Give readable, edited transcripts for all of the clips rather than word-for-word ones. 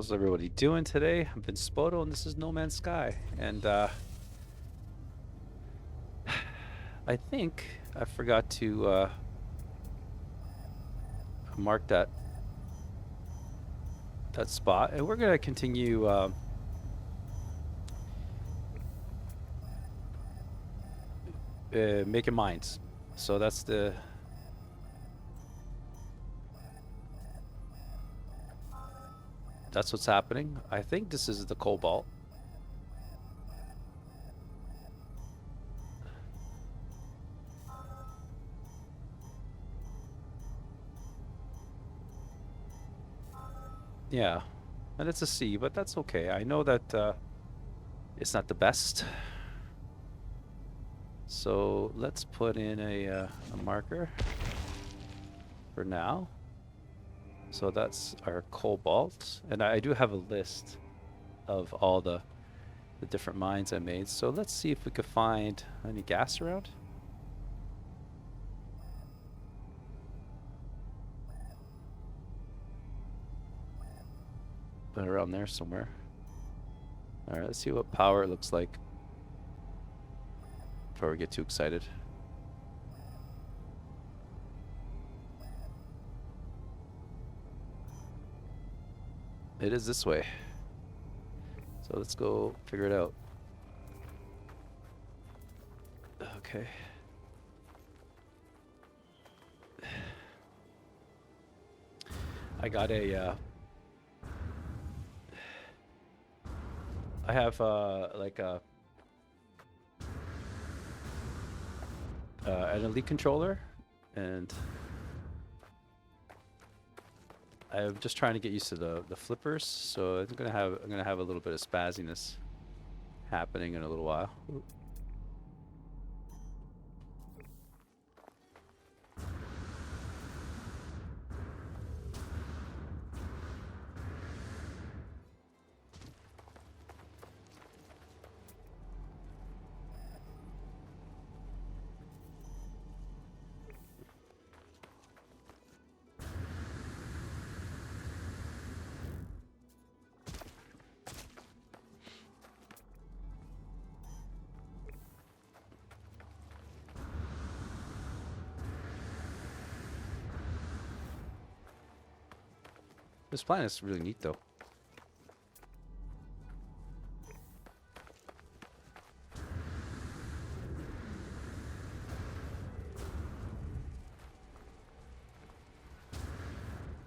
How's everybody doing today? I've been Spoto and this is No Man's Sky. And I think I forgot to mark that spot. And we're going to continue making mines. So that's what's happening. I think this is the cobalt. Yeah, and it's a C, but that's okay. I know that it's not the best. So let's put in a marker for now. So that's our cobalt. And I do have a list of all the different mines I made. So let's see if we could find any gas around. Around there somewhere. Alright, let's see what power looks like before we get too excited. It is this way. So let's go figure it out. Okay. I got a I have like an elite controller, and I'm just trying to get used to the flippers. So I'm gonna have a little bit of spazziness happening in a little while. Ooh. This planet is really neat, though.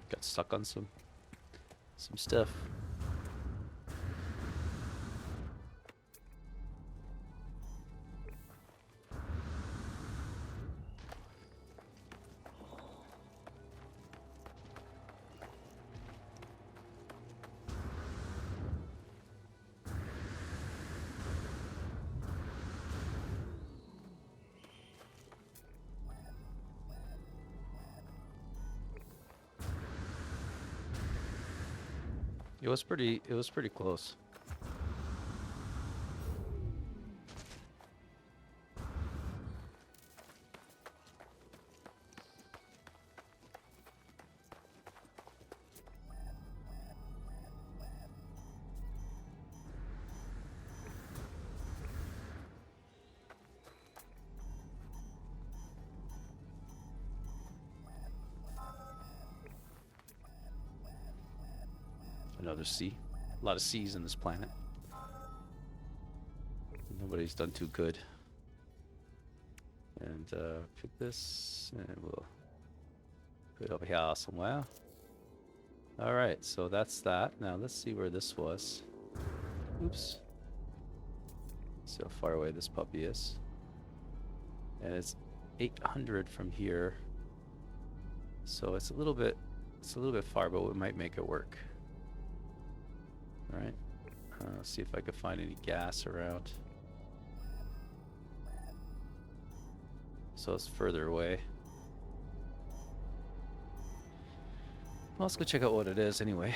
Got stuck on some stuff. It was pretty close. Another C. A lot of C's in this planet. Nobody's done too good. And pick this, and we'll put it over here somewhere. Alright, so that's that. Now let's see where this was. Oops. See how far away this puppy is. And it's 800 from here. So it's a little bit far, but we might make it work. Alright. See if I can find any gas around. So it's further away. Well, let's go check out what it is anyway.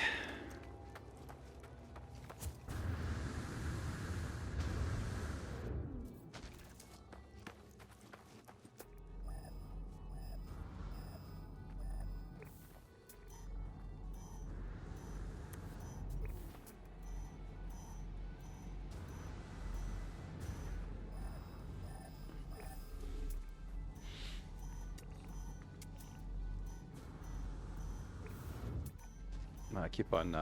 I keep on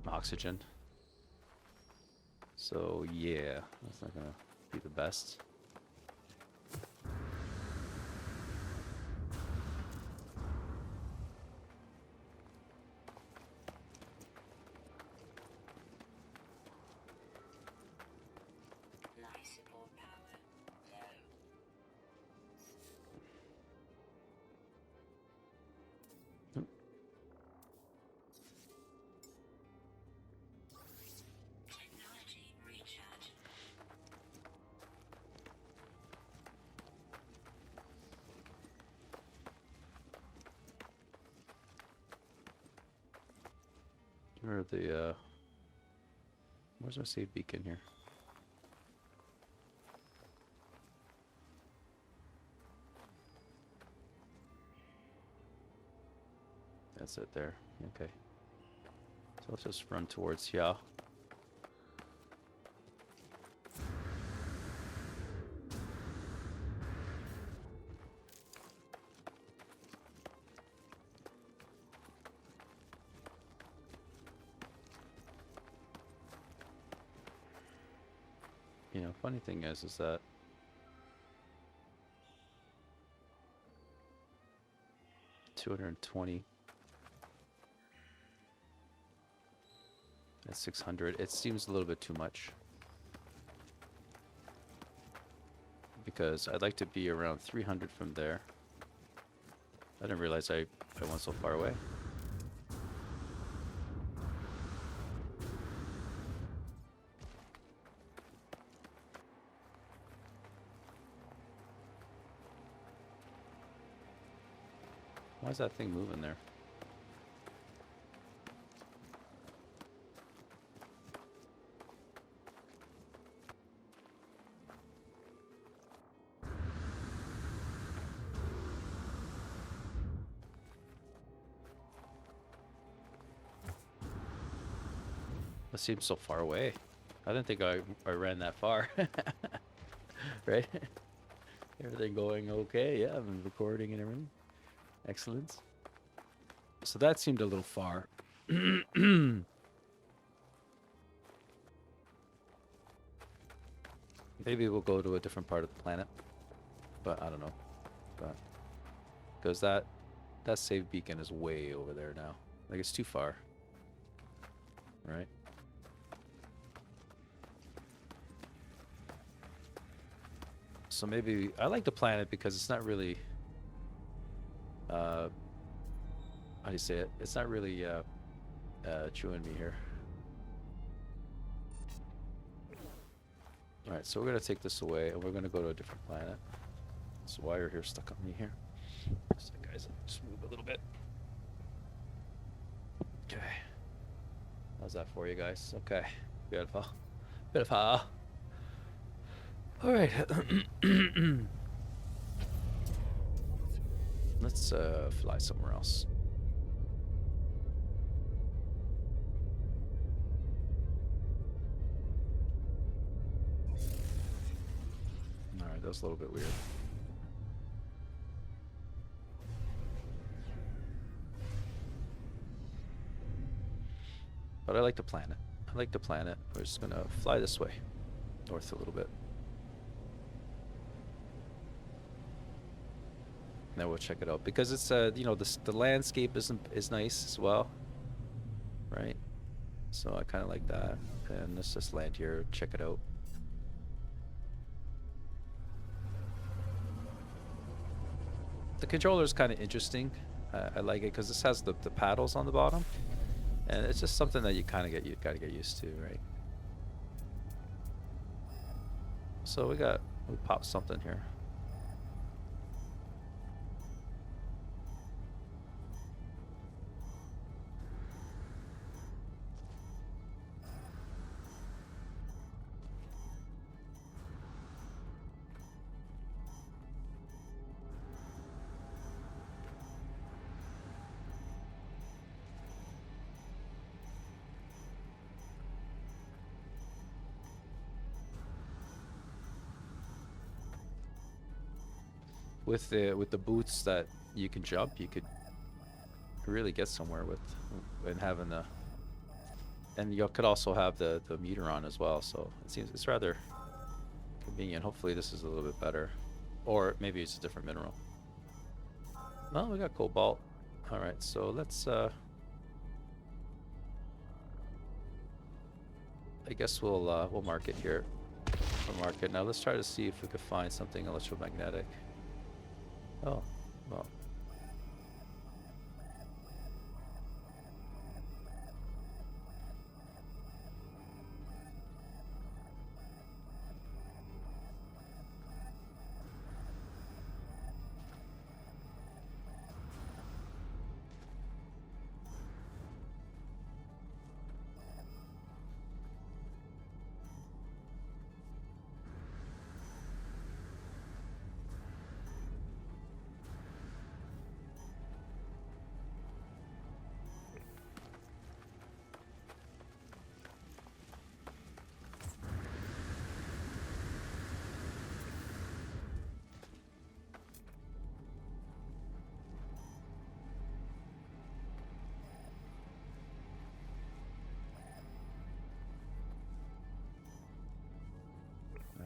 oxygen. So yeah, that's not gonna be the best. Where are the where's my save beacon here? That's it there. Okay. So let's just run towards here. You know, funny thing is that 220 at 600. It seems a little bit too much because I'd like to be around 300 from there. I didn't realize I went so far away. Why is that thing moving there? That seems so far away. I didn't think I ran that far. Right? Everything going okay? Yeah, I've been recording and everything. Excellent. So that seemed a little far. Maybe we'll go to a different part of the planet, but I don't know. But because that save beacon is way over there now. Like it's too far, right? So maybe I like the planet because it's not really. How do you say it? It's not really chewing me here. Alright, so we're going to take this away and we're going to go to a different planet. This wire here stuck on me here. So guys, just move a little bit. Okay. How's that for you guys? Okay. Beautiful. Beautiful. Alright. Let's fly somewhere else. Alright, that was a little bit weird. But I like the planet. I like the planet. We're just gonna fly this way. North a little bit. Then we'll check it out because it's you know, the landscape is nice as well, right? So I kind of like that. And let's just land here, check it out. The controller is kind of interesting. I like it because this has the paddles on the bottom, and it's just something that you kind of gotta get used to, right? So we popped something here. with the boots that you can jump, you could really get somewhere with and having the, and you could also have the meter on as well. So it seems it's rather convenient. Hopefully this is a little bit better, or maybe it's a different mineral. Well, we got cobalt. All right, so let's. I guess we'll mark it here. We'll mark it now. Let's try to see if we could find something electromagnetic. Oh, well.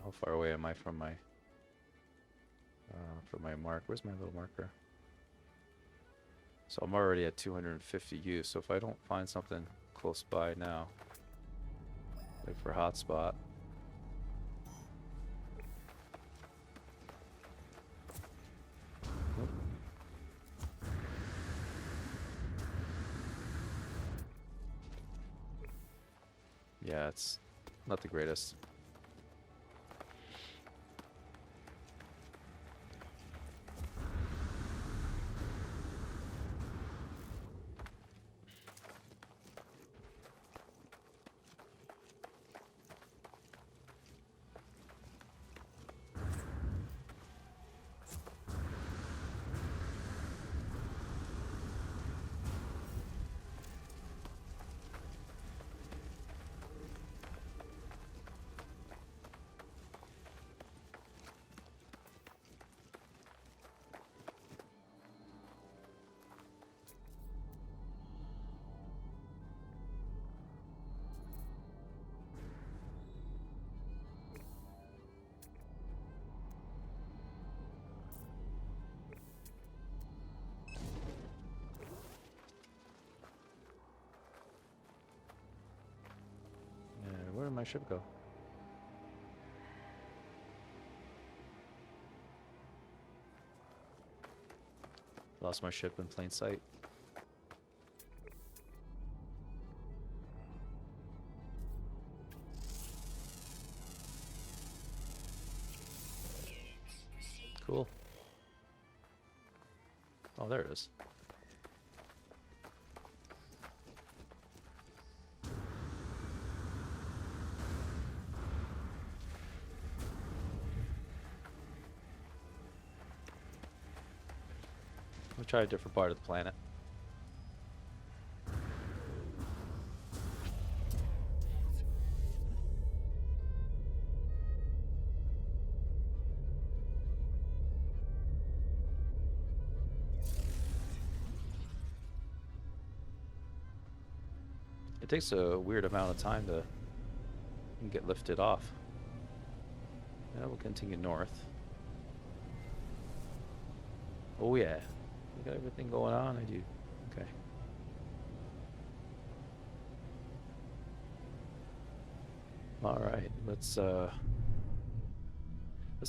How far away am I from my mark? Where's my little marker? So I'm already at 250 use. So if I don't find something close by now, wait for hotspot. Nope. Yeah, it's not the greatest. Where did my ship go? Lost my ship in plain sight. Cool. Oh, there it is. We'll try a different part of the planet. It takes a weird amount of time to get lifted off. Yeah, we'll continue north. Oh yeah. We got everything going on, I do. Okay. Alright, let's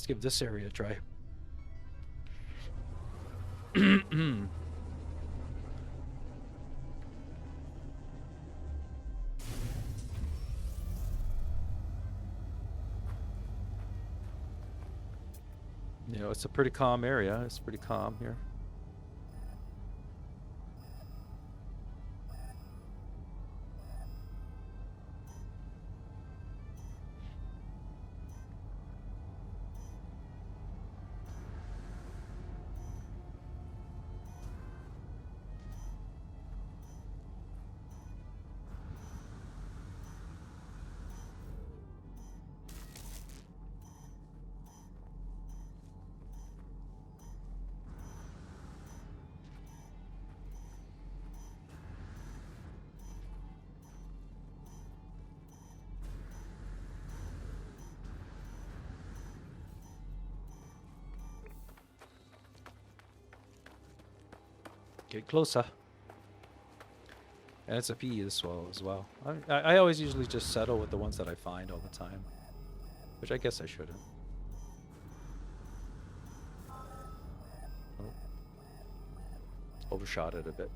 give this area a try. You know, it's a pretty calm area. It's pretty calm here. Get closer. And it's a P as well. I always usually just settle with the ones that I find all the time. Which I guess I shouldn't. Oh. Overshot it a bit.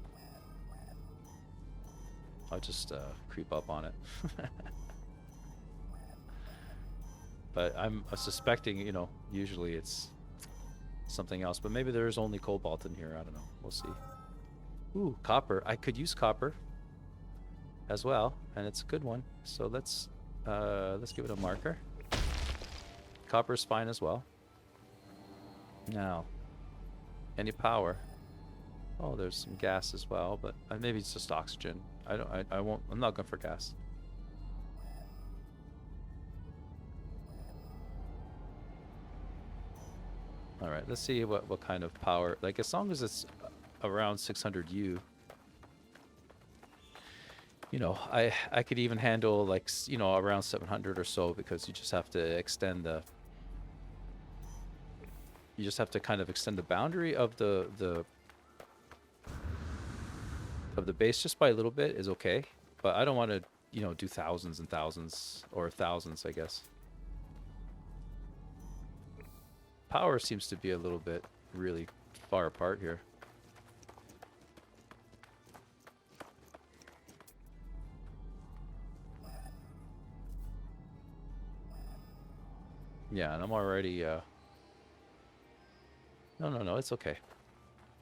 I'll just creep up on it. But I'm suspecting, you know, usually it's something else. But maybe there is only cobalt in here. I don't know. We'll see. Ooh, copper. I could use copper as well, and it's a good one. So let's give it a marker. Copper's fine as well. Now, any power? Oh, there's some gas as well, but maybe it's just oxygen. I won't. I'm not going for gas. All right, let's see what kind of power. Like, as long as it's around 600 U. You know, I could even handle, like, you know, around 700 or so, because you just have to extend the. You just have to kind of extend the boundary of the base just by a little bit is okay, but I don't want to, you know, do thousands and thousands, or thousands, I guess. Power seems to be a little bit really far apart here. Yeah, and I'm already no, it's okay.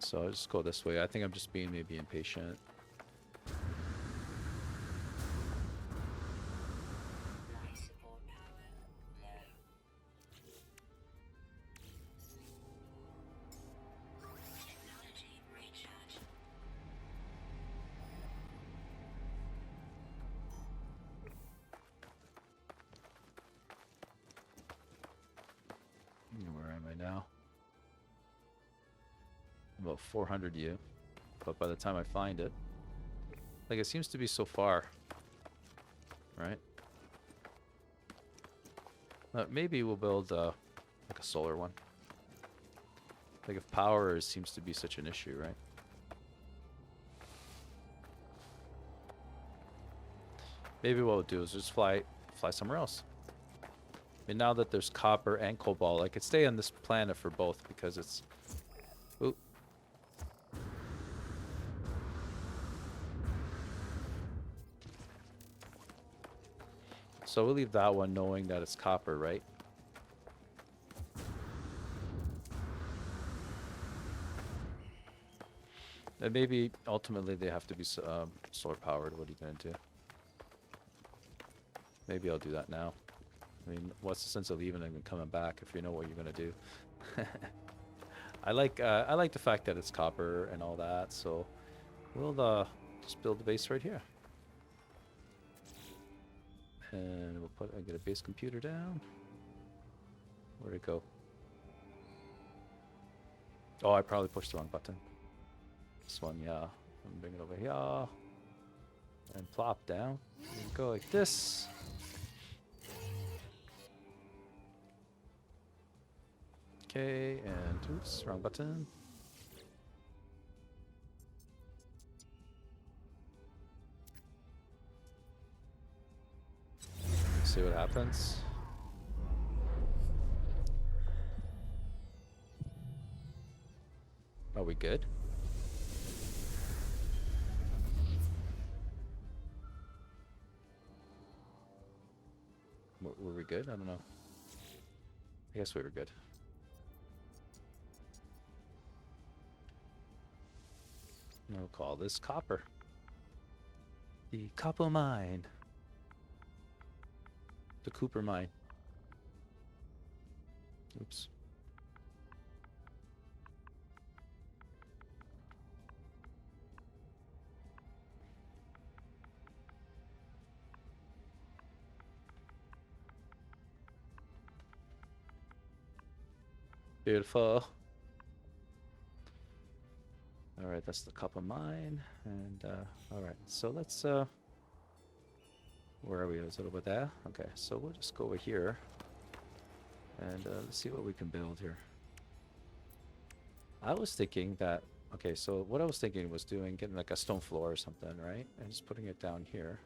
So I'll just go this way. I think I'm just being maybe impatient. Where am I now? About 400 U, but by the time I find it, like, it seems to be so far, right? Maybe we'll build like a solar one. Like, if power seems to be such an issue, right? Maybe what we'll do is just fly somewhere else. I mean, now that there's copper and cobalt, I could stay on this planet for both, because it's. Ooh. So we'll leave that one knowing that it's copper, right? And maybe ultimately they have to be solar powered. What are you going to do? Maybe I'll do that now. I mean, what's the sense of leaving and coming back if you know what you're going to do? I like the fact that it's copper and all that, so we'll just build the base right here. And we'll get a base computer down. Where'd it go? Oh, I probably pushed the wrong button. This one, yeah. And bring it over here. And plop down. And go like this. Okay, and oops, wrong button. See what happens. Are we good? Were we good? I don't know. I guess we were good. We'll call this copper. The copper mine. The Cooper mine. Oops. Beautiful. All right, that's the copper mine, and all right. So let's where are we? Is it over there? Okay, so we'll just go over here, and let's see what we can build here. I was thinking that Okay, so what I was thinking was getting like a stone floor or something, right? And just putting it down here.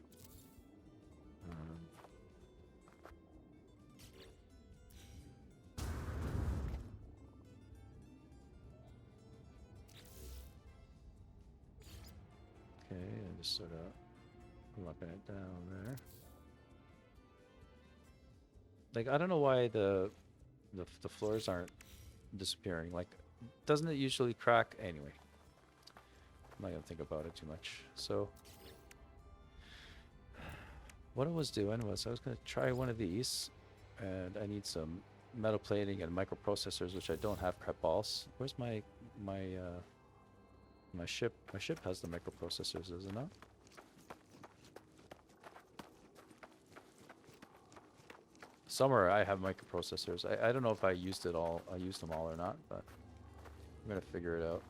Okay, and just sort of locking it down there. Like, I don't know why the floors aren't disappearing. Like, doesn't it usually crack? Anyway, I'm not gonna think about it too much. So what I was doing was I was gonna try one of these, and I need some metal plating and microprocessors, which I don't have. Crap balls. Where's my ship? My ship has the microprocessors, does it not? Somewhere I have microprocessors. I don't know if I used them all or not, but I'm gonna figure it out.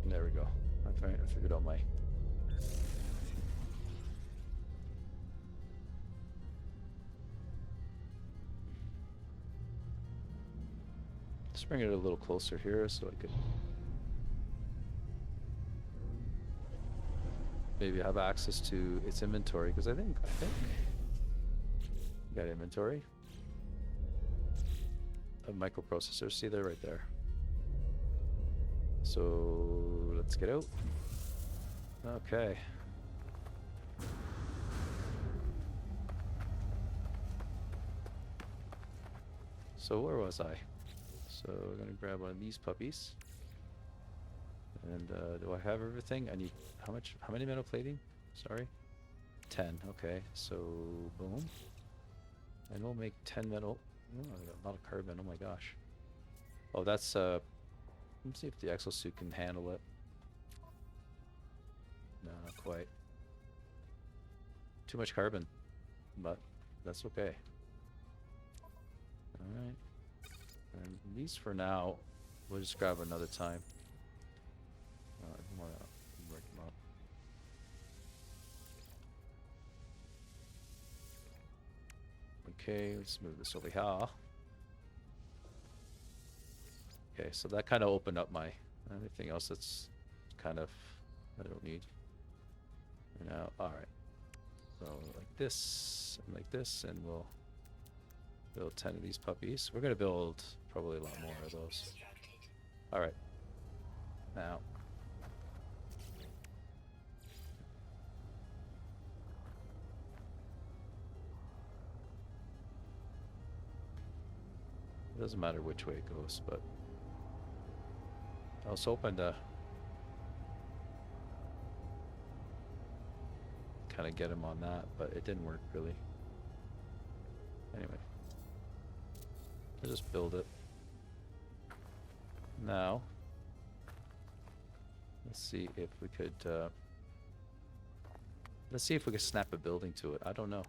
There we go. I figured out my... Let's bring it a little closer here so I could maybe have access to its inventory, because I think got inventory of microprocessors. See, they're right there. So let's get out. Okay. So where was I? So we're gonna grab one of these puppies. And do I have everything? I need how much? How many metal plating? Sorry, 10. Okay, so boom. And we'll make 10 metal. Oh, I got a lot of carbon. Oh my gosh. Oh, that's let's see if the exosuit can handle it. No, not quite. Too much carbon, but that's okay. Alright. And these for now, we'll just grab another time. I want to break them up. Okay, let's move this over here. Okay, so that kind of opened up my... Anything else that's kind of... I don't need. Now, alright. So like this, and we'll build 10 of these puppies. We're going to build probably a lot more of those. Alright. Now. It doesn't matter which way it goes, but I was hoping to kind of get him on that, but it didn't work really. Anyway, I'll just build it. Now, let's see if we could snap a building to it. I don't know.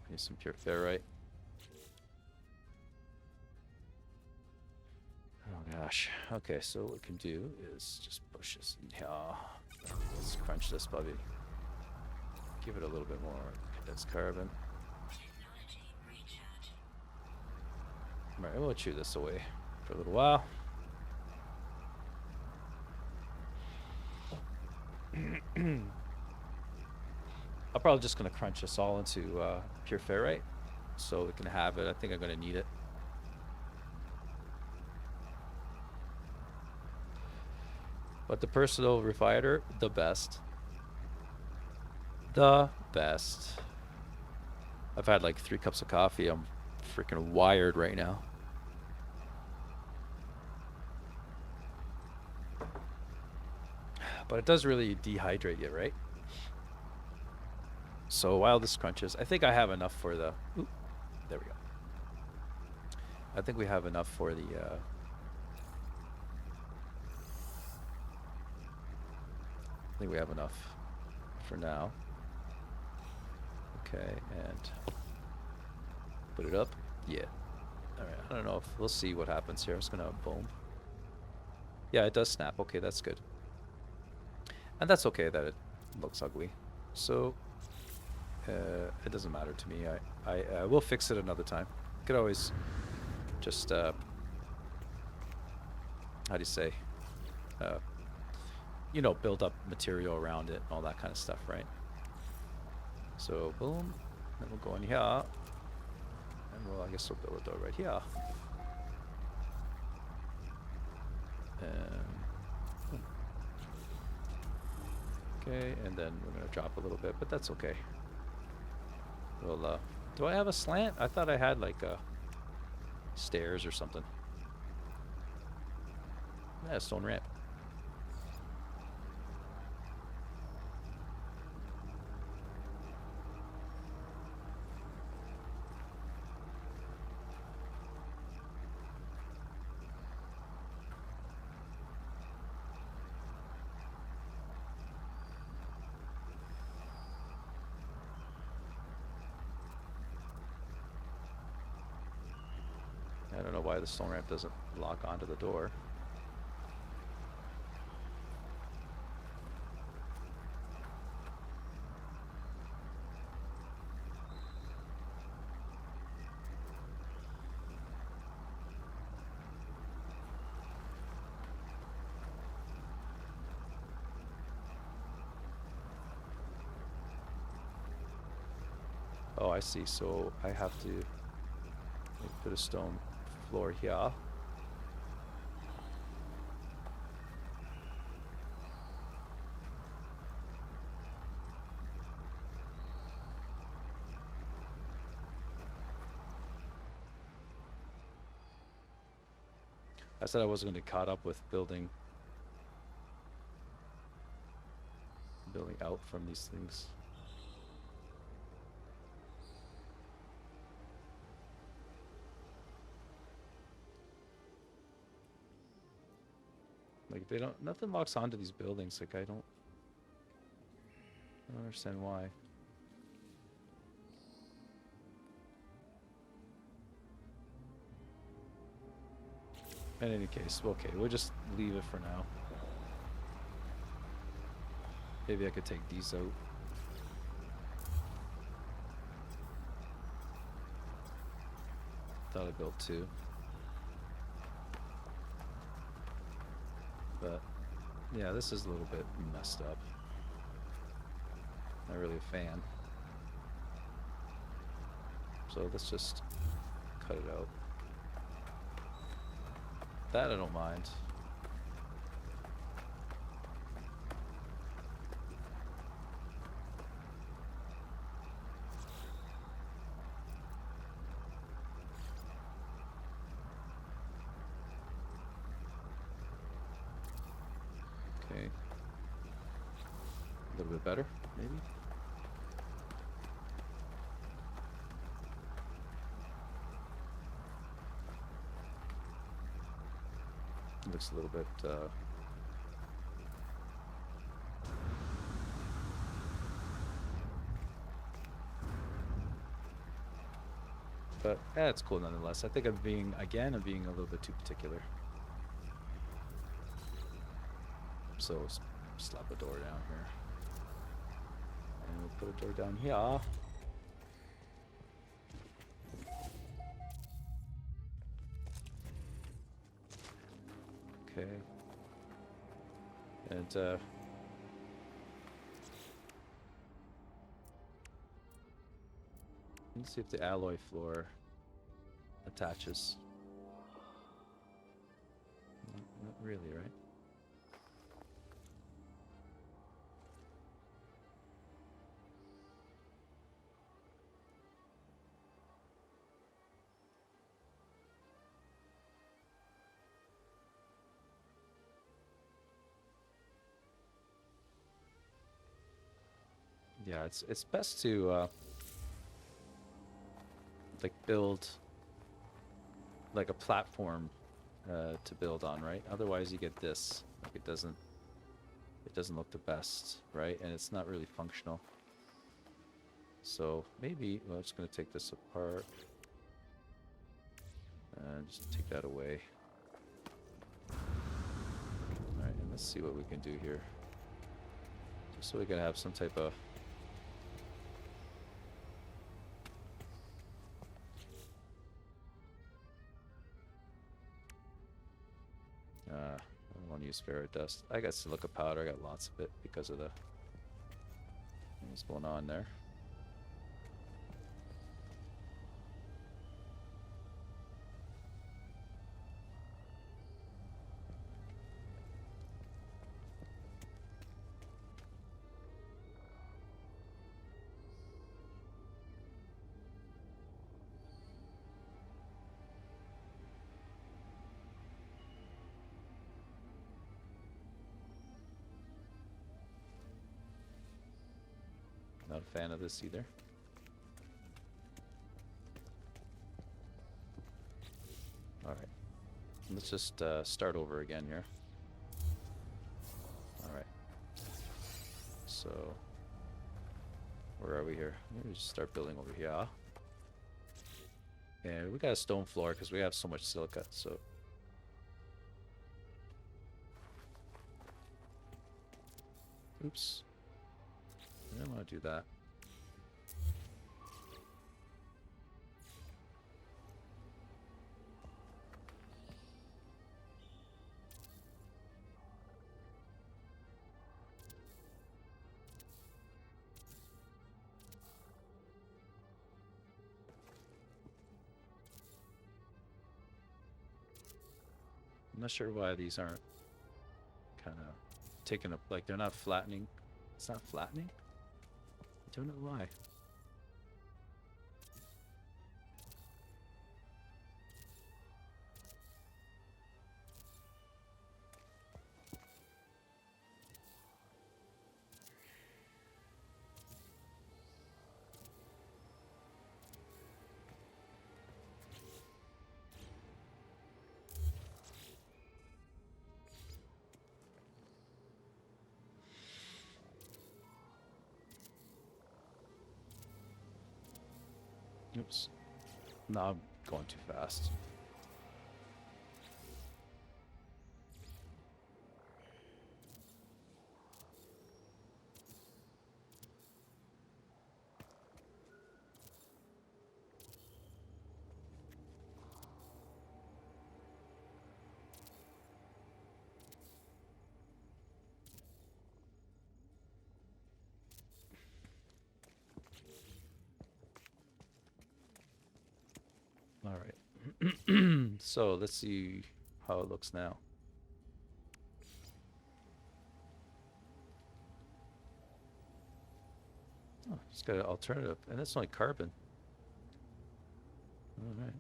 Need some pure ferrite. Oh gosh. Okay, so what we can do is just push this in here. Let's crunch this puppy. Give it a little bit more condensed carbon. Alright, we'll chew this away for a little while. I'm probably just going to crunch this all into pure ferrite so we can have it. I think I'm going to need it. But the personal refiner, the best. The best. I've had like 3 cups of coffee. I'm freaking wired right now. But it does really dehydrate you, right? So while this crunches, I think I have enough for the... Ooh, there we go. I think we have enough for the I think we have enough for now. Okay, and put it up. Yeah. Alright, I don't know if we'll see what happens here. I'm just gonna boom. Yeah, it does snap. Okay, that's good. And that's okay that it looks ugly. So, it doesn't matter to me. I will fix it another time. Could always just, how do you say? You know, build up material around it and all that kind of stuff, right? So, boom. Then we'll go in here. And we'll, I guess we'll build a door right here. Okay, and then we're gonna drop a little bit, but that's okay. Well, do I have a slant? I thought I had like stairs or something. Yeah, stone ramp. I don't know why the stone ramp doesn't lock onto the door. Oh, I see. So I have to put a stone floor here. I said I wasn't going to get caught up with building out from these things. Like they don't, nothing locks onto these buildings. Like I don't understand why. In any case, okay, we'll just leave it for now. Maybe I could take these out. Thought I built two. But yeah, this is a little bit messed up. Not really a fan. So let's just cut it out. That I don't mind. Okay. A little bit better, maybe. Looks a little bit but yeah, it's cool nonetheless. I think I'm being a little bit too particular. So slap a door down here. And we'll put a door down here. Okay. And let's see if the alloy floor attaches. Not really, right? Yeah, it's best to like build like a platform to build on, right? Otherwise you get this. Like it doesn't it doesn't look the best, right? And it's not really functional. So maybe, well, I'm just going to take this apart and just take that away. Alright, and let's see what we can do here. Just so we can have some type of... I don't want to use ferrite dust. I got silica powder, I got lots of it because of the... what's going on there. Not a fan of this either. Alright. Let's just start over again here. Alright. So, where are we here? Let me just start building over here. And we got a stone floor because we have so much silica, so... Oops. I don't want to do that. I'm not sure why these aren't kind of taking up, like they're not flattening. It's not flattening? I don't know why. Oops. No, I'm going too fast. All right. So let's see how it looks now. Oh, it's got an alternative, and that's only carbon. All right,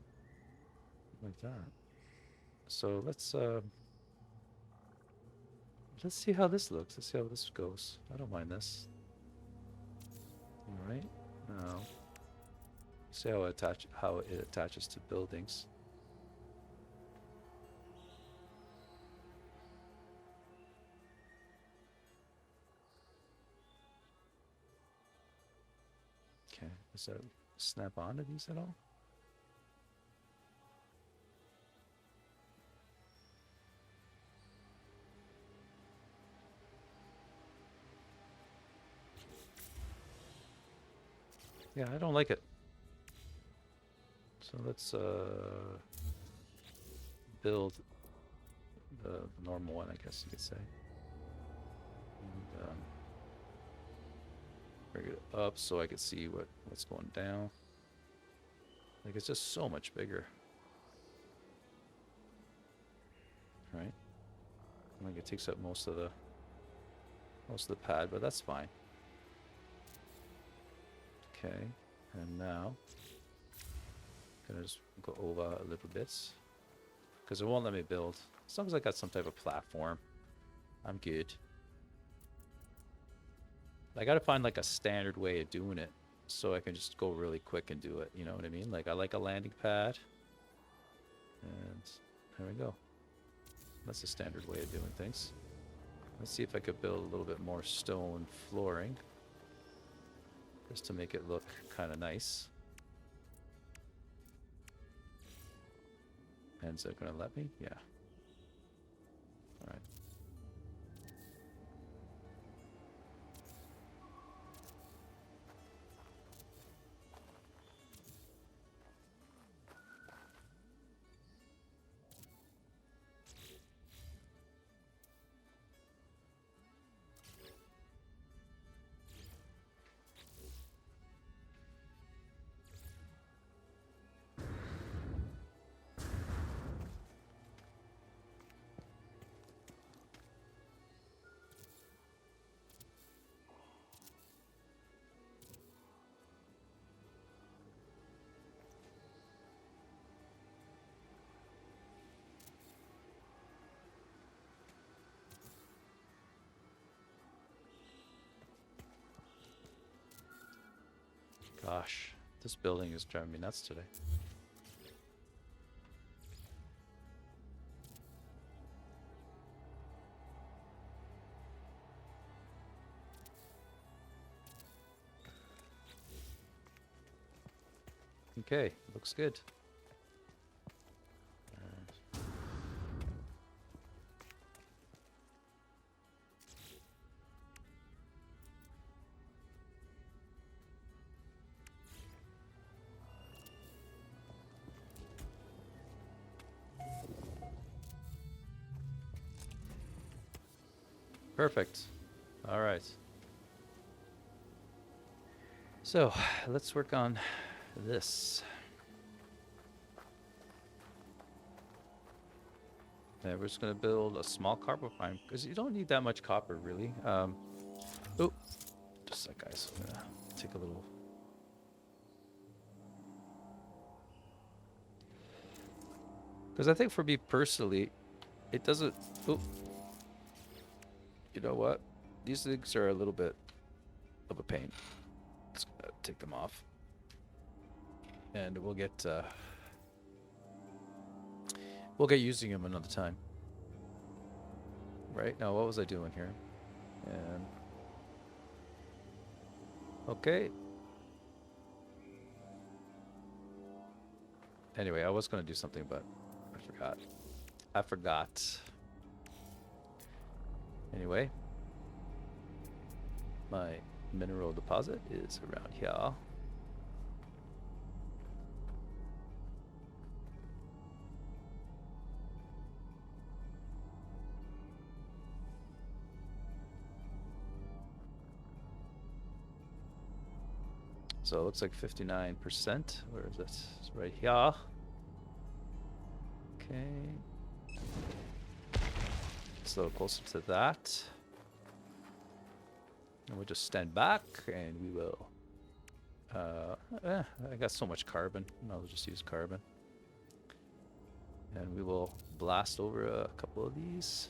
like that. So let's see how this looks. Let's see how this goes. I don't mind this. All right. Now, see how it attaches to buildings. Okay, does that snap onto these at all? Yeah, I don't like it. So let's build the normal one, I guess you could say. And, bring it up so I can see what's going down. Like, it's just so much bigger. Right? Like, it takes up most of the pad, but that's fine. Okay, and now I'm gonna just go over a little bits because it won't let me build. As long as I got some type of platform, I'm good. I gotta find like a standard way of doing it so I can just go really quick and do it. You know what I mean? Like, I like a landing pad, and there we go. That's a standard way of doing things. Let's see if I could build a little bit more stone flooring. Just to make it look kind of nice. And is it going to let me? Yeah. All right. Gosh, this building is driving me nuts today. Okay, looks good. Perfect. All right. So let's work on this. Yeah, we're just gonna build a small copper mine because you don't need that much copper, really. Oh, just a sec, guys. I'm gonna take a little. Because I think for me personally, it doesn't. Oh, you know what? These things are a little bit of a pain. Let's take them off, and we'll get using them another time. Right now, what was I doing here? And okay. Anyway, I was gonna do something, but I forgot. Anyway, my mineral deposit is around here. So it looks like 59%. Where is it? It's right here. Okay. It's a little closer to that. And we'll just stand back and we will. I got so much carbon. I'll just use carbon. And we will blast over a couple of these.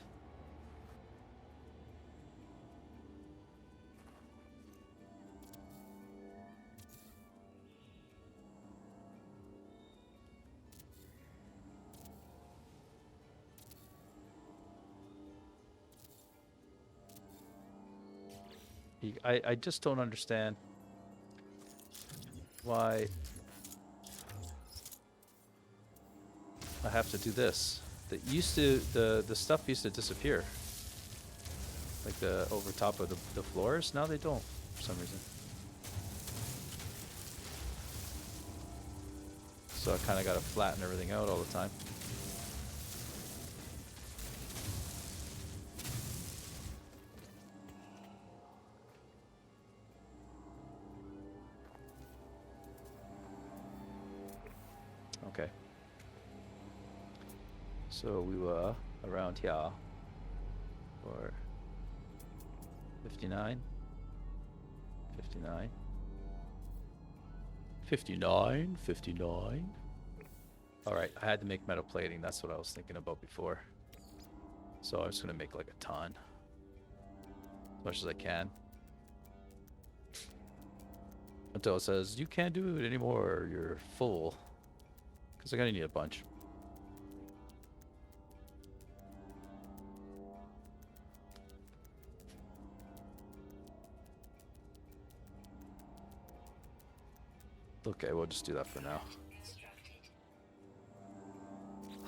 I just don't understand why I have to do this. The stuff used to disappear, like the over top of the floors. Now they don't for some reason. So I kind of got to flatten everything out all the time. Okay. So we were around here for 59, 59, 59, 59. All right, I had to make metal plating. That's what I was thinking about before. So I'm just gonna make like a ton, as much as I can, until it says you can't do it anymore. You're full. Because I'm gonna need a bunch. Okay, we'll just do that for now.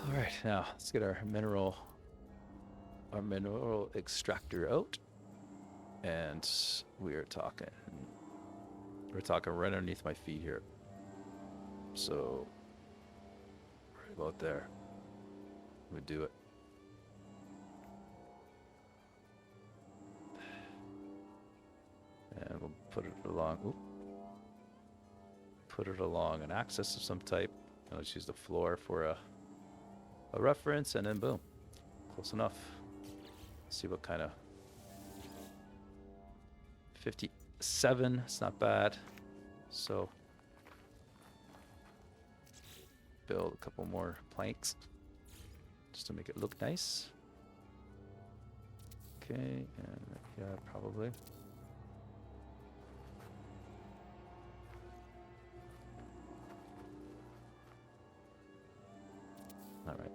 All right, now let's get our mineral extractor out, and we're talking right underneath my feet here. So right about there, we do it. And we'll put it along. Oop, put it along an axis of some type. And let's use the floor for a reference, and then boom, close enough. Let's see what kind of 57. It's not bad. So build a couple more planks just to make it look nice. Okay, and yeah, probably. All right.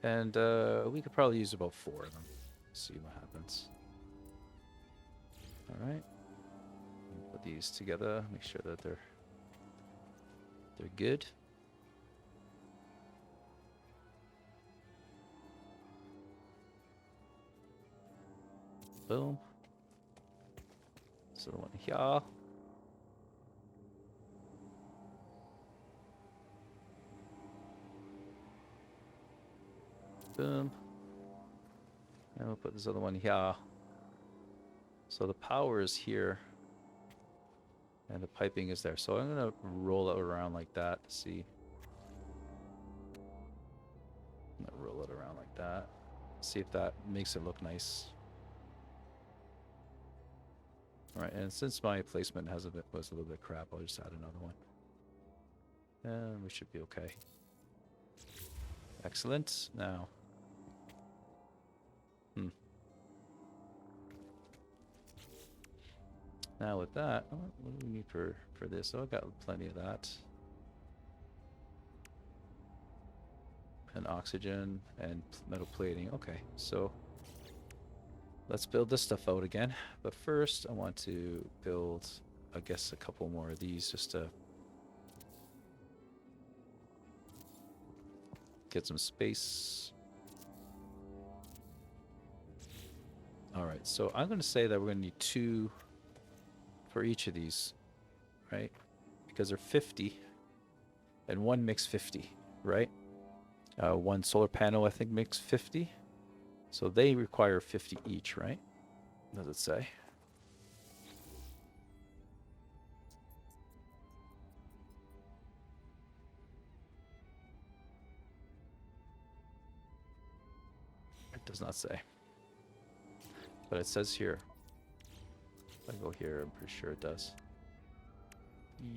And we could probably use about 4 of them. See what happens. All right. Put these together. Make sure that they're good. Boom. So the one here. Boom. And we'll put this other one here. So the power is here. And the piping is there. So I'm going to roll it around like that. See. I'm going to roll it around like that. See if that makes it look nice. Alright, and since my placement was a little bit crap, I'll just add another one. And we should be okay. Excellent. Now. Now with that, what do we need for this? Oh, I got plenty of that. And oxygen and metal plating. Okay, so let's build this stuff out again. But first, I want to build, I guess, a couple more of these just to get some space. All right, so I'm going to say that we're going to need 2 for each of these, right? Because they're 50, and one makes 50, right? One solar panel, I think, makes 50. So they require 50 each, right? Does it say? It does not say. But it says here. If I go here, I'm pretty sure it does.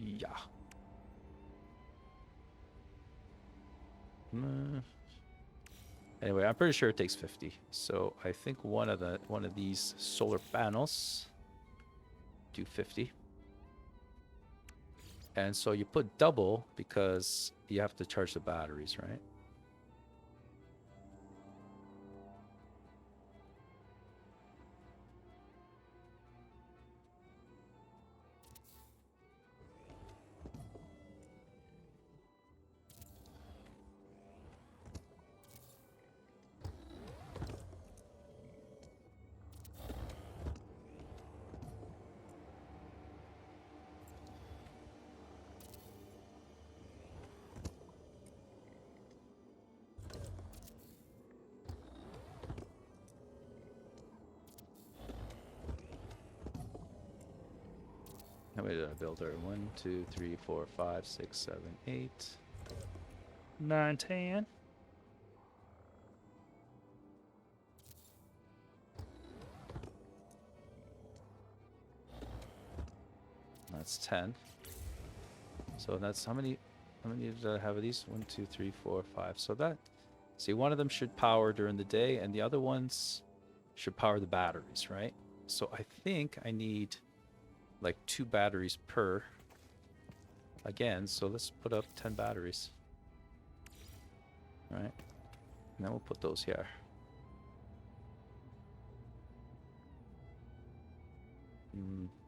Yeah. Anyway, I'm pretty sure it takes 50. So I think one of these solar panels do 50. And so you put double because you have to charge the batteries, right? How many did I build her? 1, 2, 3, 4, 5, 6, 7, 8, 9, 10. That's 10. So that's how many did I have of these? 1, 2, 3, 4, 5. So that, see, one of them should power during the day and the other ones should power the batteries, right? So I think I need like 2 batteries per again. So let's put up 10 batteries. All right. And then we'll put those here.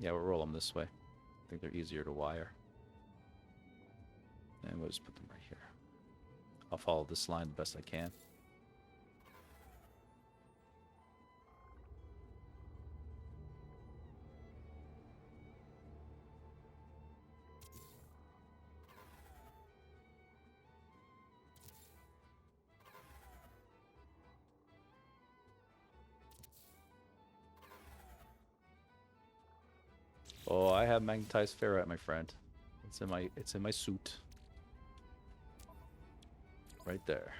Yeah, we'll roll them this way. I think they're easier to wire. And we'll just put them right here. I'll follow this line the best I can. Oh, I have magnetized ferrite, my friend. It's in my suit. Right there.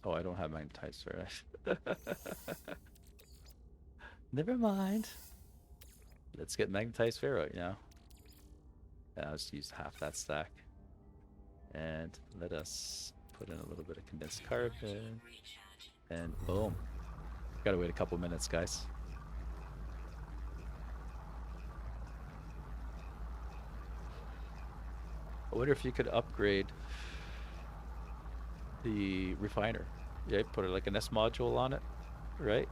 Oh, I don't have magnetized ferrite. Never mind. Let's get magnetized ferrite now. And I'll just use half that stack. And let us put in a little bit of condensed carbon. And boom. Gotta wait a couple minutes, guys. I wonder if you could upgrade the refiner. Yeah, put like an S module on it, right?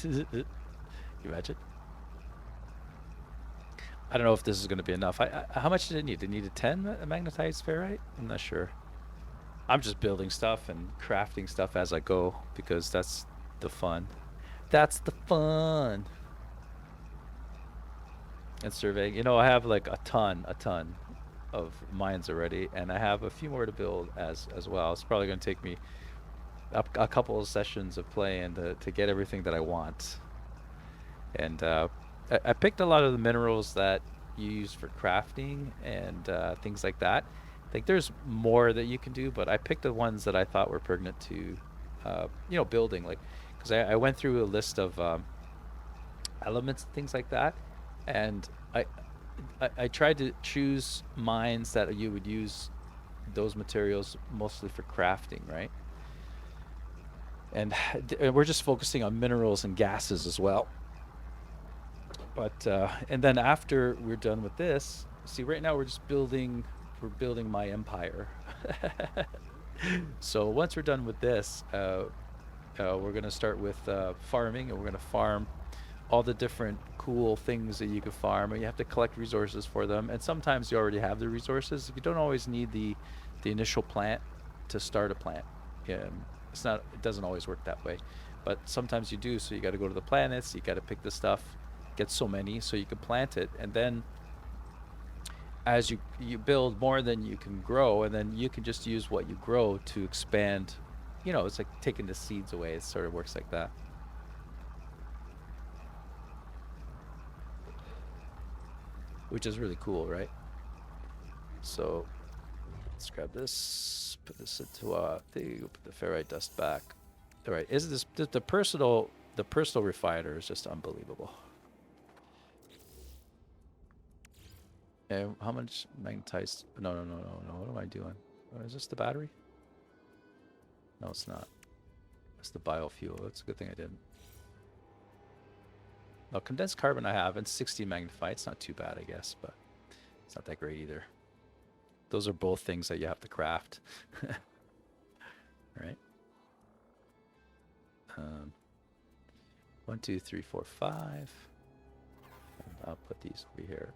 You imagine? I don't know if this is going to be enough. How much did it need? It needed 10 magnetized ferrite? I'm not sure. I'm just building stuff and crafting stuff as I go because that's the fun. That's the fun. And surveying. You know, I have like a ton of mines already, and I have a few more to build as well. It's probably going to take me a couple of sessions of playing to get everything that I want. And I picked a lot of the minerals that you use for crafting and things like that. I think there's more that you can do, but I picked the ones that I thought were pertinent to, you know, building. Like, because I went through a list of elements and things like that, and I tried to choose mines that you would use those materials mostly for crafting, right? And we're just focusing on minerals and gases as well. But and then after we're done with this, see, right now we're building my empire. So once we're done with this, we're gonna start with farming, and we're gonna farm all the different cool things that you can farm, and you have to collect resources for them. And sometimes you already have the resources. You don't always need the initial plant to start a plant. It doesn't always work that way, but sometimes you do. So you got to go to the planets, you got to pick the stuff, get so many so you can plant it, and then as you build more than you can grow, and then you can just use what you grow to expand. You know, it's like taking the seeds away. It sort of works like that. Which is really cool, right? So let's grab this, put this into thing, put the ferrite dust back. All right, is this the personal refiner is just unbelievable. And how much magnetized? No. What am I doing? Oh, is this the battery? No, it's not. It's the biofuel. That's a good thing I didn't. Now, condensed carbon I have, and 60 magnify. It's not too bad, I guess, but it's not that great either. Those are both things that you have to craft. Right? 1, 2, 3, 4, 5. And I'll put these over here.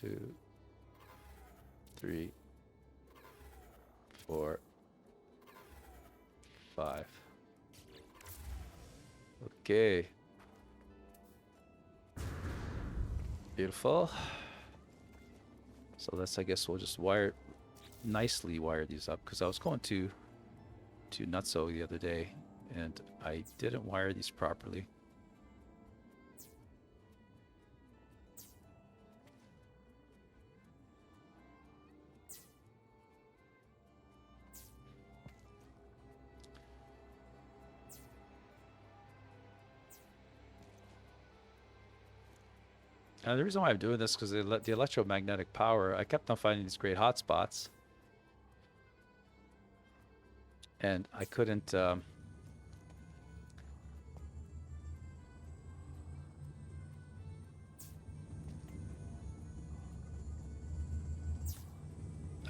2, 3, 4, 5. Okay. Beautiful. So that's, I guess we'll just nicely wire these up, because I was going to Nutso the other day and I didn't wire these properly. And the reason why I'm doing this is because the electromagnetic power, I kept on finding these great hotspots. And I couldn't... I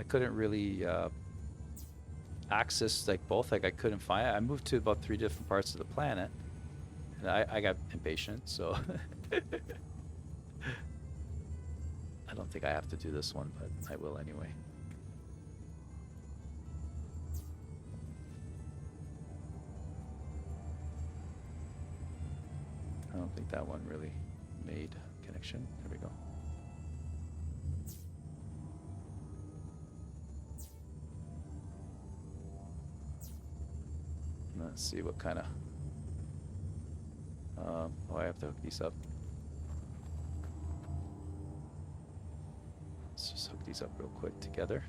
couldn't really access like both. Like I couldn't find it. I moved to about 3 different parts of the planet, and I got impatient. So I don't think I have to do this one, but I will anyway. I don't think that one really made connection. There we go. Let's see what kind of... oh, I have to hook these up. Let's just hook these up real quick together.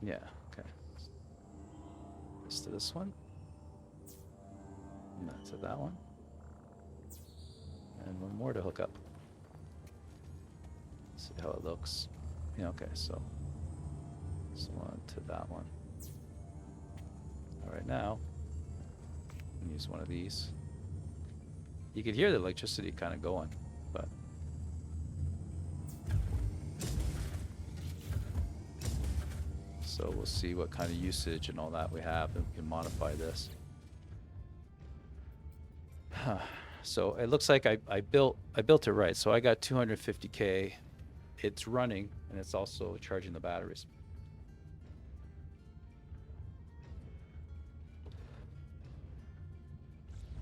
Yeah, okay. This to this one. And that to that one. And one more to hook up. See how it looks. Yeah, okay, so this one to that one. All right, now I'm use one of these. You can hear the electricity kind of going, but so we'll see what kind of usage and all that we have, and we can modify this. So it looks like I built it right. So I got 250K. It's running, and it's also charging the batteries.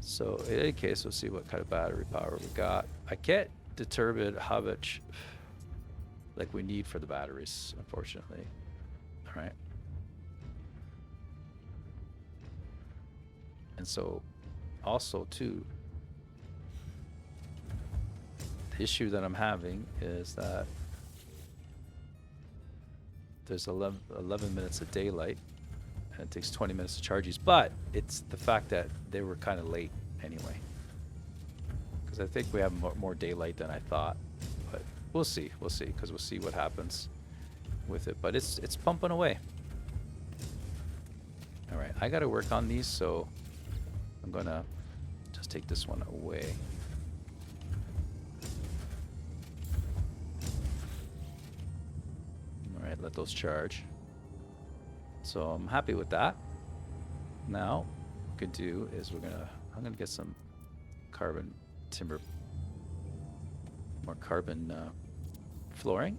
So in any case, we'll see what kind of battery power we got. I can't determine how much like we need for the batteries, unfortunately. All right. And so also too, the issue that I'm having is that there's 11 minutes of daylight, and it takes 20 minutes to charge these, but it's the fact that they were kind of late anyway, because I think we have more daylight than I thought, but we'll see, because we'll see what happens with it. But it's pumping away. All right, I got to work on these, so I'm gonna just take this one away. All right, let those charge. So I'm happy with that. Now, what we could do is I'm gonna get some carbon timber, more carbon flooring.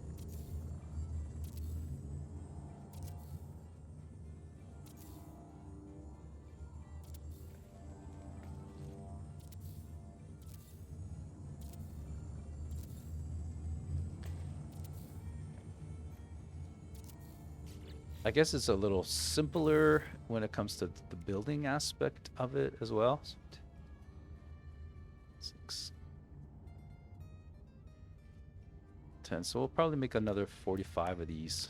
I guess it's a little simpler when it comes to the building aspect of it as well. 6, 10. So we'll probably make another 45 of these.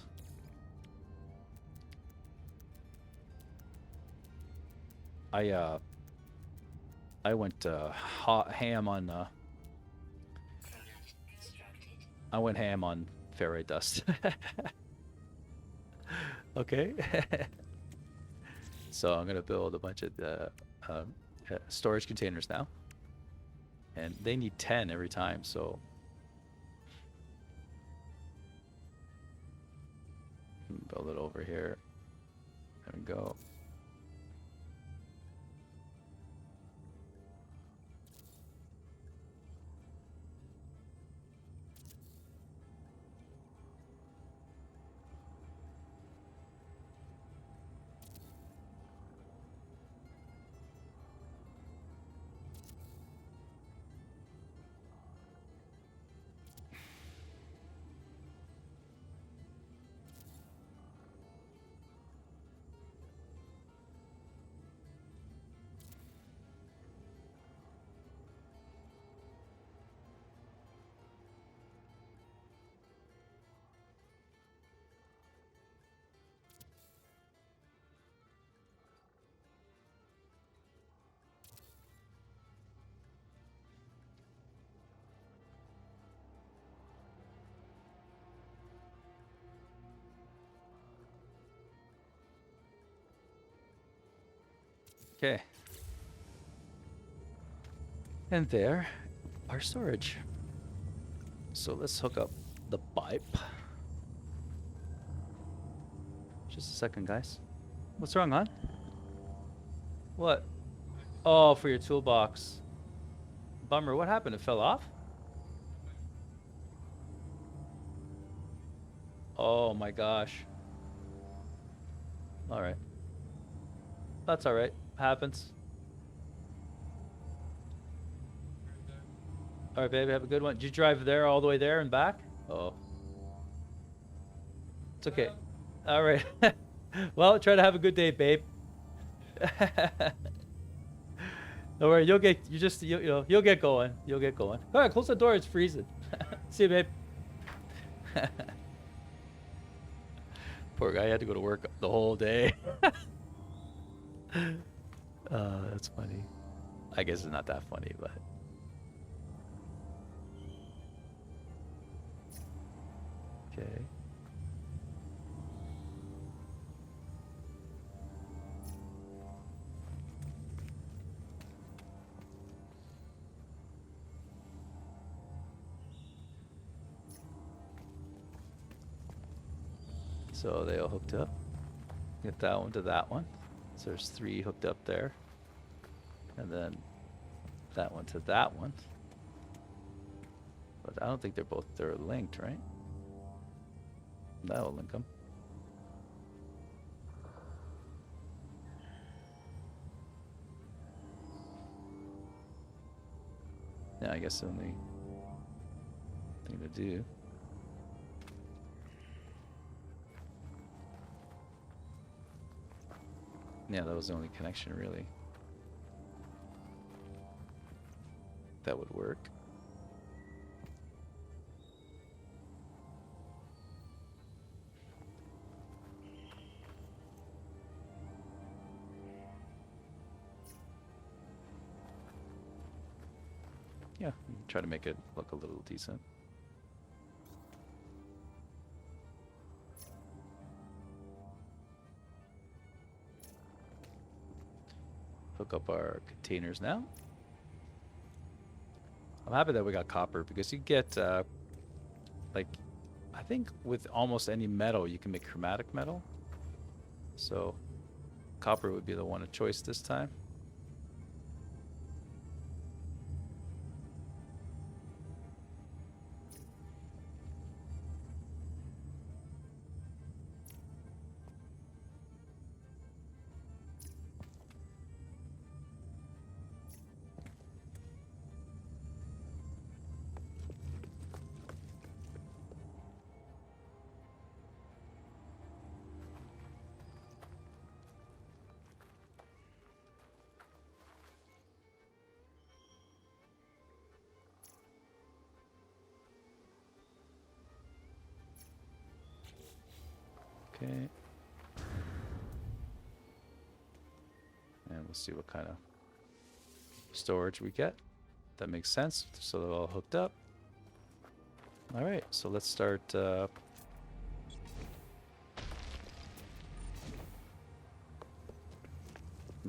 I went ham on I went ham on ferrite dust. Okay. So I'm gonna build a bunch of storage containers now, and they need 10 every time. So build it over here. There we go. Okay. And there, our storage. So let's hook up the pipe. Just a second, guys. What's wrong, hon? What? Oh, for your toolbox. Bummer. What happened? It fell off? Oh my gosh. All right. That's all right. Happens. All right, baby. Have a good one. Did you drive there all the way there and back? Oh. It's okay. All right. Well, try to have a good day, babe. Don't worry, you'll get you'll get going. You'll get going. All right, close the door. It's freezing. See you, babe. Poor guy had to go to work the whole day. That's funny. I guess it's not that funny, but. Okay. So they all hooked up. Get that one to that one. So there's 3 hooked up there. And then that one to that one. But I don't think they're linked, right? That'll link them. Yeah, I guess the only thing to do. Yeah, that was the only connection really that would work. Yeah, try to make it look a little decent. Hook up our containers now. I'm happy that we got copper because you get like I think with almost any metal you can make chromatic metal. So copper would be the one of choice this time. Okay. And we'll see what kind of storage we get. That makes sense. So they're all hooked up. All right, so let's start and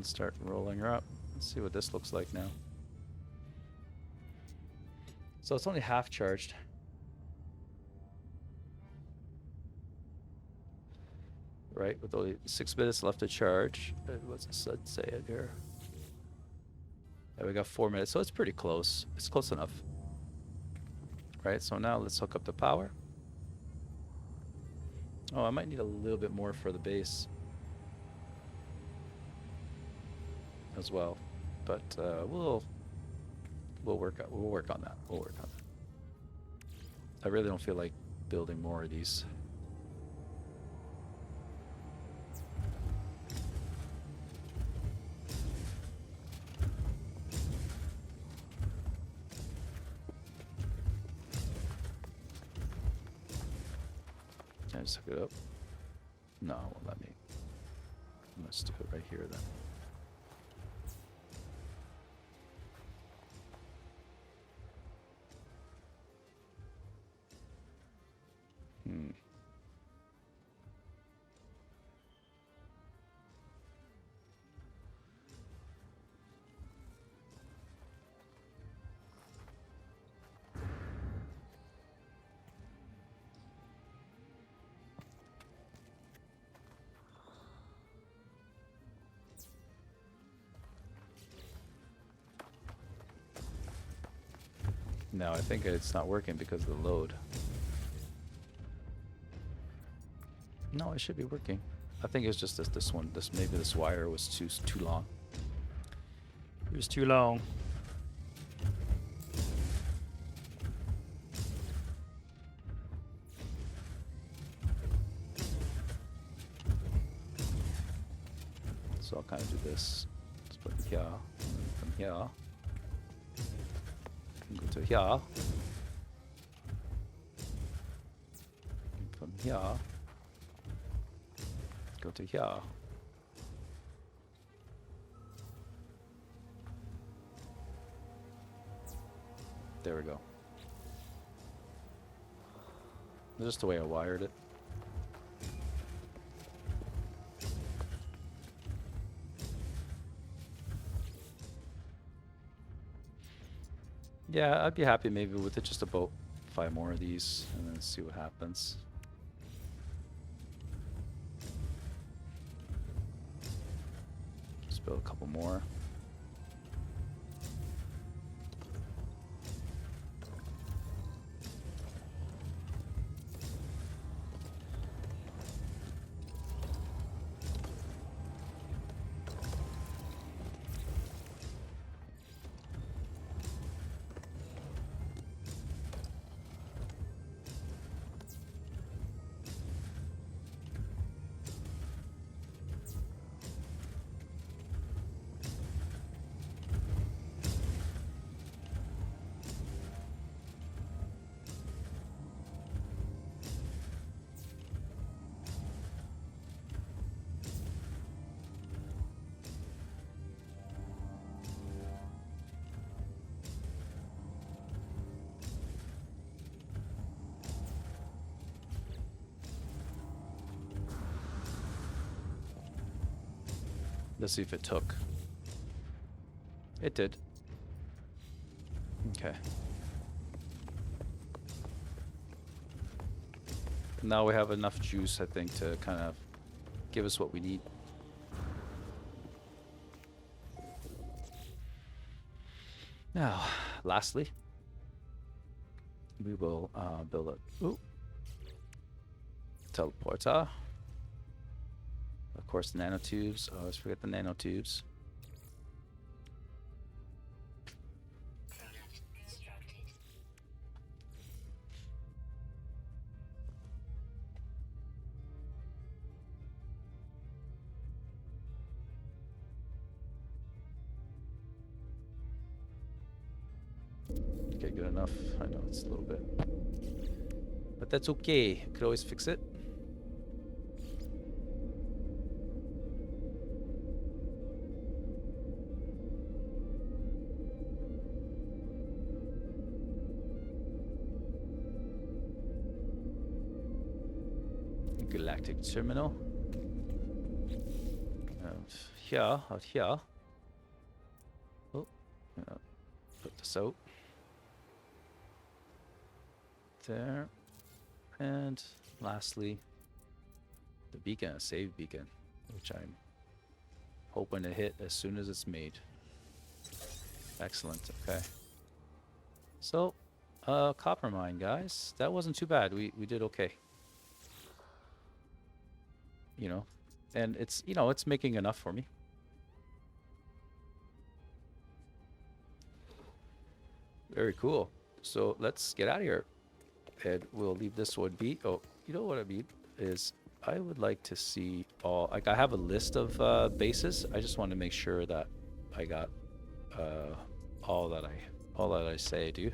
start rolling her up. Let's see what this looks like now. So it's only half charged. Right, with only 6 minutes left to charge. What's the sun saying here? Yeah, we got 4 minutes, so it's pretty close. It's close enough. Right, so now let's hook up the power. Oh, I might need a little bit more for the base as well, but we'll work on that. We'll work on that. I really don't feel like building more of these. Can I just hook it up? No, it won't let me. Let's do it right here then. No, I think it's not working because of the load. No, it should be working. I think it's just this one. Maybe this wire was too long. It was too long. So I'll kind of do this. Let's put it here, and then from here, go to here, and from here, go to here. There we go. That's just the way I wired it. Yeah, I'd be happy maybe with it just about 5 more of these and then see what happens. Just build a couple more. Let's see if it took. It did. Okay. Now we have enough juice, I think, to kind of give us what we need. Now, lastly, we will build a teleporter. Of course, the nanotubes. I always forget the nanotubes. Okay, good enough. I know it's a little bit, but that's okay. Could always fix it. Galactic terminal. Here, out here. Oh, put this out. There. And lastly, the beacon, a save beacon, which I'm hoping to hit as soon as it's made. Excellent, okay. So, copper mine, guys. That wasn't too bad. We did okay. You know, and it's, you know, it's making enough for me. Very cool. So let's get out of here, and we'll leave this one be. Oh, you know what I mean is I would like to see all, like, I have a list of bases. I just want to make sure that I got all that I say I do.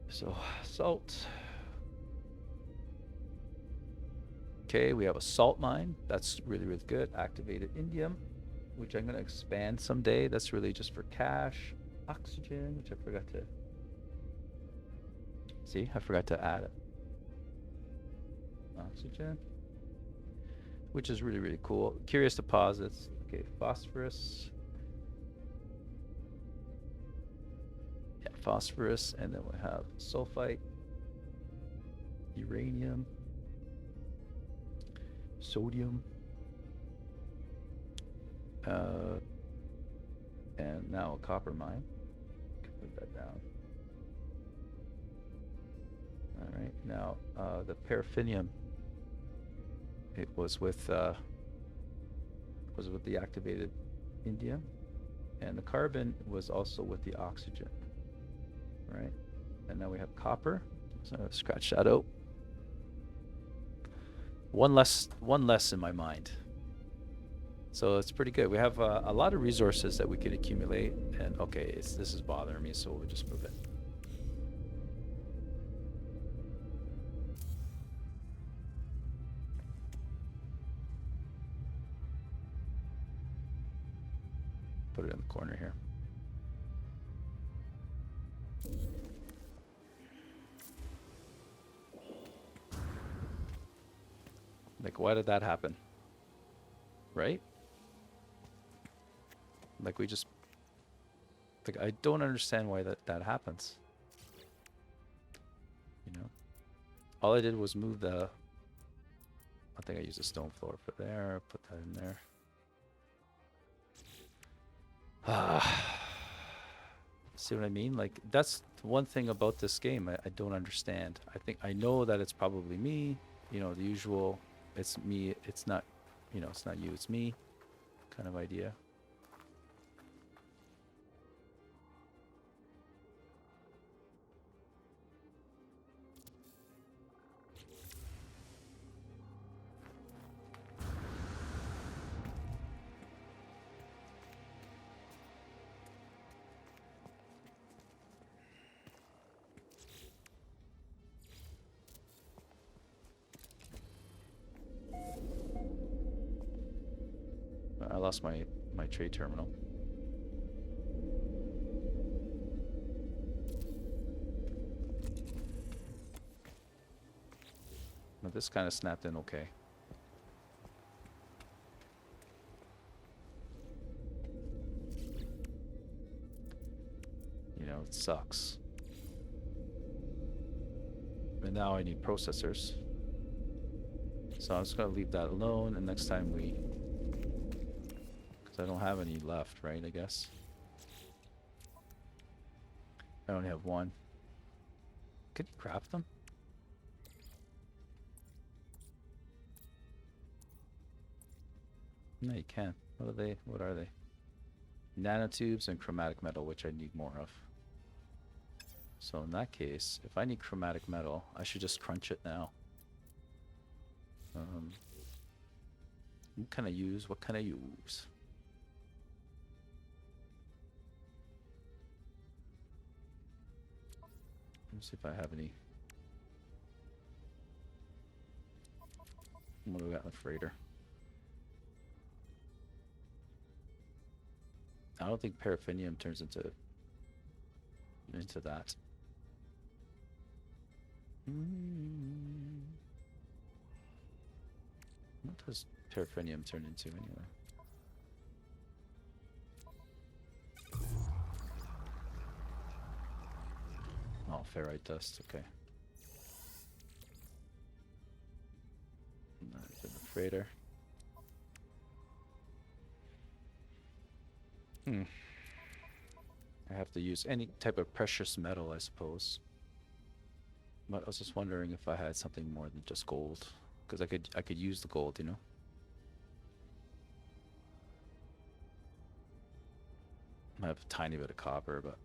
So salt. Okay, we have a salt mine. That's really, really good. Activated indium, which I'm going to expand someday. That's really just for cash. Oxygen, which I forgot to... See, I forgot to add it. Oxygen, which is really, really cool. Curious deposits. Okay, phosphorus. Yeah, phosphorus. And then we have sulfite, uranium, sodium, and now a copper mine. put that down. All right, now the paraffinium. It was with the activated indium, and the carbon was also with the oxygen. Right, and now we have copper. So scratch that out. One less in my mind. So it's pretty good. We have a lot of resources that we could accumulate. And okay, this is bothering me, so we'll just move it. Put it in the corner here. Like, why did that happen? Right? Like, we just... Like, I don't understand why that happens. You know? All I did was move the... I think I used a stone floor for there. Put that in there. See what I mean? Like, that's one thing about this game I don't understand. I know that it's probably me. You know, the usual... It's me, it's not, you know, it's not you, it's me kind of idea. I lost my trade terminal. But this kind of snapped in okay. You know, it sucks. And now I need processors. So I'm just going to leave that alone, and next time we... Because I don't have any left, right, I guess? I only have one. Could you craft them? No, you can't. What are they? What are they? Nanotubes and chromatic metal, which I need more of. So in that case, if I need chromatic metal, I should just crunch it now. What can I use? What can I use? Let's see if I have any. What do we got in the freighter? I don't think paraffinium turns into that. What does paraffinium turn into anyway? Oh, ferrite dust, okay. That's in the freighter. I have to use any type of precious metal, I suppose. But I was just wondering if I had something more than just gold, because I could use the gold, you know. I have a tiny bit of copper, but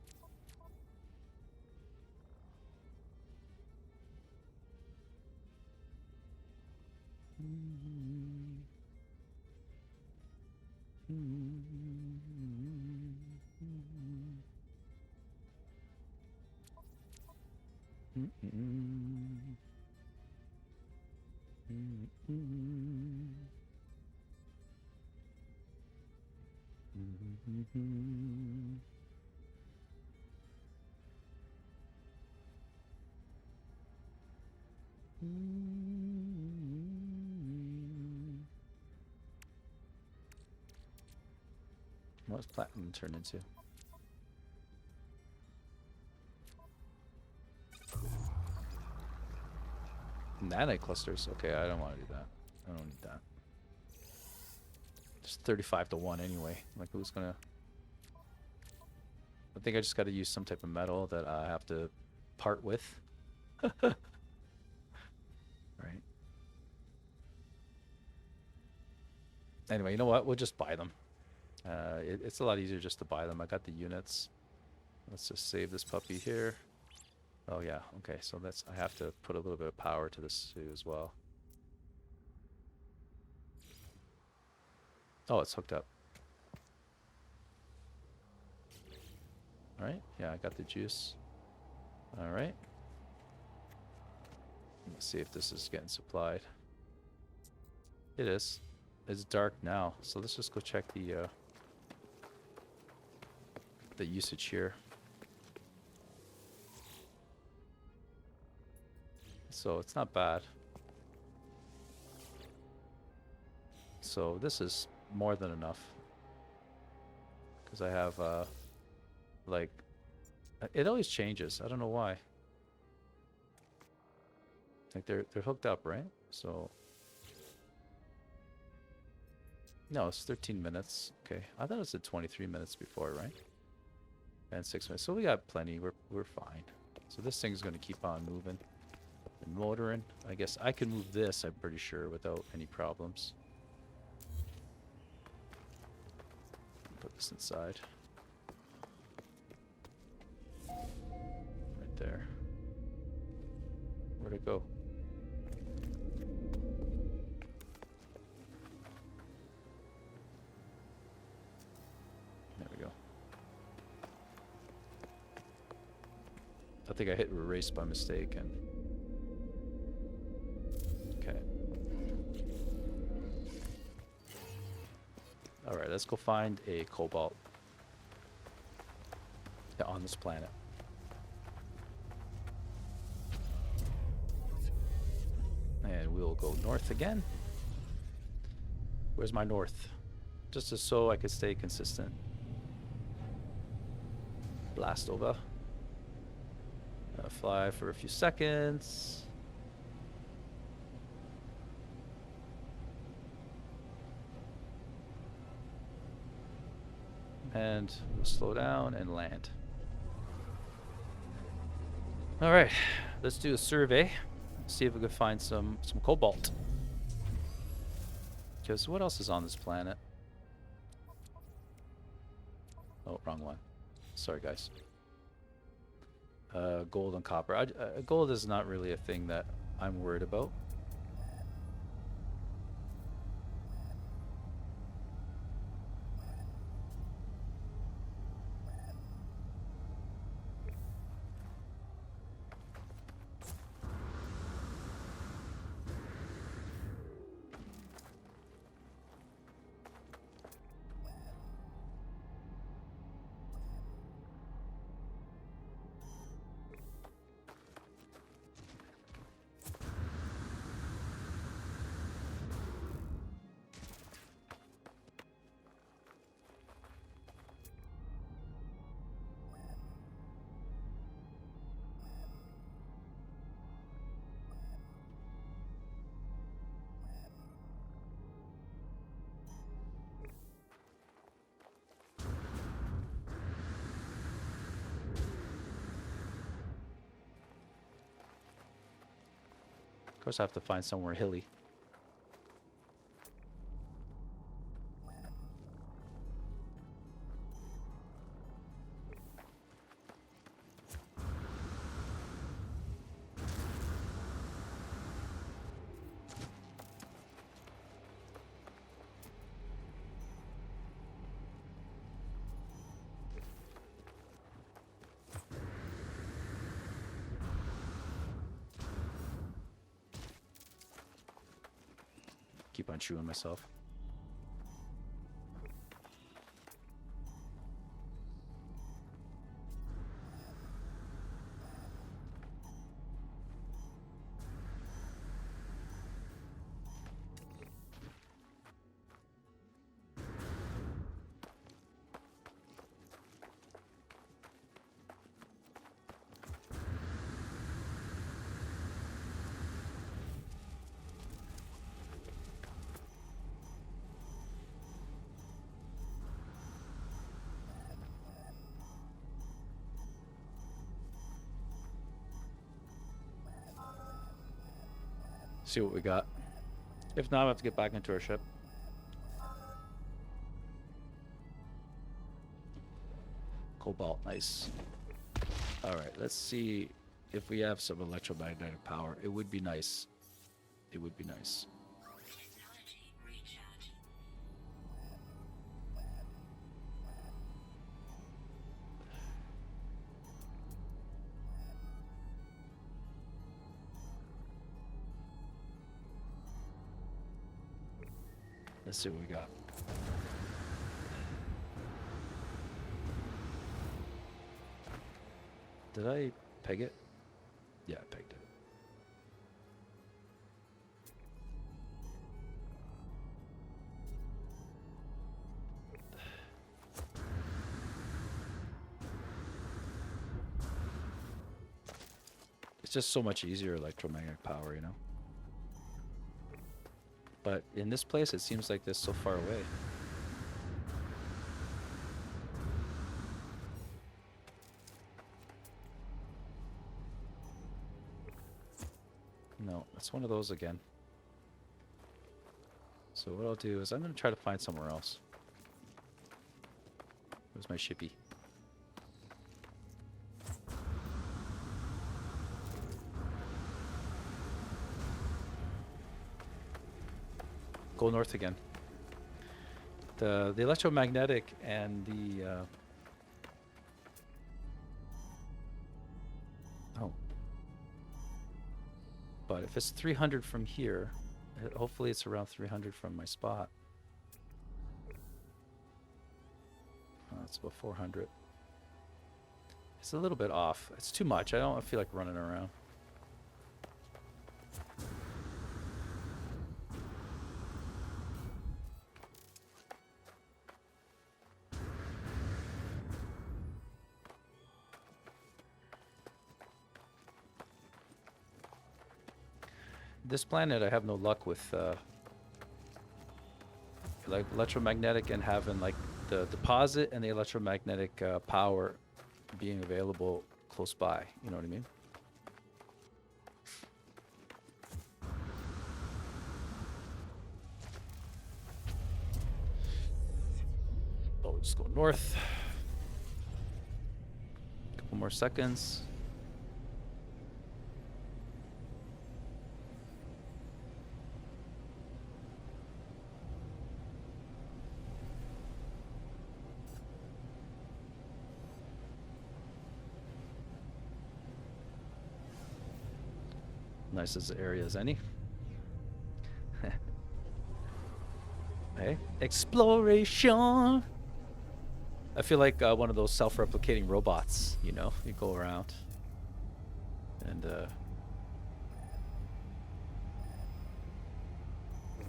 what's platinum turn into? Nanite clusters. Okay, I don't want to do that. I don't need that. Just 35 to 1 anyway. Like, who's gonna... think I just got to use some type of metal that I have to part with. Right. Anyway, you know what? We'll just buy them. It's a lot easier just to buy them. I got the units. Let's just save this puppy here. Oh yeah, okay, so I have to put a little bit of power to this too as well. Oh, it's hooked up. Alright, yeah, I got the juice. Alright. Let's see if this is getting supplied. It is. It's dark now, so let's just go check the usage here. So it's not bad. So this is more than enough. Because I have, like, it always changes. I don't know why. Like they're hooked up, right? So no, it's 13 minutes. Okay, I thought it said 23 minutes before, right? And 6 minutes. So we got plenty. We're fine. So this thing's going to keep on moving and motoring. I guess I can move this, I'm pretty sure, without any problems. Put this inside. Right there. Where'd it go? There we go. I think I hit erase by mistake and... Okay. Alright, let's go find a cobalt on this planet. And we'll go north again. Where's my north? Just so I could stay consistent. Blast over. Fly for a few seconds. And we'll slow down and land. Alright, let's do a survey. See if we can find some cobalt. Because what else is on this planet? Oh, wrong one. Sorry, guys. Gold and copper. Gold is not really a thing that I'm worried about. Of course I have to find somewhere hilly. Keep on chewing myself. See what we got. If not, I have to get back into our ship. Cobalt, nice. Alright, let's see if we have some electromagnetic power. It would be nice. It would be nice. Let's see what we got. Did I peg it? Yeah, I pegged it. It's just so much easier electromagnetic power, you know? But in this place, it seems like they're so far away. No, it's one of those again. So what I'll do is I'm going to try to find somewhere else. Where's my shippy? Go north again. The electromagnetic and the oh. But if it's 300 from here, hopefully it's around 300 from my spot. Oh, it's about 400. It's a little bit off. It's too much. I don't feel like running around. This planet, I have no luck with like electromagnetic and having like the deposit and the electromagnetic power being available close by. You know what I mean? Oh, we'll just go north. Couple more seconds. Nice as the area as any. Hey, exploration. I feel like one of those self-replicating robots. You know, you go around and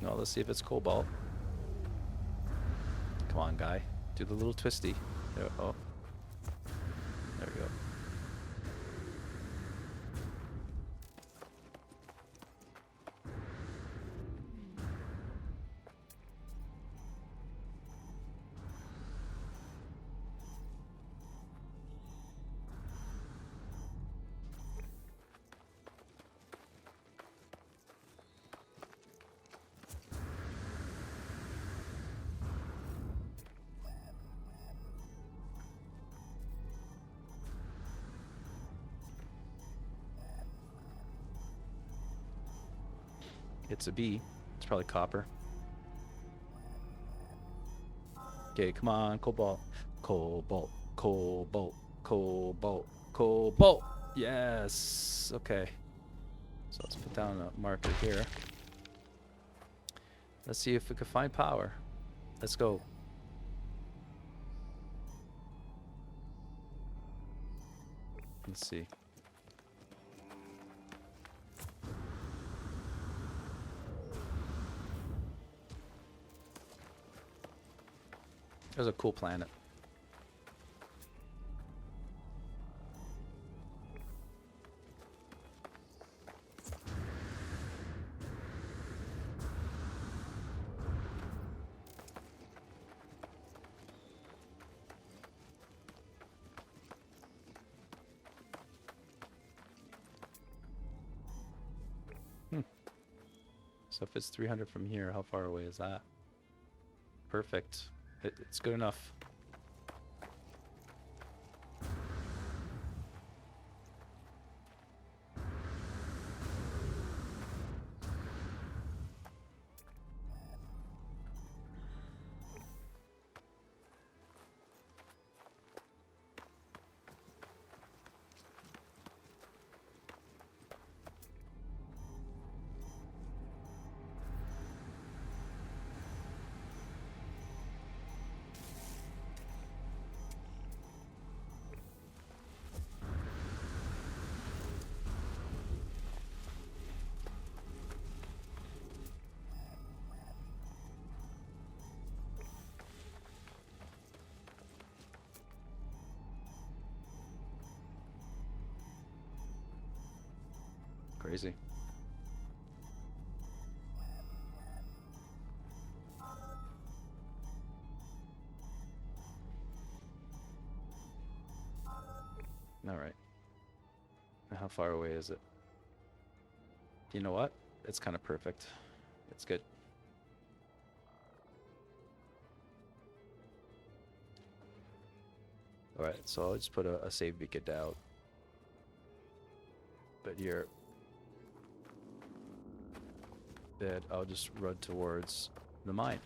no, let's see if it's cobalt. Come on, guy, do the little twisty. There, oh, there we go. It's a B. It's probably copper. Okay, come on, cobalt. Cobalt, cobalt, cobalt, cobalt. Yes. Okay. So let's put down a marker here. Let's see if we can find power. Let's go. Let's see. There's a cool planet. So if it's 300 from here, how far away is that? Perfect. It's good enough. Crazy. All right. How far away is it? You know what? It's kind of perfect. It's good. All right, so I'll just put a save beacon down. But here, then I'll just run towards the mine.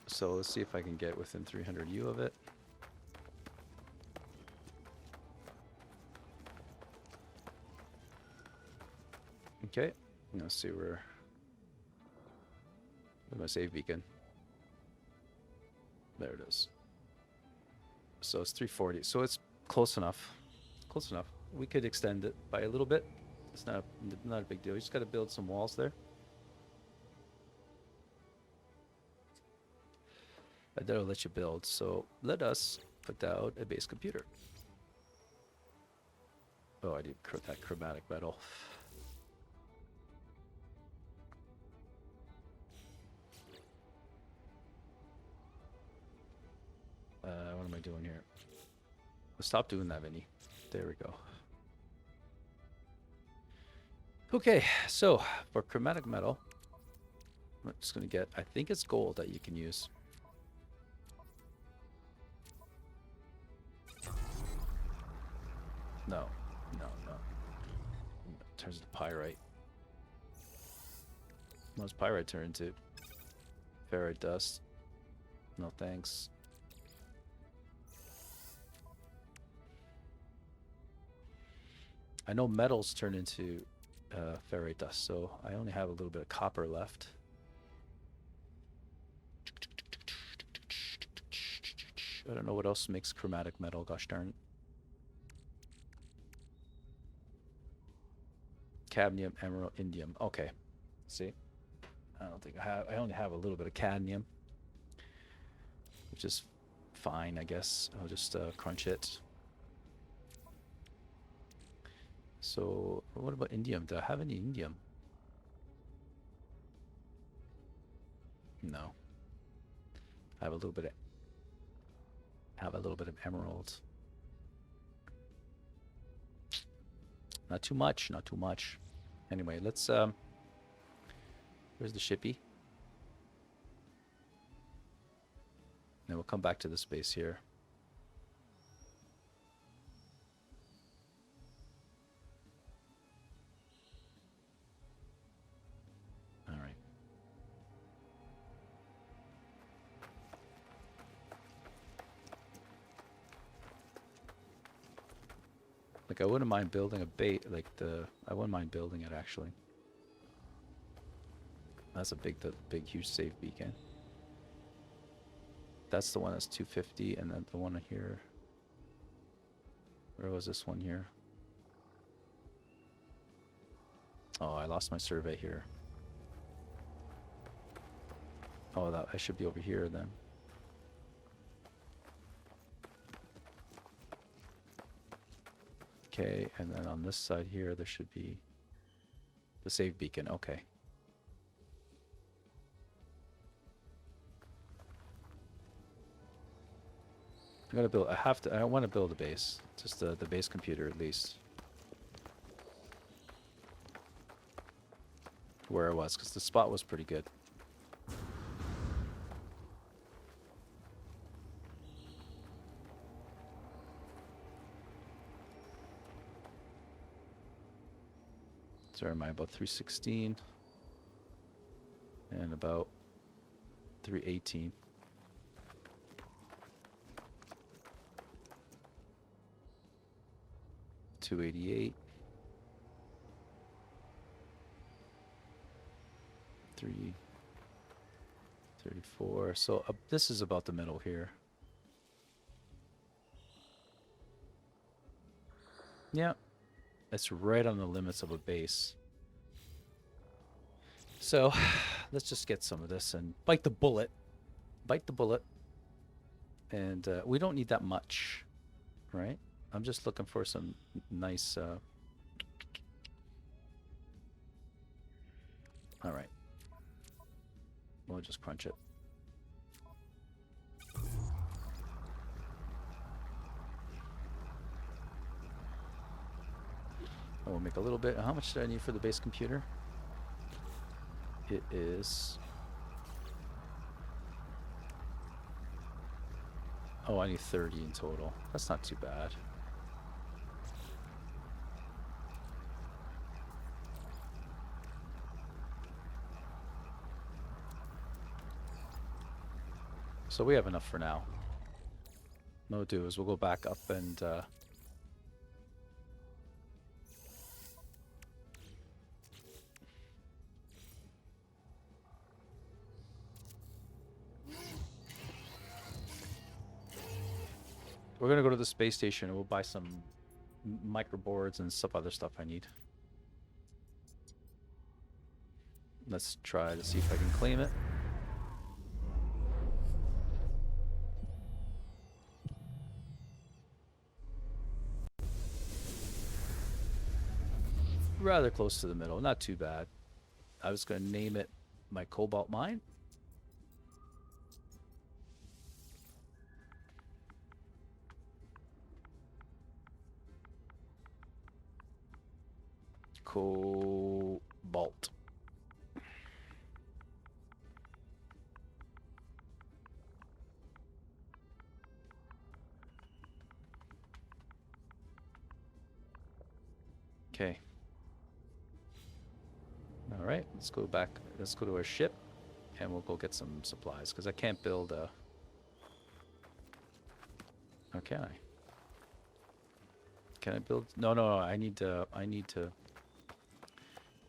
So let's see if I can get within 300 U of it. Okay, let's see where's my save beacon. There it is. So it's 340. So it's close enough. Close enough. We could extend it by a little bit. It's not a big deal. You just got to build some walls there. That'll let you build. So let us put down a base computer. Oh, I need that chromatic metal. What am I doing here? Stop doing that, Vinny. There we go. Okay, so for chromatic metal, I'm just going to get, I think it's gold that you can use. No. It turns to pyrite. What does pyrite turn into? Ferrite dust. No thanks. I know metals turn into ferrite dust, so I only have a little bit of copper left. I don't know what else makes chromatic metal, gosh darn it. Cadmium, emerald, indium. Okay. See? I don't think I only have a little bit of cadmium, which is fine, I guess. I'll just crunch it. So what about indium? Do I have any indium? No. I have a little bit of emerald. Not too much, not too much. Anyway, let's where's the shippy? Then we'll come back to this base here. All right. Like I wouldn't mind building a bait, I wouldn't mind building it actually. That's a big huge save beacon. That's the one that's 250, and then the one here. Where was this one here? Oh, I lost my survey here. Oh, that I should be over here then. Okay, and then on this side here, there should be the save beacon. Okay. I'm gonna build. I want to build a base. Just the base computer at least. Where I was, because the spot was pretty good. So am I about 316 and about 318. $288. 334. So this is about the middle here. Yeah. It's right on the limits of a base. So let's just get some of this and bite the bullet. Bite the bullet. And we don't need that much, right? I'm just looking for some nice... All right. We'll just crunch it. I will make a little bit. How much do I need for the base computer? It is... Oh, I need 30 in total. That's not too bad. So we have enough for now. What we'll do is we'll go back up and... we're going to go to the space station and we'll buy some microboards and some other stuff I need. Let's try to see if I can claim it. Rather close to the middle, not too bad. I was going to name it my cobalt mine. Cobalt. Okay. All right, let's go back. Let's go to our ship, and we'll go get some supplies because I can't build a. Or can I? Can I build? No, no, no. I need to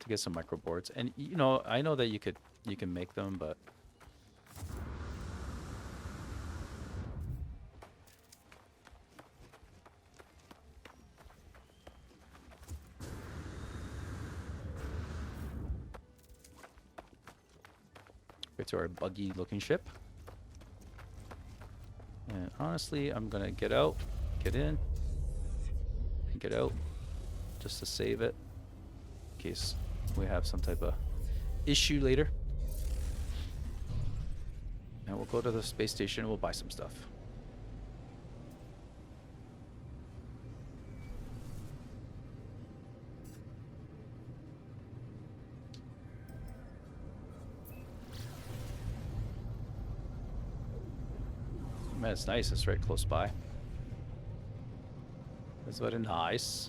get some microboards, and you know, I know that you can make them, but. To our buggy looking ship, and honestly I'm gonna get out, get in and get out just to save it in case we have some type of issue later, and we'll go to the space station and we'll buy some stuff. Man, it's nice. It's right close by. It's very nice.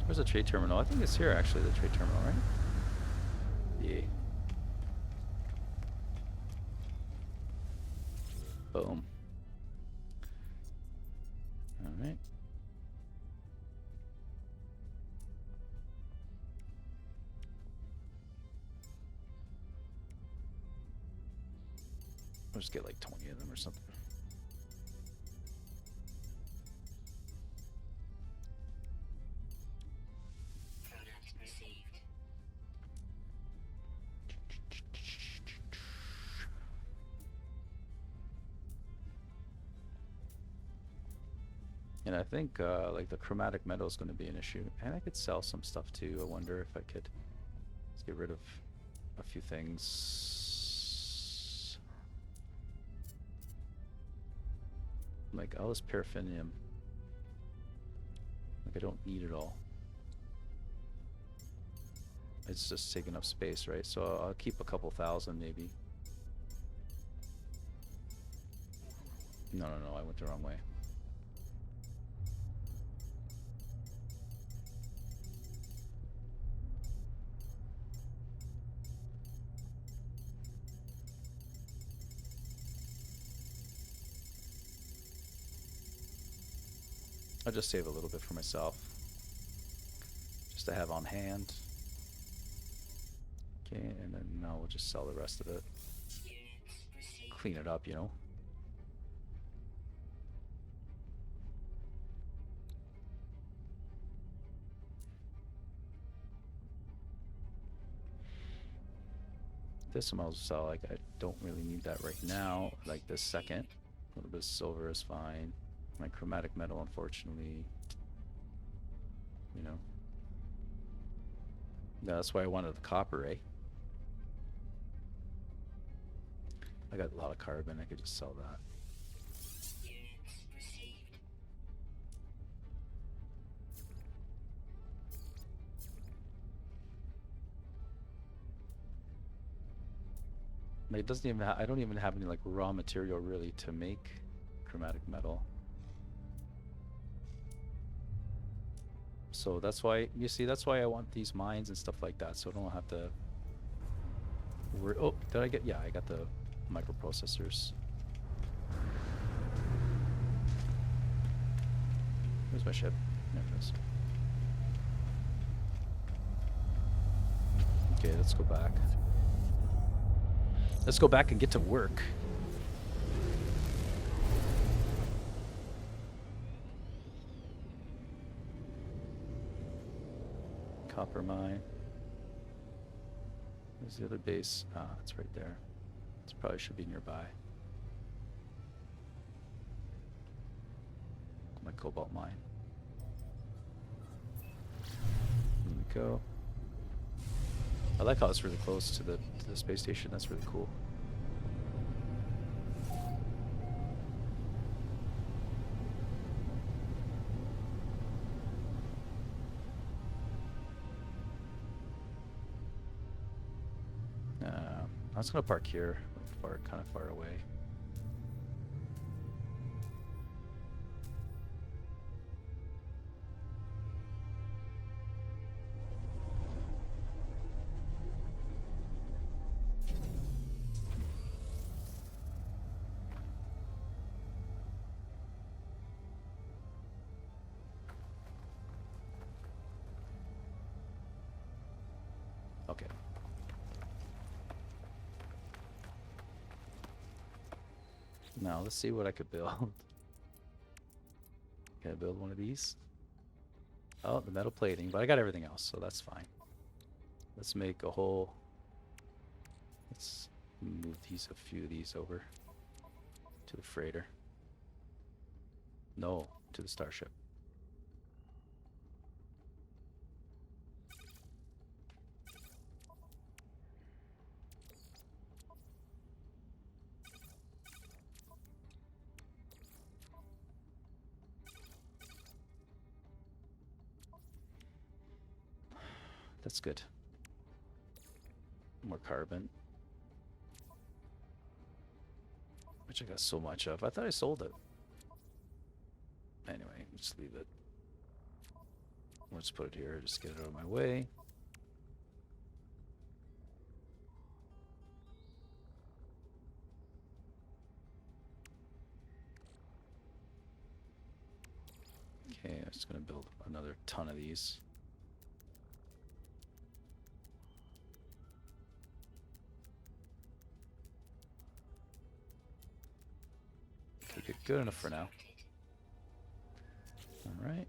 Where's the trade terminal? I think it's here, actually, the trade terminal, right? Yeah. Boom. All right. I'll just get like 20 of them or something. And I think like the chromatic metal is going to be an issue. And I could sell some stuff too. I wonder if I could let's get rid of a few things. Like all this paraffinium. Like I don't need it all. It's just taking up space, right? So I'll keep a couple thousand maybe. No, I went the wrong way. I'll just save a little bit for myself, just to have on hand. Okay, and then now we'll just sell the rest of it. Clean it up, you know. This I'm also sell, like I don't really need that right now, like this second. A little bit of silver is fine. My chromatic metal, unfortunately, you know. Yeah, that's why I wanted the copper, eh? I got a lot of carbon, I could just sell that. Like it doesn't even I don't even have any like raw material really to make chromatic metal. So that's why, you see, that's why I want these mines and stuff like that, so I don't have to worry. Oh, did I get, yeah, I got the microprocessors. Where's my ship? There it is. Okay, let's go back. Let's go back and get to work. Copper mine. There's the other base. Ah, it's right there. It probably should be nearby. My cobalt mine. There we go. I like how it's really close to the space station. That's really cool. I was gonna park here, kind of far away. Okay. Now let's see what I could build. Can I build one of these? Oh, the metal plating, but I got everything else, so that's fine. Let's make a whole. Let's move a few of these over to the freighter. No, to the starship. That's good. More carbon. Which I got so much of. I thought I sold it. Anyway, just leave it. We'll just put it here, just get it out of my way. Okay, I'm just gonna build another ton of these. Good enough for now. All right.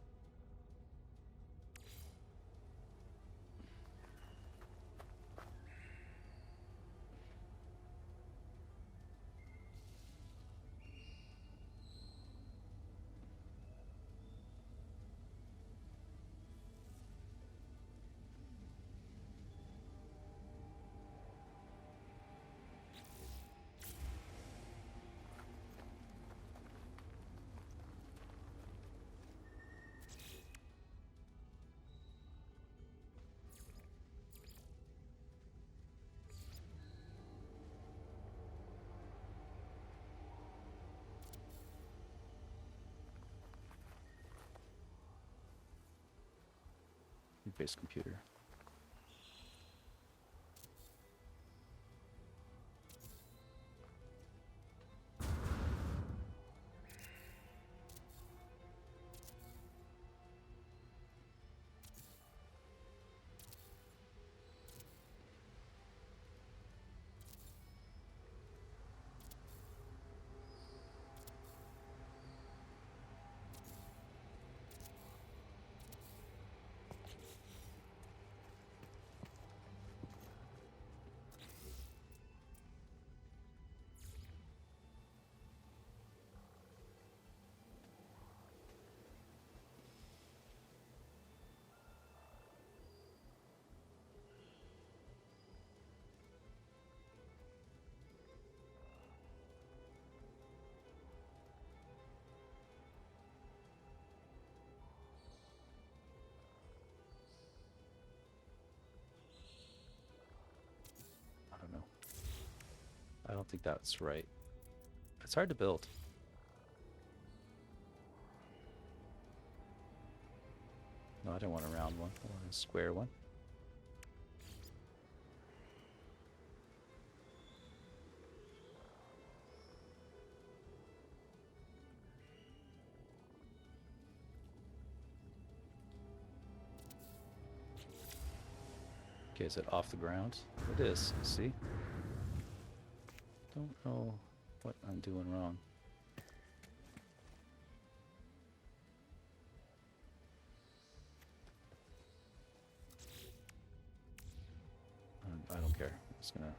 Base computer. I don't know. I don't think that's right. It's hard to build. No, I don't want a round one. I want a square one. Okay, is it off the ground? It is, see? Don't know what I'm doing wrong. I don't care. I'm just gonna...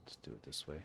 Let's do it this way.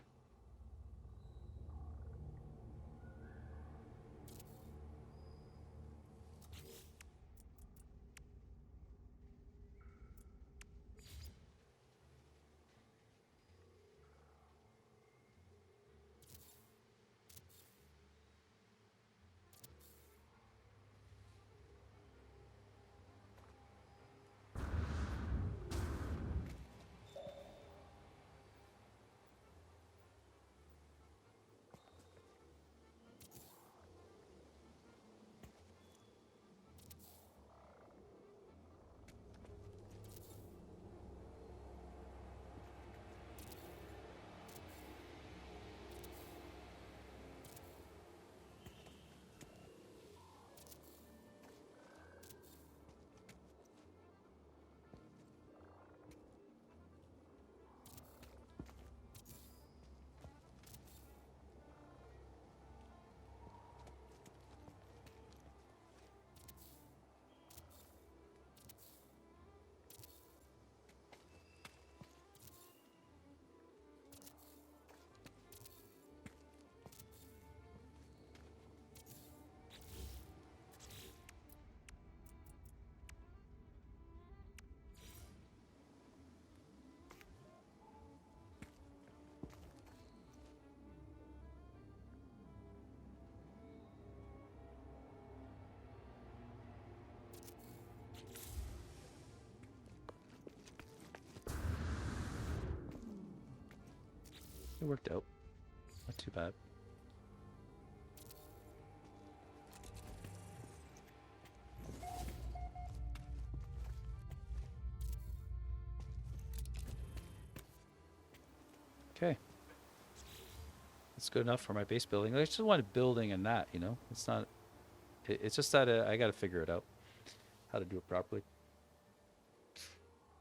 It worked out. Not too bad. It's good enough for my base building. I just wanted building and that, you know. It's not. It's just that I got to figure it out, how to do it properly.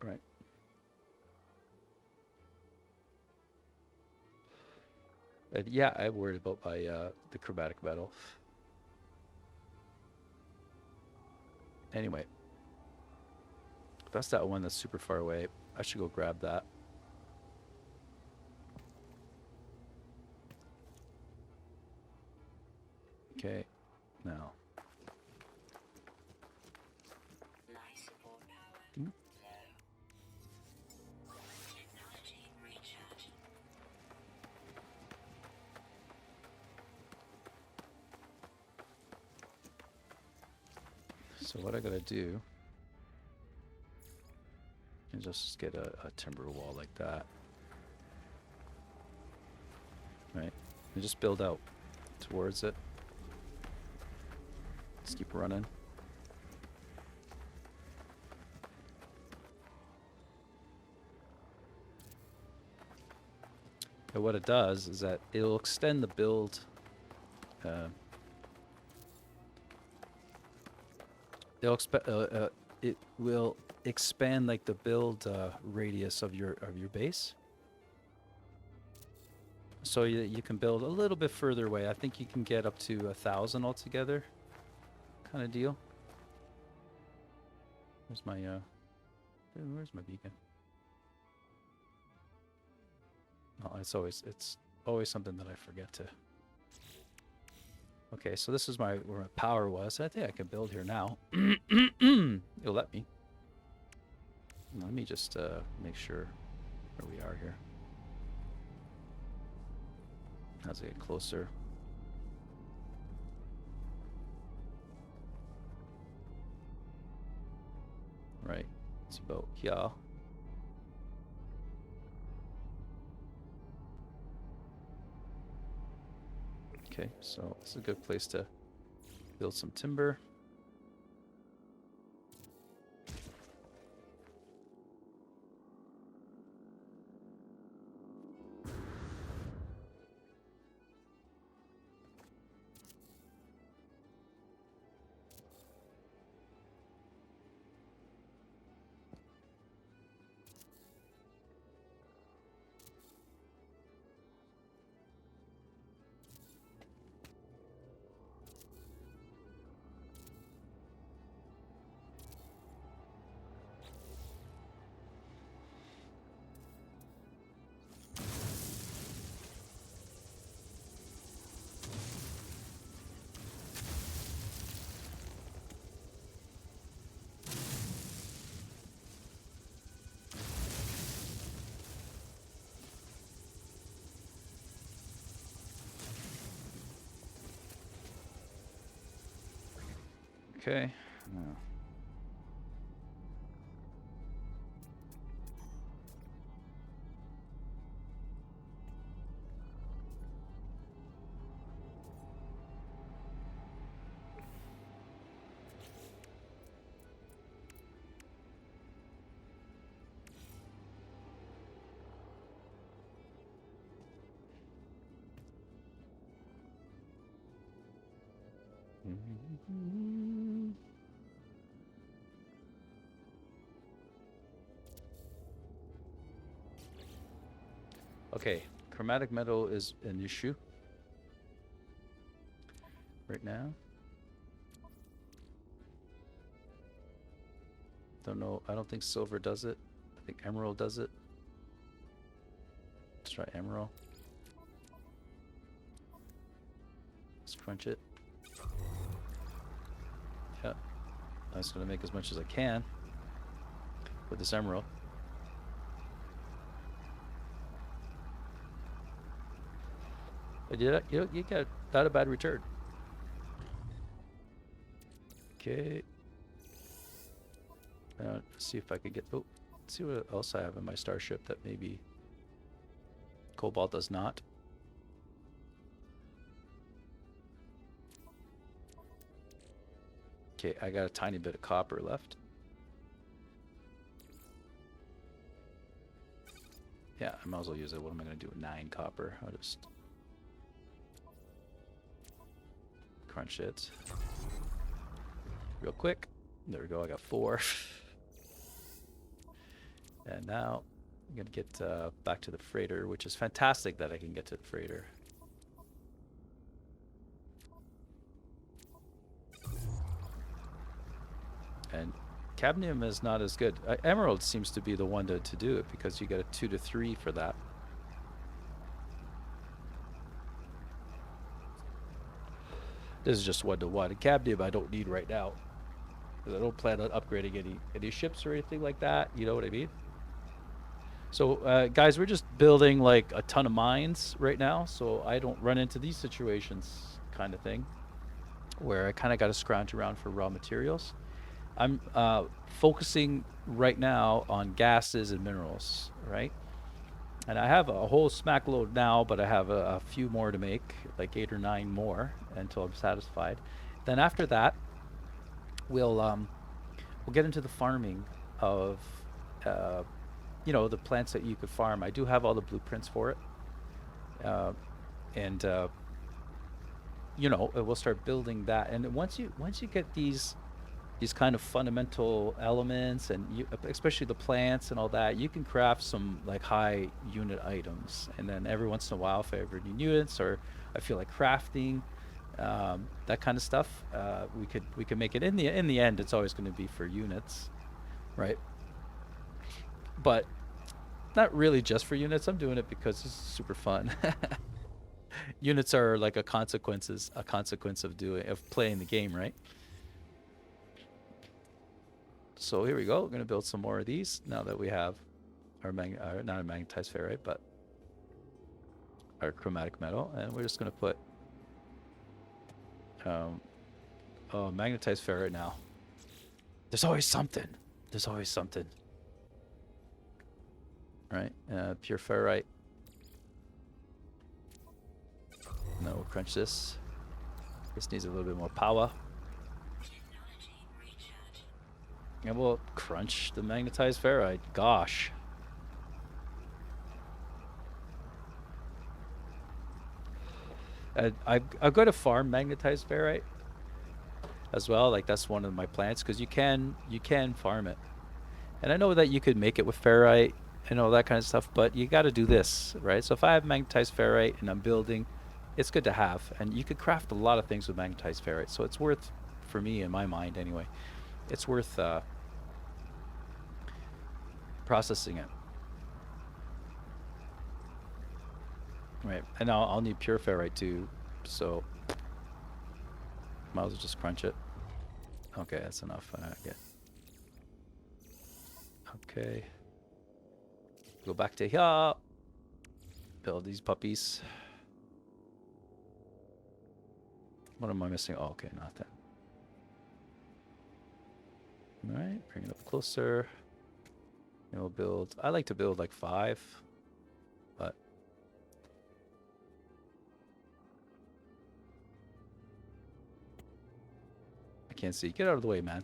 Right. And yeah, I'm worried about my the chromatic metal. Anyway, that's that one that's super far away. I should go grab that. Okay, now. So what I gotta do is just get a timber wall like that, right? And just build out towards it. Just keep running. And what it does is that it'll extend the build. It will expand like the build radius of your base, so you can build a little bit further away. I think you can get up to 1,000 altogether, kind of deal. Where's my beacon? Oh, it's always something that I forget to. Okay, so this is where my power was. I think I can build here now. It'll let me. Let me just make sure where we are here. As I get closer. Right, it's about here. Okay, so it's a good place to build some timber. Okay. Now. Okay, chromatic metal is an issue right now. Don't know. I don't think silver does it. I think emerald does it. Let's try emerald. Let's crunch it. Yeah. I'm just going to make as much as I can with this emerald. But you got not a bad return. Okay. See if I could get. Oh, let's see what else I have in my starship that maybe cobalt does not. Okay, I got a tiny bit of copper left. Yeah, I might as well use it. What am I going to do with 9 copper? I'll just crunch it real quick. There we go, I got 4. And now I'm gonna get back to the freighter, which is fantastic that I can get to the freighter. And cadmium is not as good. Emerald seems to be the one to do it because you get a 2 to 3 for that. This is just 1 to 1. And cadmium I don't need right now, because I don't plan on upgrading any ships or anything like that. You know what I mean? So guys, we're just building like a ton of mines right now, so I don't run into these situations kind of thing, where I kind of got to scrounge around for raw materials. I'm focusing right now on gases and minerals, right? And I have a whole smack load now, but I have a few more to make, like 8 or 9 more until I'm satisfied. Then after that, we'll get into the farming of you know, the plants that you could farm. I do have all the blueprints for it, and you know, we'll start building that. And once you get these kind of fundamental elements, and especially the plants and all that, you can craft some like high unit items. And then every once in a while, if I ever need units or I feel like crafting that kind of stuff, we can make it. In the end, it's always going to be for units, right? But not really just for units. I'm doing it because it's super fun. Units are like a consequence of playing the game, right? So here we go. We're going to build some more of these now that we have our not a magnetized ferrite, but our chromatic metal. And we're just going to put magnetized ferrite now. There's always something. There's always something. Right? Pure ferrite. Now we'll crunch this. This needs a little bit more power. And we'll crunch the magnetized ferrite. Gosh. I've got to farm magnetized ferrite as well. Like that's one of my plans, because you can farm it. And I know that you could make it with ferrite and all that kind of stuff, but you got to do this, right? So if I have magnetized ferrite and I'm building, it's good to have. And you could craft a lot of things with magnetized ferrite. So it's worth, for me in my mind anyway, it's worth processing it. Right, and I'll need pure ferrite too, so might as well just crunch it. Okay, that's enough. Okay. Go back to here. Build these puppies. What am I missing? Oh, okay, nothing. Alright, bring it up closer. And we'll build, I like to build like 5, but I can't see. Get out of the way, man.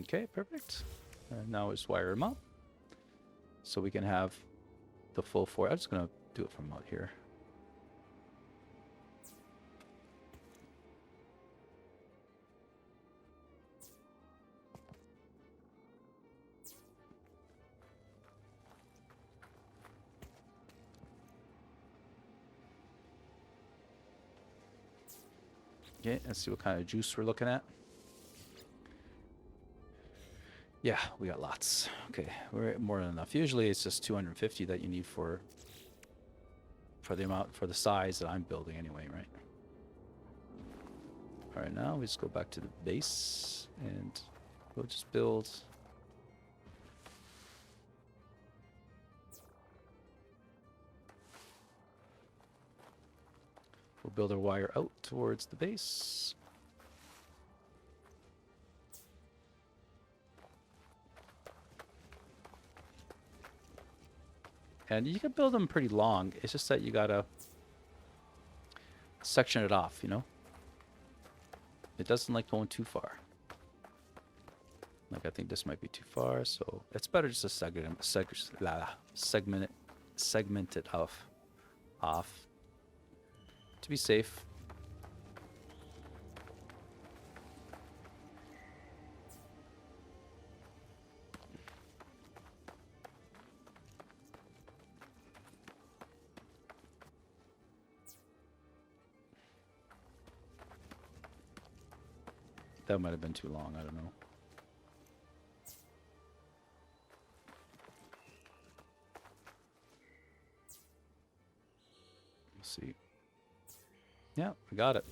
Okay, perfect. And now just wire them up so we can have the full 4. I'm just gonna do it from out here. Okay, let's see what kind of juice we're looking at. Yeah, we got lots. Okay, we're at more than enough. Usually it's just 250 that you need for the amount, for the size that I'm building anyway, right? All right, now we just go back to the base and we'll just build. We'll build our wire out towards the base. And you can build them pretty long. It's just that you gotta section it off, you know? It doesn't like going too far. Like, I think this might be too far, so it's better just to segment it off to be safe. That might have been too long, I don't know. Let's see. Yeah, we got it.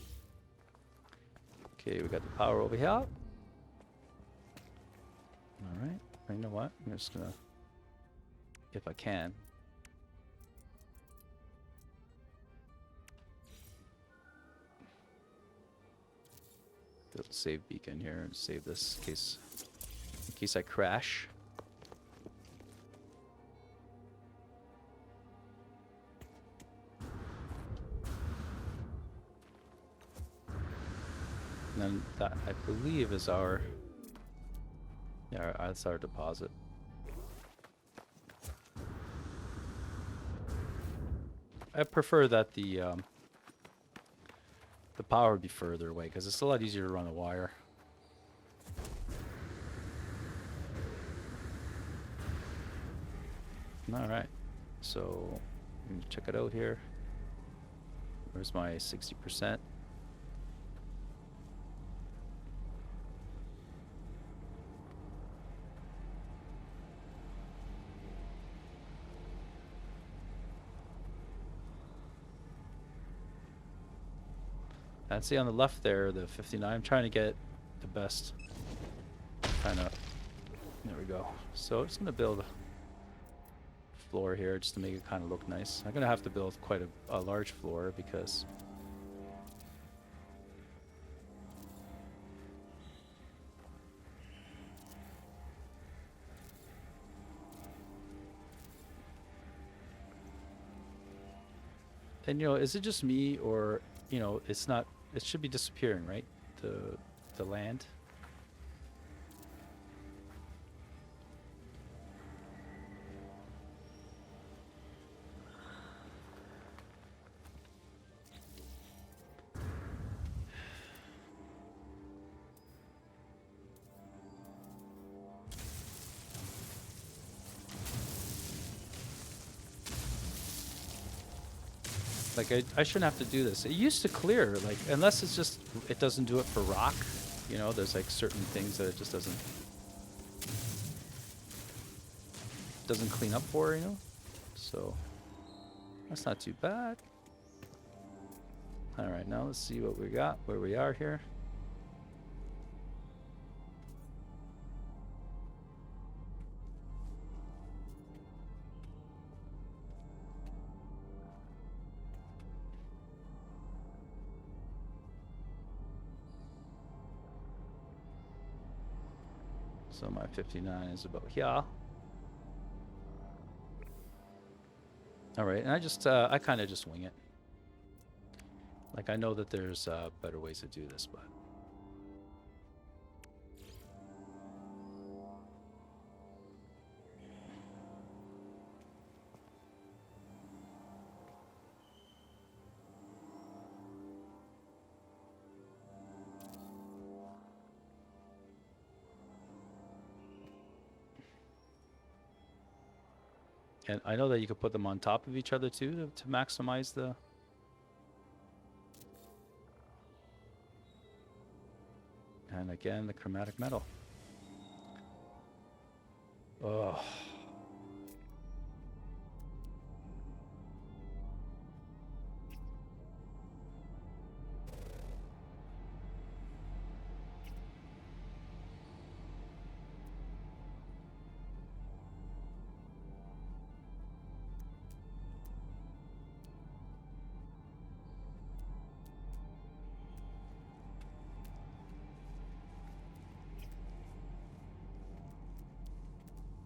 Okay, we got the power over here. Alright, you know what? I'm just gonna, if I can. Build a save beacon here and save this in case I crash. And then that, I believe, is our, yeah, that's our deposit. I prefer that the power would be further away because it's a lot easier to run a wire. All right, so let me check it out here. Where's my 60%? I'd say on the left there, the 59. I'm trying to get the best kind of. There we go. So I'm just gonna build a floor here just to make it kind of look nice. I'm gonna have to build quite a large floor because and you know, is it just me or you know, it's not. It should be disappearing, right? The land. Like, I shouldn't have to do this. It used to clear, like, unless it's just, it doesn't do it for rock. You know, there's like certain things that it just doesn't clean up for, you know? So, that's not too bad. Alright, now let's see what we got, where we are here. So my 59 is about here. All right, and I kind of just wing it. Like, I know that there's better ways to do this, but. And I know that you could put them on top of each other too to maximize the. And again, the chromatic metal. Oh.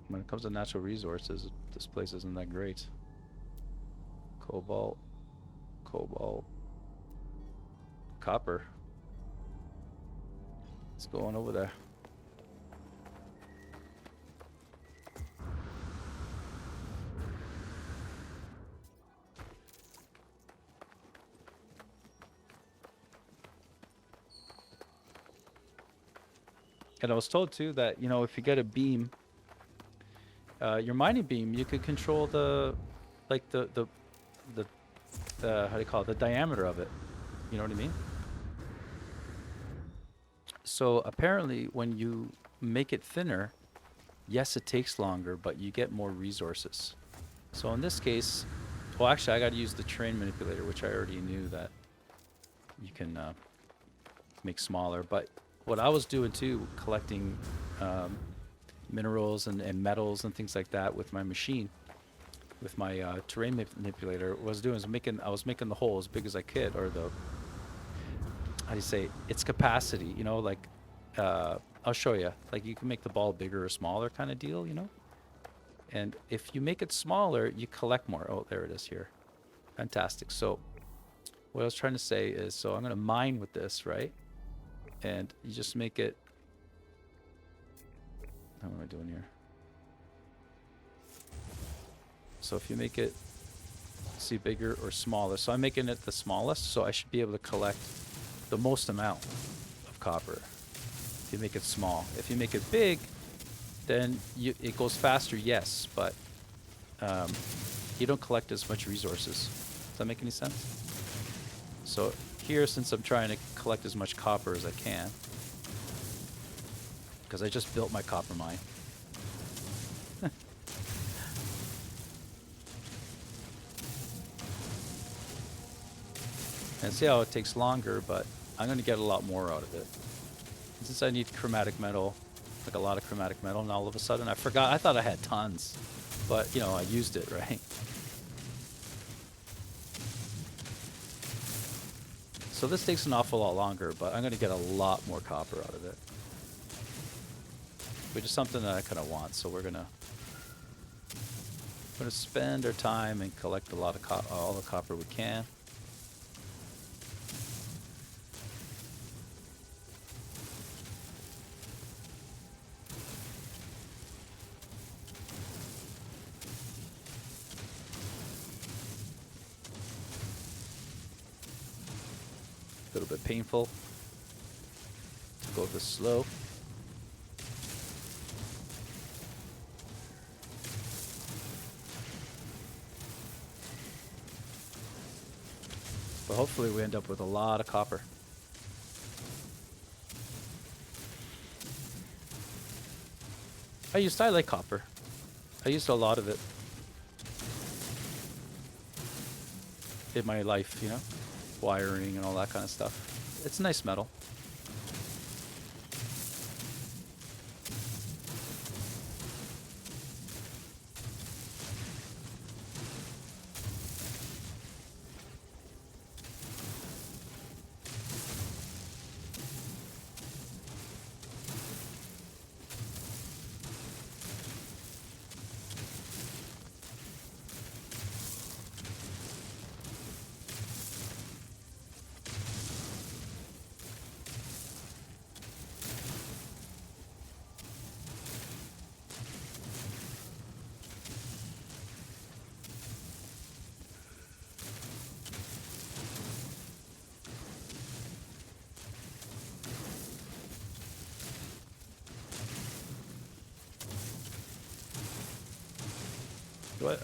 When it comes to natural resources, this place isn't that great. Cobalt, cobalt, copper. What's going over there? And I was told too that, you know, if you get a beam, your mining beam, you could control the, like the how do you call it, the diameter of it. You know what I mean? So apparently when you make it thinner, yes, it takes longer, but you get more resources. So in this case, well, actually I got to use the terrain manipulator, which I already knew that you can make smaller. But what I was doing too, collecting minerals and metals and things like that with my machine, with my terrain manipulator, was I was making the hole as big as I could, or the, how do you say, its capacity, you know, like, I'll show you, like you can make the ball bigger or smaller kind of deal, you know? And if you make it smaller, you collect more. Oh, there it is here. Fantastic. So what I was trying to say is, so I'm going to mine with this, right? And you just make it, how am I doing here? So if you make it, see, bigger or smaller. So I'm making it the smallest, so I should be able to collect the most amount of copper. If you make it small. If you make it big, then it goes faster, yes, but you don't collect as much resources. Does that make any sense? So here, since I'm trying to collect as much copper as I can, because I just built my copper mine. And see how it takes longer, but I'm going to get a lot more out of it. And since I need chromatic metal, like a lot of chromatic metal, and all of a sudden I forgot, I thought I had tons, but you know, I used it, right? So this takes an awful lot longer, but I'm going to get a lot more copper out of it. Which is something that I kind of want, so we're going to spend our time and collect a lot of all the copper we can. A little bit painful to go this slow. But hopefully we end up with a lot of copper. I like copper. I used a lot of it in my life, you know? Wiring and all that kind of stuff. It's a nice metal.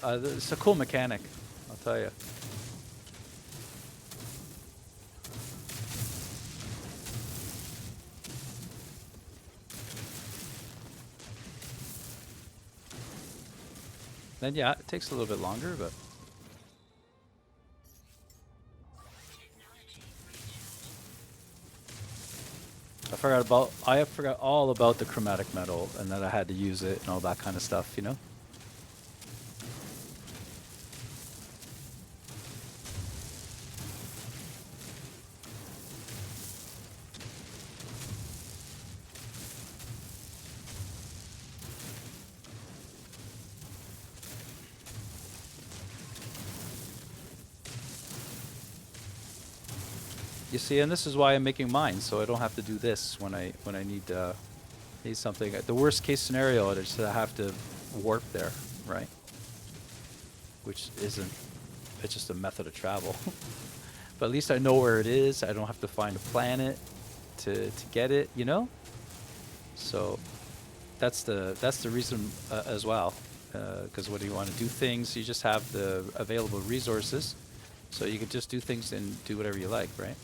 It's a cool mechanic, I'll tell you. Then yeah, it takes a little bit longer, but I forgot all about the chromatic metal and that I had to use it and all that kind of stuff, you know? You see, and this is why I'm making mine, so I don't have to do this when I need something. The worst case scenario is to have to warp there, right? Which isn't, it's just a method of travel. But at least I know where it is. I don't have to find a planet to get it, you know? So that's the reason as well. Because when you want to do things, you just have the available resources. So you can just do things and do whatever you like, right?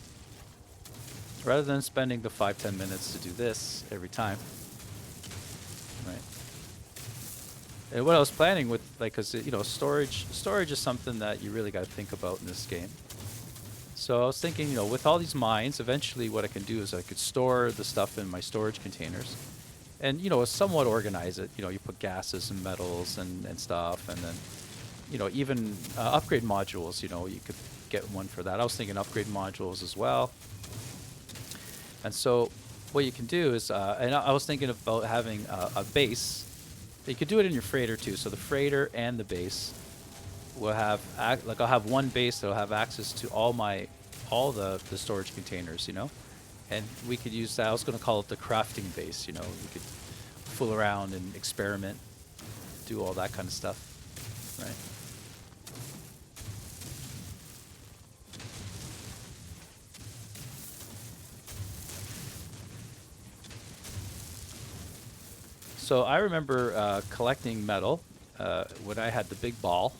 Rather than spending the 5-10 minutes to do this every time. Right. And what I was planning with, like, cause you know, storage is something that you really got to think about in this game. So I was thinking, you know, with all these mines, eventually what I can do is I could store the stuff in my storage containers, and you know, somewhat organize it. You know, you put gases and metals and stuff, and then, you know, even upgrade modules. You know, you could get one for that. I was thinking upgrade modules as well. And so what you can do is, and I was thinking about having a base. You could do it in your freighter too. So the freighter and the base will have, like, I'll have one base that'll have access to all the storage containers, you know? And we could use that. I was going to call it the crafting base, you know? We could fool around and experiment, do all that kind of stuff, right? So I remember collecting metal when I had the big ball,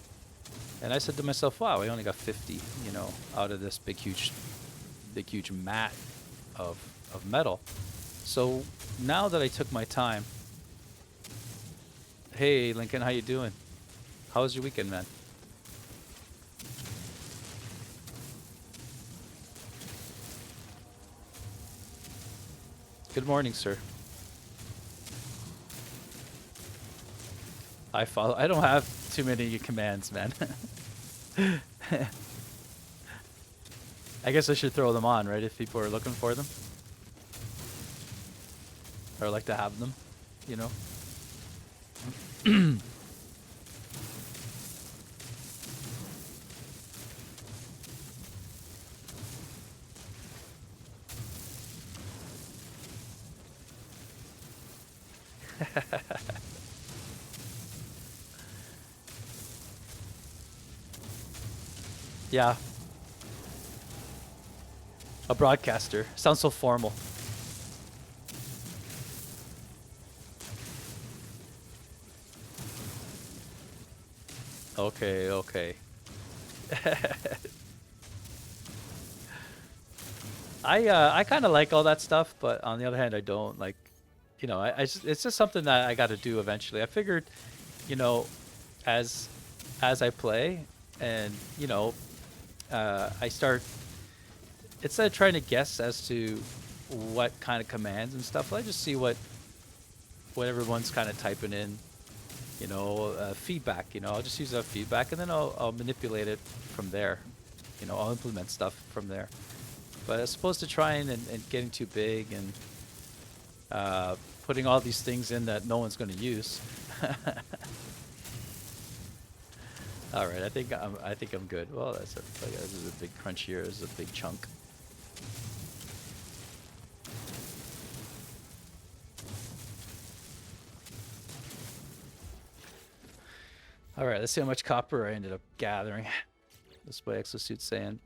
and I said to myself, "Wow, I only got 50, you know, out of this big huge mat of metal." So now that I took my time, hey Lincoln, how you doing? How was your weekend, man? Good morning, sir. I follow. I don't have too many commands, man. I guess I should throw them on, right? If people are looking for them, or like to have them, you know. Yeah. A broadcaster. Sounds so formal. Okay, okay. I kind of like all that stuff, but on the other hand, I don't like, you know, it's just something that I got to do eventually. I figured, you know, as I play, and you know, I start, instead of trying to guess as to what kind of commands and stuff, I just see what everyone's kind of typing in, you know, feedback. You know, I'll just use that feedback, and then I'll manipulate it from there. You know, I'll implement stuff from there. But as opposed to trying and getting too big and putting all these things in that no one's going to use. All right, I think I'm good. Well, this is a big crunch here. This is a big chunk. All right, let's see how much copper I ended up gathering. This way, exosuit saying.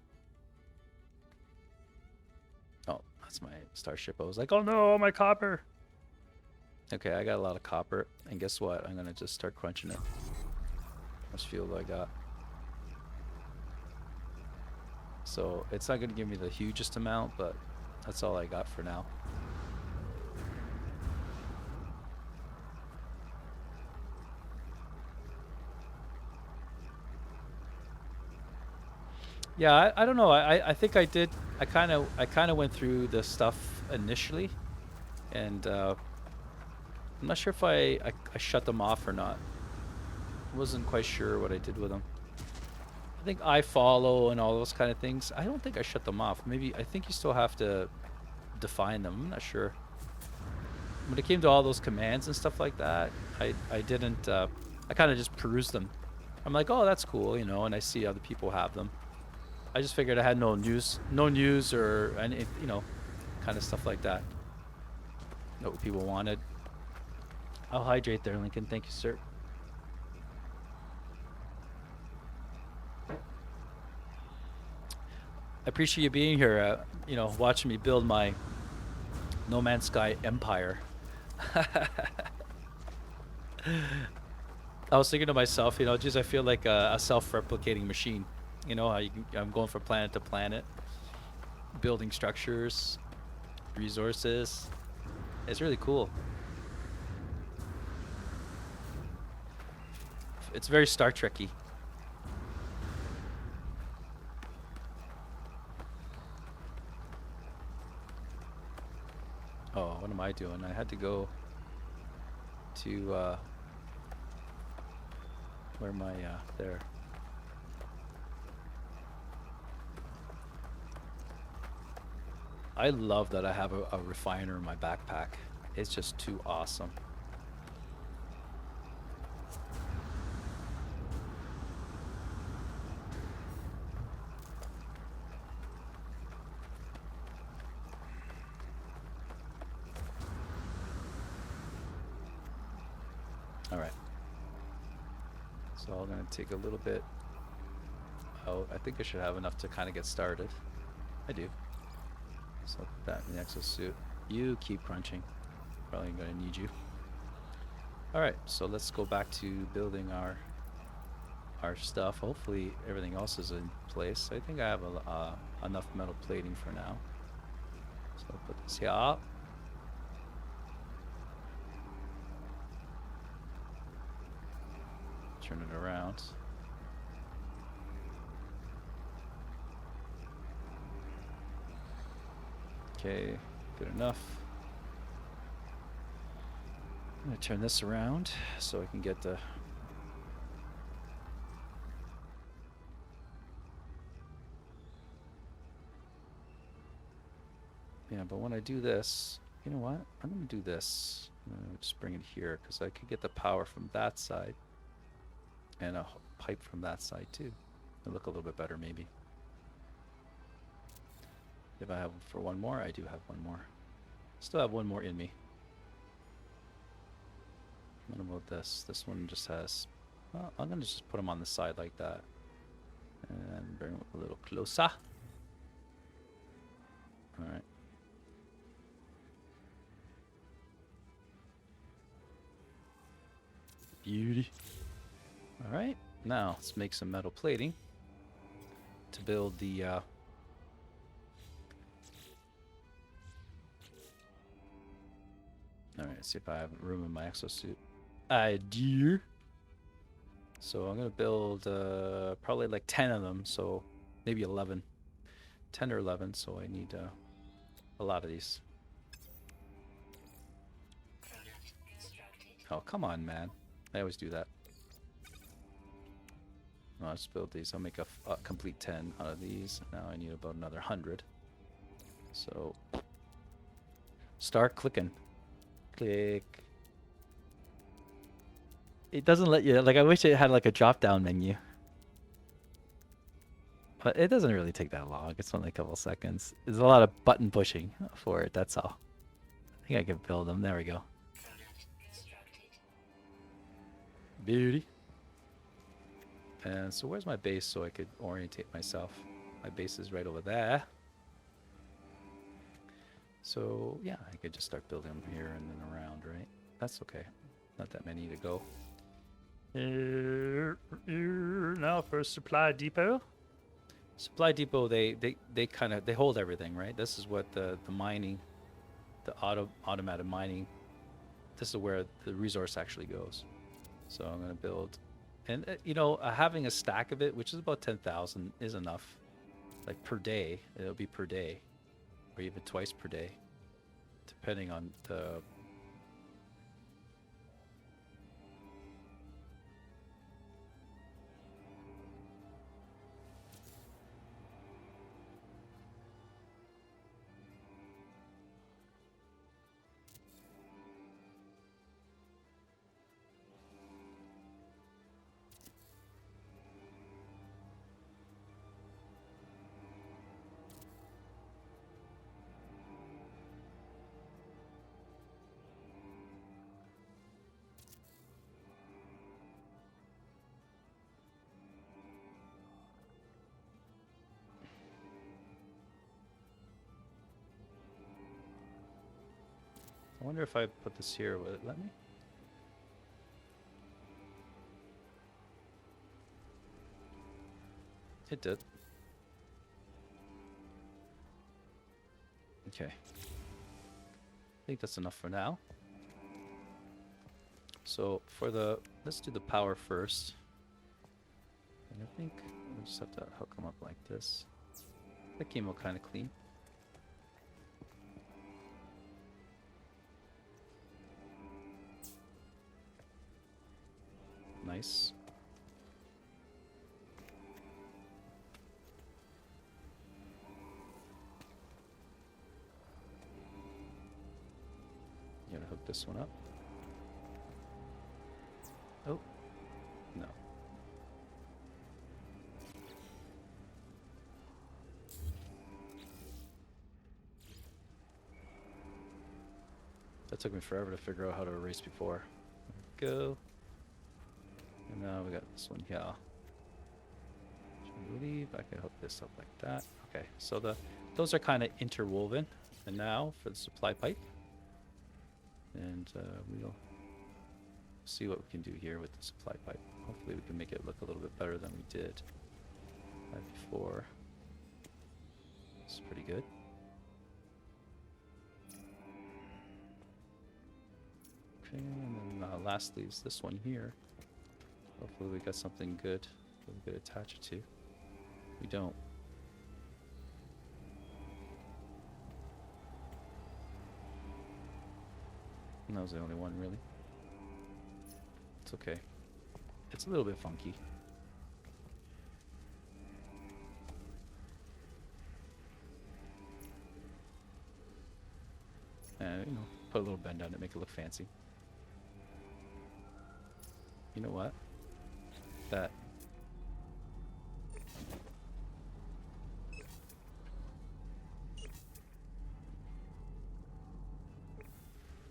Oh, that's my starship. I was like, oh no, my copper. Okay, I got a lot of copper, and guess what? I'm gonna just start crunching it. How much fuel do I got? So it's not gonna give me the hugest amount, but that's all I got for now. Yeah, I don't know. I think I did. I kind of went through the stuff initially, and I'm not sure if I shut them off or not. Wasn't quite sure what I did with them. I think I follow and all those kind of things. I don't think I shut them off. Maybe I think you still have to define them. I'm not sure. When it came to all those commands and stuff like that, I didn't. I kind of just perused them. I'm like, oh, that's cool, you know, and I see other people have them. I just figured I had no news or any, you know, kind of stuff like that. Know what people wanted. I'll hydrate there, Lincoln. Thank you, sir. I appreciate you being here. You know, watching me build my No Man's Sky empire. I was thinking to myself, you know, just I feel like a self-replicating machine. You know, I'm going from planet to planet, building structures, resources. It's really cool. It's very Star Trek-y. Oh, what am I doing? I had to go to where am I? There. I love that I have a refiner in my backpack. It's just too awesome. All right. So I'm going to take a little bit out. I think I should have enough to kind of get started. I do. So put that in the exosuit. You keep crunching. Probably going to need you. All right. So let's go back to building our stuff. Hopefully everything else is in place. I think I have enough metal plating for now. So I'll put this here. Turn it around. Okay, good enough. I'm gonna turn this around so I can get the but when I do this, you know what? I'm gonna do this. I'm gonna just bring it here because I could get the power from that side and a pipe from that side too. It'll look a little bit better maybe. If I have for one more, I do have one more. Still have one more in me. What about this? This one just has, well, I'm gonna just put them on the side like that. And bring them a little closer. Alright. Beauty. Alright, now let's make some metal plating to build the alright, let's see if I have room in my exosuit. I do. So I'm gonna build probably like 10 of them, so maybe 11. 10 or 11, so I need a lot of these. Oh, come on, man. I always do that. I'll just build these. I'll make a complete 10 out of these. Now I need about another 100. So, start clicking. Click. It doesn't let you, like, I wish it had like a drop down menu. But it doesn't really take that long. It's only a couple seconds. There's a lot of button pushing for it, that's all. I think I can build them. There we go. Beauty. And so where's my base so I could orientate myself? My base is right over there. So yeah, I could just start building them here and then around, right? That's okay. Not that many to go. Now for supply depot. Supply depot, they kind of, they hold everything, right? This is what the mining, the automated mining, this is where the resource actually goes. So I'm going to build, and you know, having a stack of it, which is about 10,000, is enough. Like per day, it'll be per day, or even twice per day, depending on the. wonder if I put this here, will it let me? It did. Okay. I think that's enough for now. So for the, let's do the power first. And I think we'll just have to hook them up like this. That came out kind of clean. Nice. You gotta hook this one up. Oh, no. That took me forever to figure out how to erase before. There we go. And now we got this one here. I believe I can hook this up like that. Okay, so those are kind of interwoven. And now for the supply pipe. And we'll see what we can do here with the supply pipe. Hopefully we can make it look a little bit better than we did before. It's pretty good. Okay, and then lastly is this one here. Hopefully we got something good that we could attach it to. We don't. And that was the only one, really. It's okay. It's a little bit funky. And, you know, put a little bend on it, make it look fancy. You know what? That.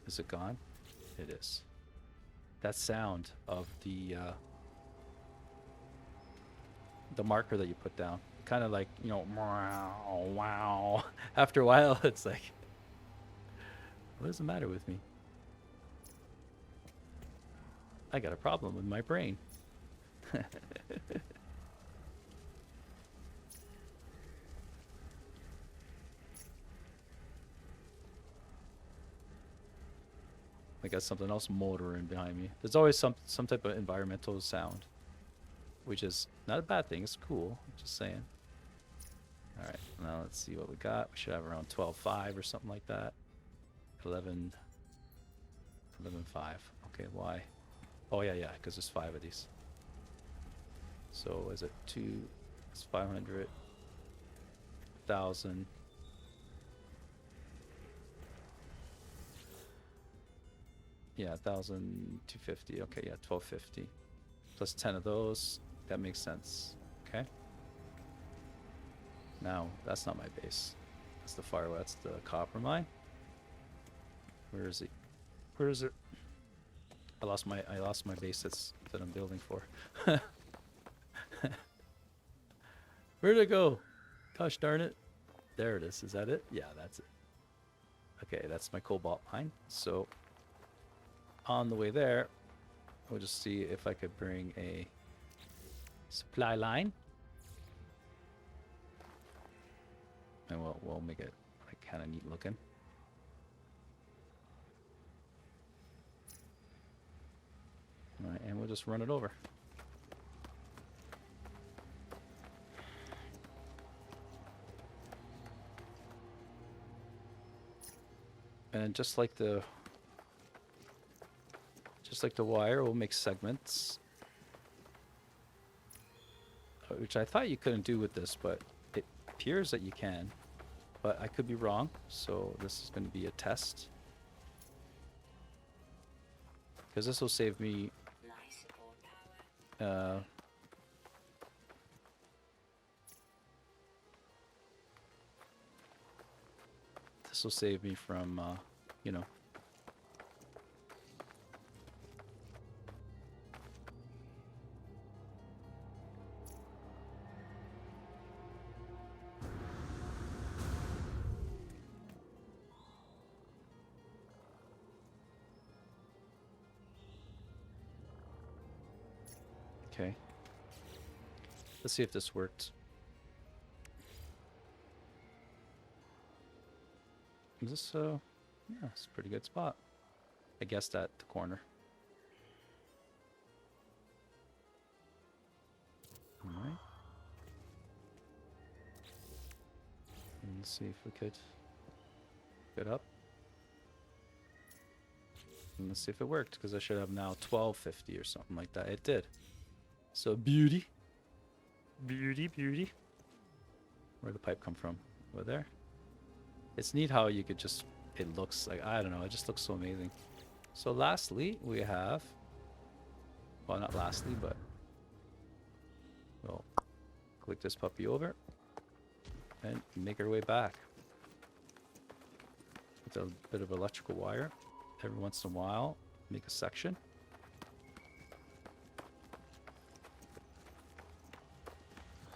Is it gone? It is. That sound of the marker that you put down, kind of like, you know, wow, wow. After a while, it's like, what is the matter with me? I got a problem with my brain. I got something else motoring behind me. There's always some type of environmental sound, which is not a bad thing. It's cool. I'm just saying. All right, now let's see what we got. We should have around 12.5 or something like that. 11.5. Okay, why? Oh yeah, because there's 5 of these. So is it 2? It's 500, 1,000. Yeah, 1,250. Okay, yeah, 1,250. Plus 10 of those. That makes sense. Okay. Now, that's not my base. That's the fire. That's the copper mine. Where is it? Where is it? I lost my base that I'm building for. Where'd it go? Gosh darn it. There it is. Is that it? Yeah, that's it. Okay, that's my cobalt mine. So on the way there, we'll just see if I could bring a supply line. And we'll make it like kind of neat looking. All right, and we'll just run it over. And just like the wire, we'll make segments, which I thought you couldn't do with this, but it appears that you can, but I could be wrong. So this is going to be a test, because this will save me this will save me from you know, Okay. Let's see if this worked. Is this yeah, it's a pretty good spot. I guessed at the corner. Alright. Let's see if we could get up. And let's see if it worked, because I should have now 1250 or something like that. It did. So beauty. Beauty, beauty. Where'd the pipe come from? Over there? It's neat how you could just, it looks like, I don't know, it just looks so amazing. So lastly, we have, well, not lastly, but we'll click this puppy over and make our way back. With a bit of electrical wire. Every once in a while, make a section.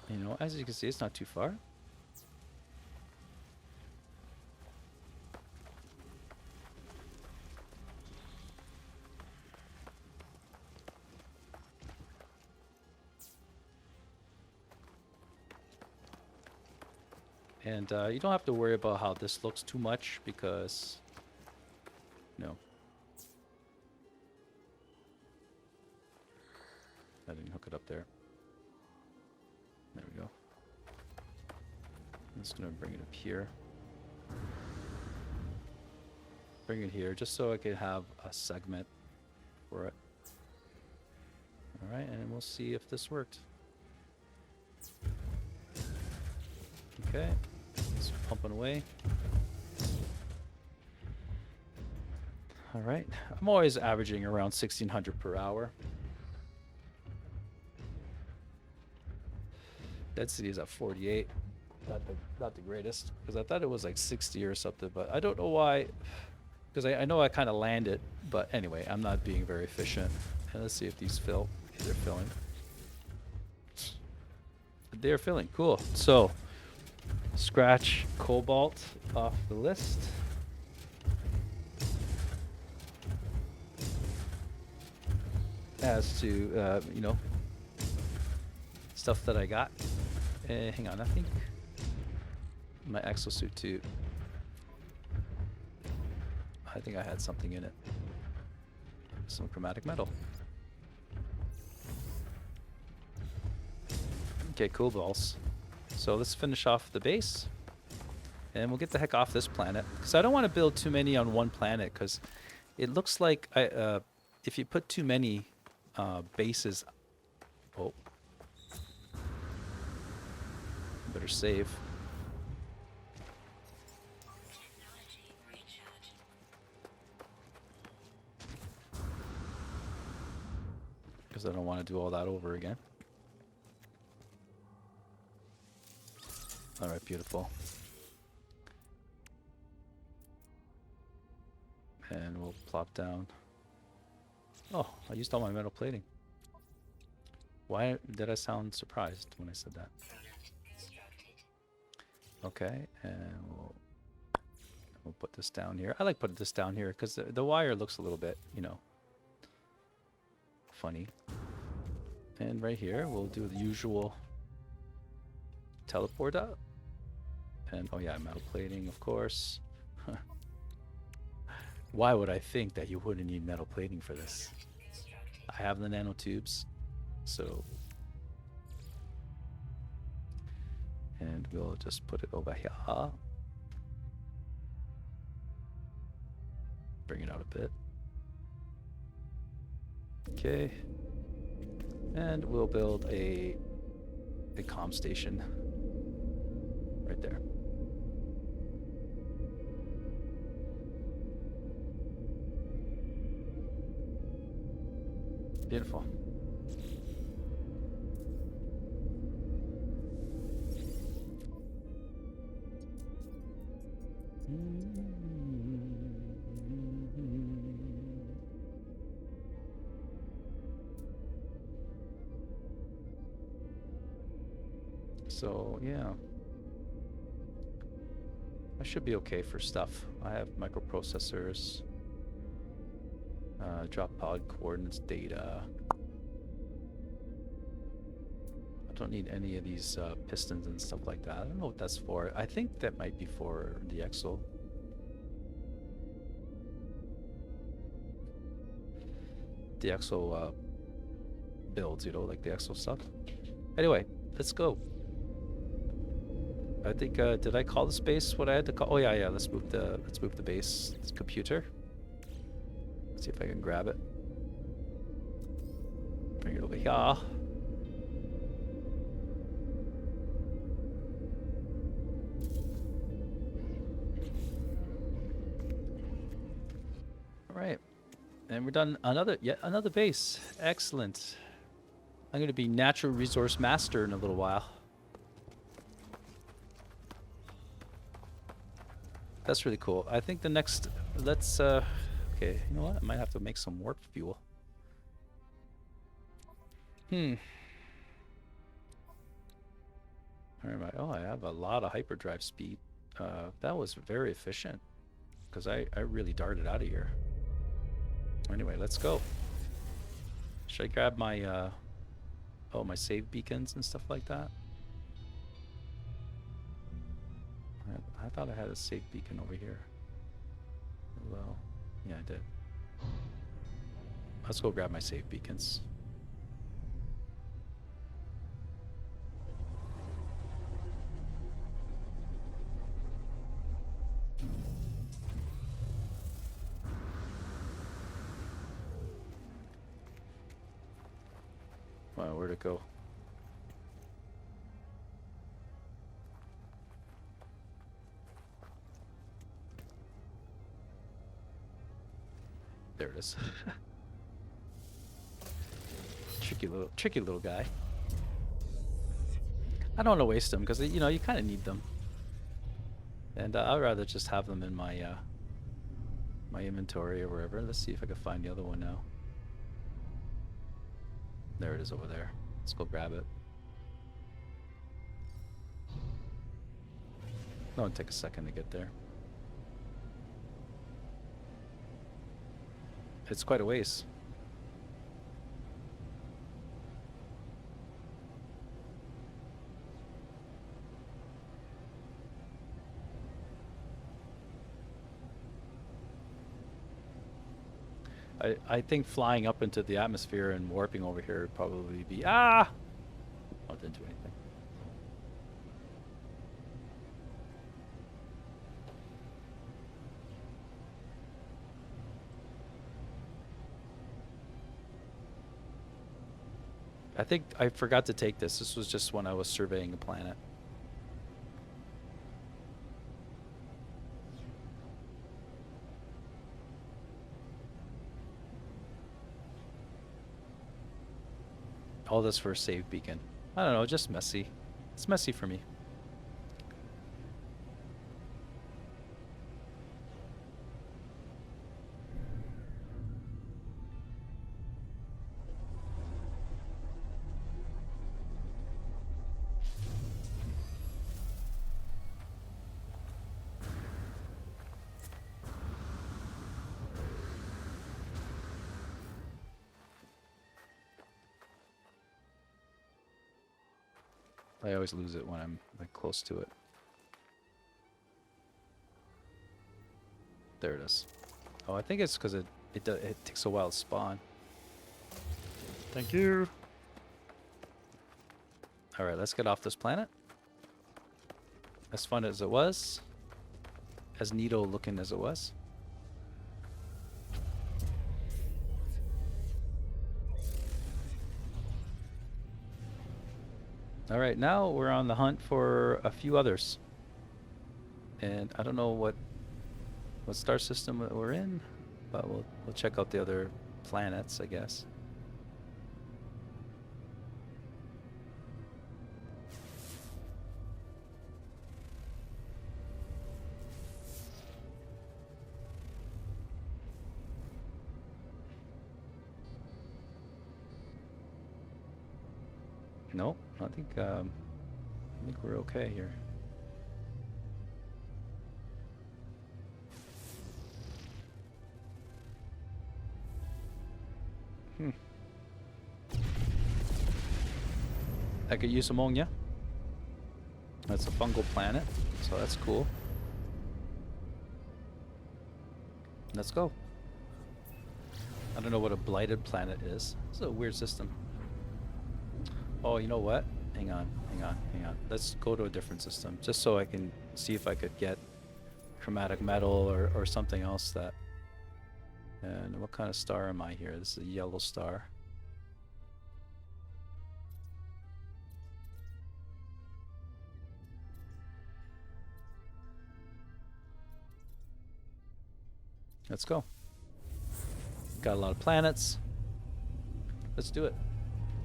You know, as you can see, it's not too far. And you don't have to worry about how this looks too much, because no, I didn't hook it up there. There we go. I'm just gonna bring it up here. Bring it here just so I can have a segment for it. Alright, and we'll see if this worked. Okay, it's pumping away. Alright, I'm always averaging around 1600 per hour. Density is at 48. Not the greatest, because I thought it was like 60 or something, but I don't know why, because I know I kind of landed, but anyway, I'm not being very efficient. And let's see if these fill. Okay, they're filling. They're filling, cool. So, scratch cobalt off the list. As to, you know, stuff that I got. Hang on, I think my exosuit too. I think I had something in it. Some chromatic metal. Okay, cool balls. So let's finish off the base. And we'll get the heck off this planet. Because I don't want to build too many on one planet, because it looks like if you put too many bases... Oh. Better save. Because I don't want to do all that over again. Alright, beautiful. And we'll plop down. Oh, I used all my metal plating. Why did I sound surprised when I said that? Okay, and we'll put this down here. I like putting this down here because the wire looks a little bit, you know, funny. And right here, we'll do the usual teleport up. And, oh yeah, metal plating, of course. Why would I think that you wouldn't need metal plating for this? I have the nanotubes, so... And we'll just put it over here. Bring it out a bit. Okay. And we'll build a comm station right there. Beautiful. So, yeah. I should be okay for stuff. I have microprocessors, drop pod coordinates data. Don't need any of these pistons and stuff like that. I don't know what that's for. I think that might be for the exo. The exo builds, you know, like the exo stuff. Anyway, let's go. I think did I call the space what I had to call? Oh yeah, let's move the base computer. Let's see if I can grab it. Bring it over here. All right. And we're done yet another base. Excellent. I'm going to be natural resource master in a little while. That's really cool. I think the next, let's, okay, you know what? I might have to make some warp fuel. Where am I? Oh, I have a lot of hyperdrive speed. That was very efficient because I really darted out of here. Anyway, let's go. Should I grab my, oh, my save beacons and stuff like that? I thought I had a save beacon over here. Well, yeah, I did. Let's go grab my save beacons. Wow, where'd it go? There it is. tricky little guy. I don't want to waste them because you know you kind of need them, and I'd rather just have them in my my inventory or wherever. Let's see if I can find the other one now. There it is over there. Let's go grab it. No, it'll take a second to get there. It's quite a ways. I think flying up into the atmosphere and warping over here would probably be oh, it didn't do anything. I think I forgot to take this. This was just when I was surveying a planet. All this for a save beacon. I don't know, just messy. It's messy for me. I always lose it when I'm like close to it. There it is. Oh, I think it's because it takes a while to spawn. Thank you. All right, let's get off this planet. As fun as it was, as neato looking as it was. All right, now we're on the hunt for a few others. And I don't know what star system we're in, but we'll check out the other planets, I guess. Nope, I think we're okay here. I could use ammonia. That's a fungal planet, so that's cool. Let's go. I don't know what a blighted planet is. It's a weird system. Oh, you know what? Hang on. Let's go to a different system, just so I can see if I could get chromatic metal or something else that... And what kind of star am I here? This is a yellow star. Let's go. Got a lot of planets. Let's do it.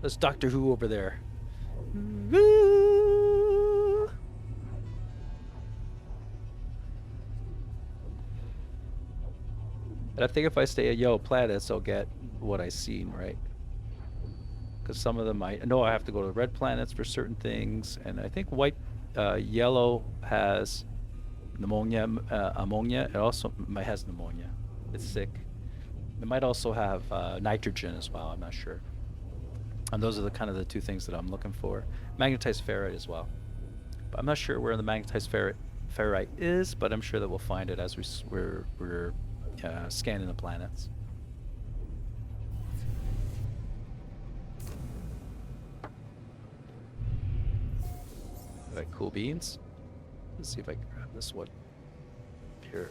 Let's Doctor Who over there. Woo! And I think if I stay at yellow planets, I'll get what I seen, right? Because some of them I know I have to go to red planets for certain things, and I think yellow has pneumonia, ammonia. It also has pneumonia. It's sick. It might also have nitrogen as well. I'm not sure. And those are the kind of the two things that I'm looking for. Magnetized ferrite as well. But I'm not sure where the magnetized ferrite is, but I'm sure that we'll find it as we're scanning the planets. Alright, cool beans. Let's see if I can grab this one here.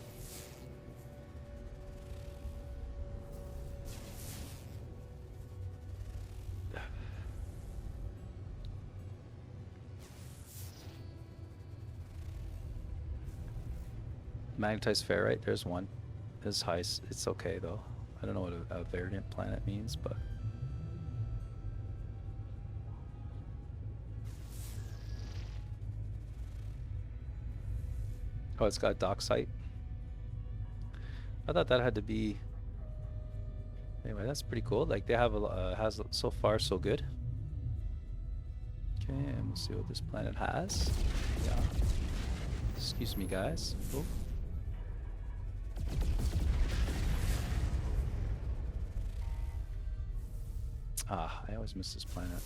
Magnetized ferrite, there's one. It's high. It's okay though. I don't know what a variant planet means, but oh, it's got docksite. I thought that had to be. Anyway, that's pretty cool. Like they have has so far so good. Okay, and we'll see what this planet has. Yeah. Excuse me, guys. Oh. Ah, I always miss this planet.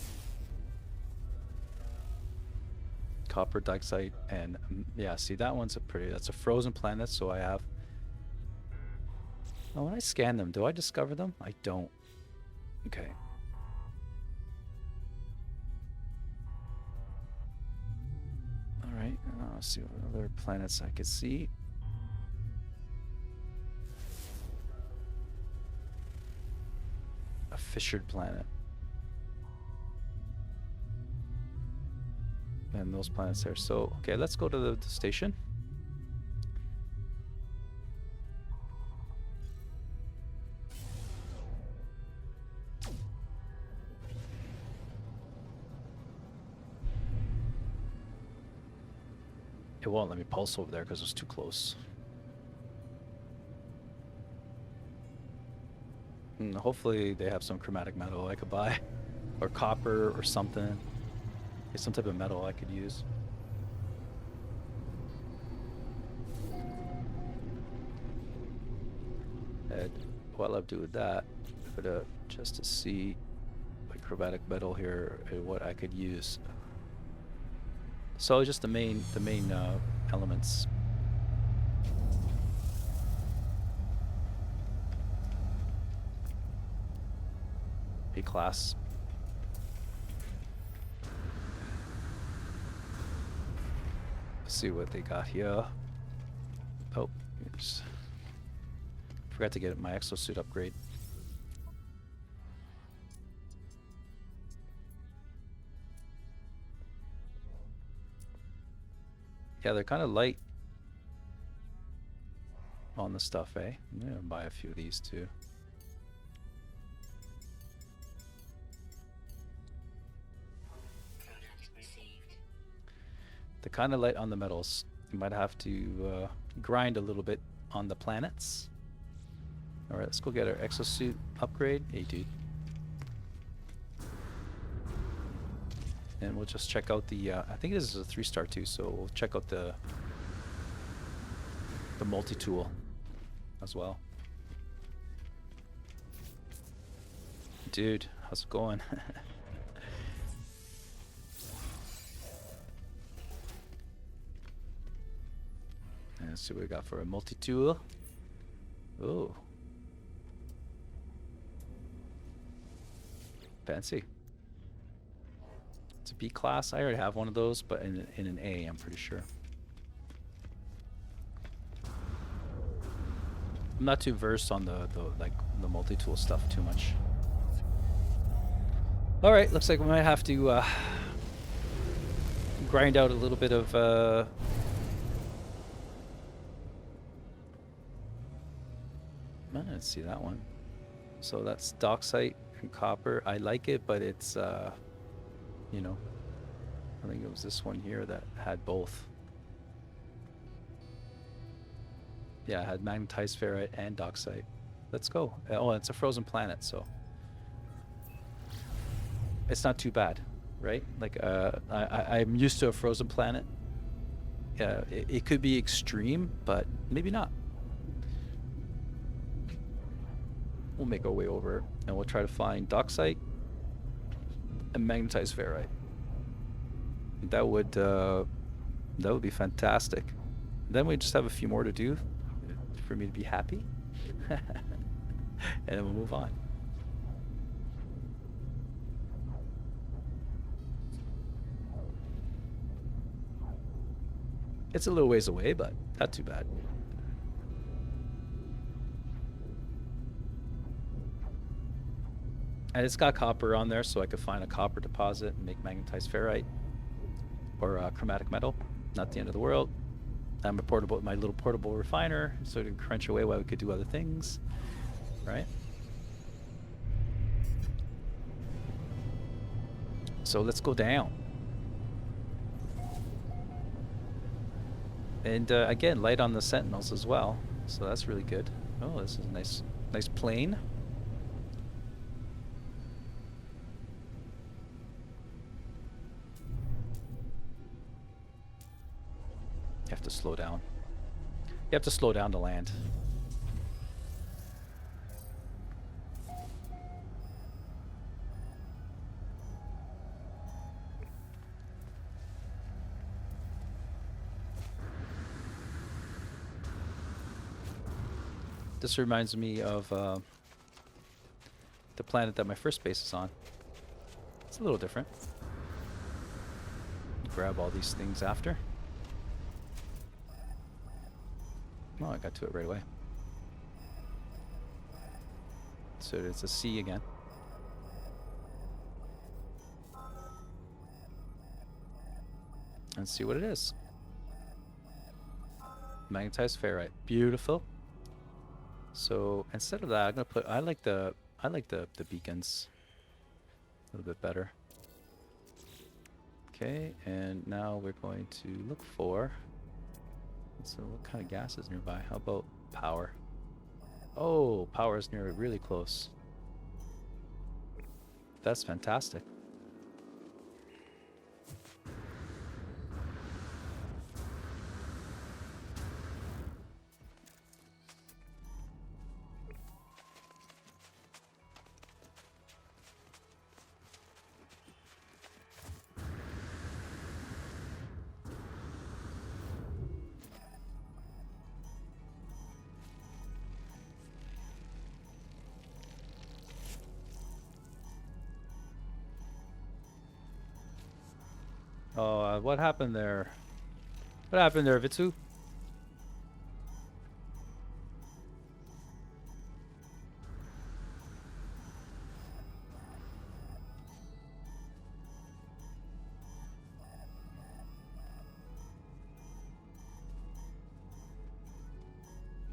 Copper dioxide and yeah, see that one's that's a frozen planet, so I have. Oh, when I scan them, do I discover them? I don't. Okay. All right. Let's see what other planets I could see. A fissured planet. And those planets there. So, okay, let's go to the station. It won't let me pulse over there because it's too close. Hopefully they have some chromatic metal I could buy. Or copper or something. It's some type of metal I could use. And while I'm doing that, I'm gonna just to see my chromatic metal here and what I could use. So just the main elements. A class. See what they got here. Oh, oops. Forgot to get my exosuit upgrade. Yeah, they're kind of light on the stuff, eh? I'm gonna buy a few of these too. They're kind of light on the metals. You might have to grind a little bit on the planets. Alright, let's go get our exosuit upgrade. Hey, dude. And we'll just check out the, I think this is a 3-star too, so we'll check out the multi-tool as well. Dude, how's it going? Let's see what we got for a multi-tool. Oh. Fancy. It's a B class. I already have one of those, but in an A, I'm pretty sure. I'm not too versed on the multi-tool stuff too much. All right, looks like we might have to grind out a little bit of I didn't see that one. So that's docksite and copper. I like it, but it's you know, I think it was this one here that had both. Yeah, it had magnetized ferrite and docksite. Let's go. Oh, it's a frozen planet, so it's not too bad, right? Like I'm used to a frozen planet. Yeah, it could be extreme, but maybe not. We'll make our way over and we'll try to find docksite and magnetized ferrite. That would be fantastic. Then we just have a few more to do for me to be happy. And then we'll move on. It's a little ways away, but not too bad. And it's got copper on there, so I could find a copper deposit and make magnetized ferrite or chromatic metal. Not the end of the world. I'm my little portable refiner, so it can crunch away while we could do other things, right? So let's go down. And again, light on the sentinels as well, so that's really good. Oh, this is a nice plane. You have to slow down. You have to slow down to land. This reminds me of the planet that my first base is on. It's a little different. Grab all these things after. Oh, I got to it right away. So it's a C again. Let's see what it is. Magnetized ferrite. Beautiful. So instead of that, I'm gonna put. I like the beacons a little bit better. Okay, and now we're going to look for. So what kind of gas is nearby? How about power? Oh, power is near really close. That's fantastic. Oh, what happened there? What happened there, Vitsu?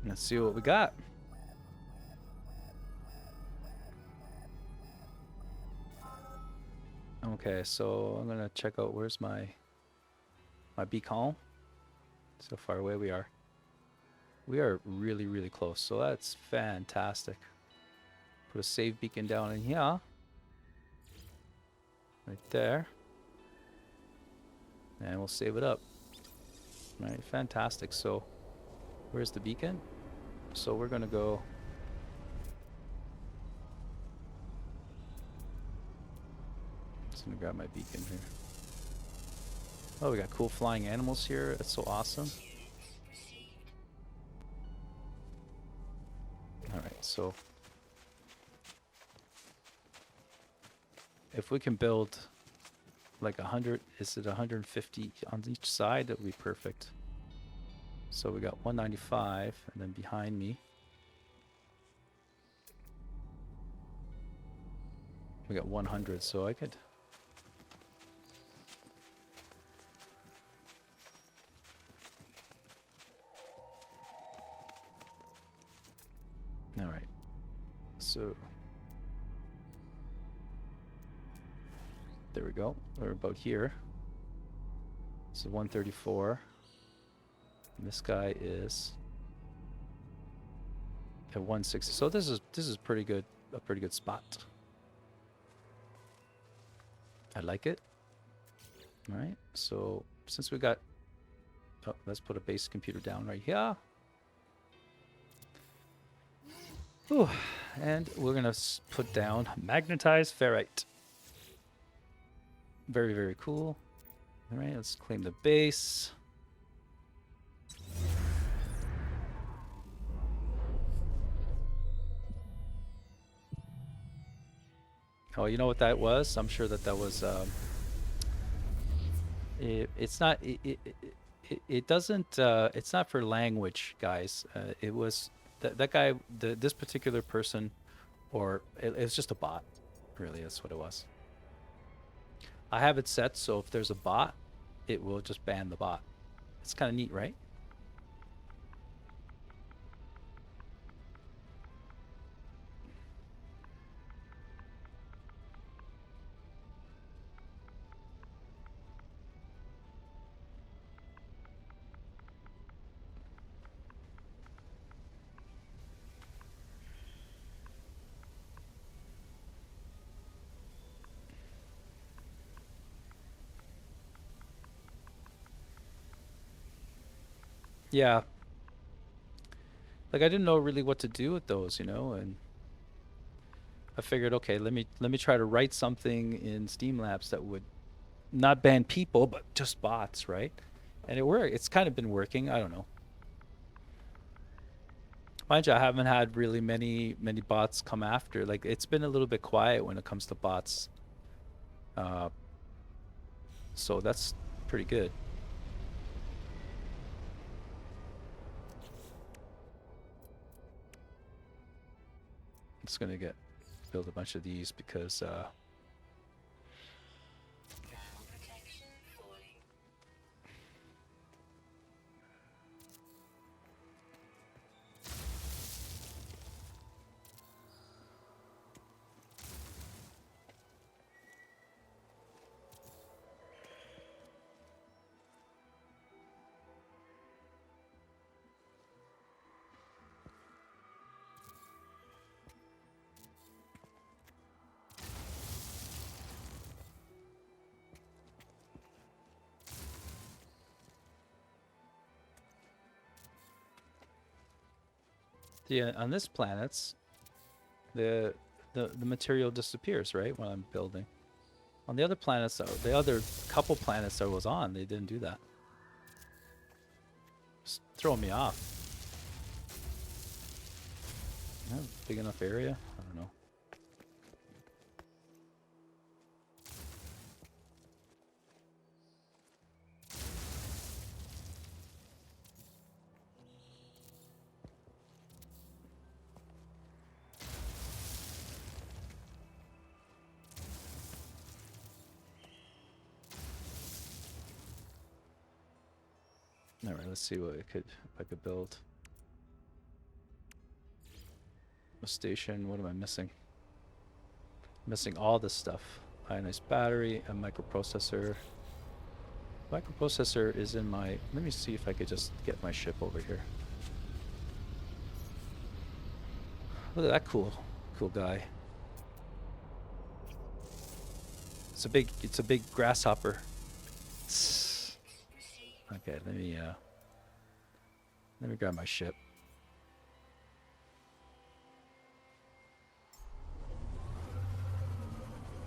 Let's see what we got. Okay, so I'm gonna check out where's my beacon. See how far away we are. We are really, really close, so that's fantastic. Put a save beacon down in here. Right there. And we'll save it up. Alright, fantastic. So where's the beacon? So we're gonna go. Just gonna grab my beacon here. Oh, we got cool flying animals here. That's so awesome. So if we can build like 100, is it 150 on each side? That would be perfect. So we got 195, and then behind me we got 100, so I could... All right, so there we go. We're about here. So 134. And this guy is at 160. So this is pretty good, a pretty good spot. I like it. All right. So since we got, oh, let's put a base computer down right here. Ooh, and we're gonna put down magnetized ferrite. Very, very cool. All right, let's claim the base. Oh, you know what that was? I'm sure that was. It's not. It doesn't. It's not for language, guys. It was that guy. This particular person, or it's just a bot. Really, that's what it was. I have it set so if there's a bot, it will just ban the bot. It's kind of neat, right? Yeah. Like I didn't know really what to do with those, you know, and I figured, okay, let me try to write something in Steamlabs that would not ban people, but just bots, right? And it worked. It's kind of been working. I don't know. Mind you, I haven't had really many bots come after. Like it's been a little bit quiet when it comes to bots. So that's pretty good. I'm just gonna build a bunch of these because on this planets, the material disappears, right, when I'm building. On the other planets, the other couple planets I was on, they didn't do that. Just throwing me off. Yeah, big enough area? I don't know. All right, let's see what if I could build. A station. What am I missing? Missing all this stuff. Ionized battery, a microprocessor. Microprocessor is in my... Let me see if I could just get my ship over here. Look at that cool guy. It's a big grasshopper. Okay, let me grab my ship.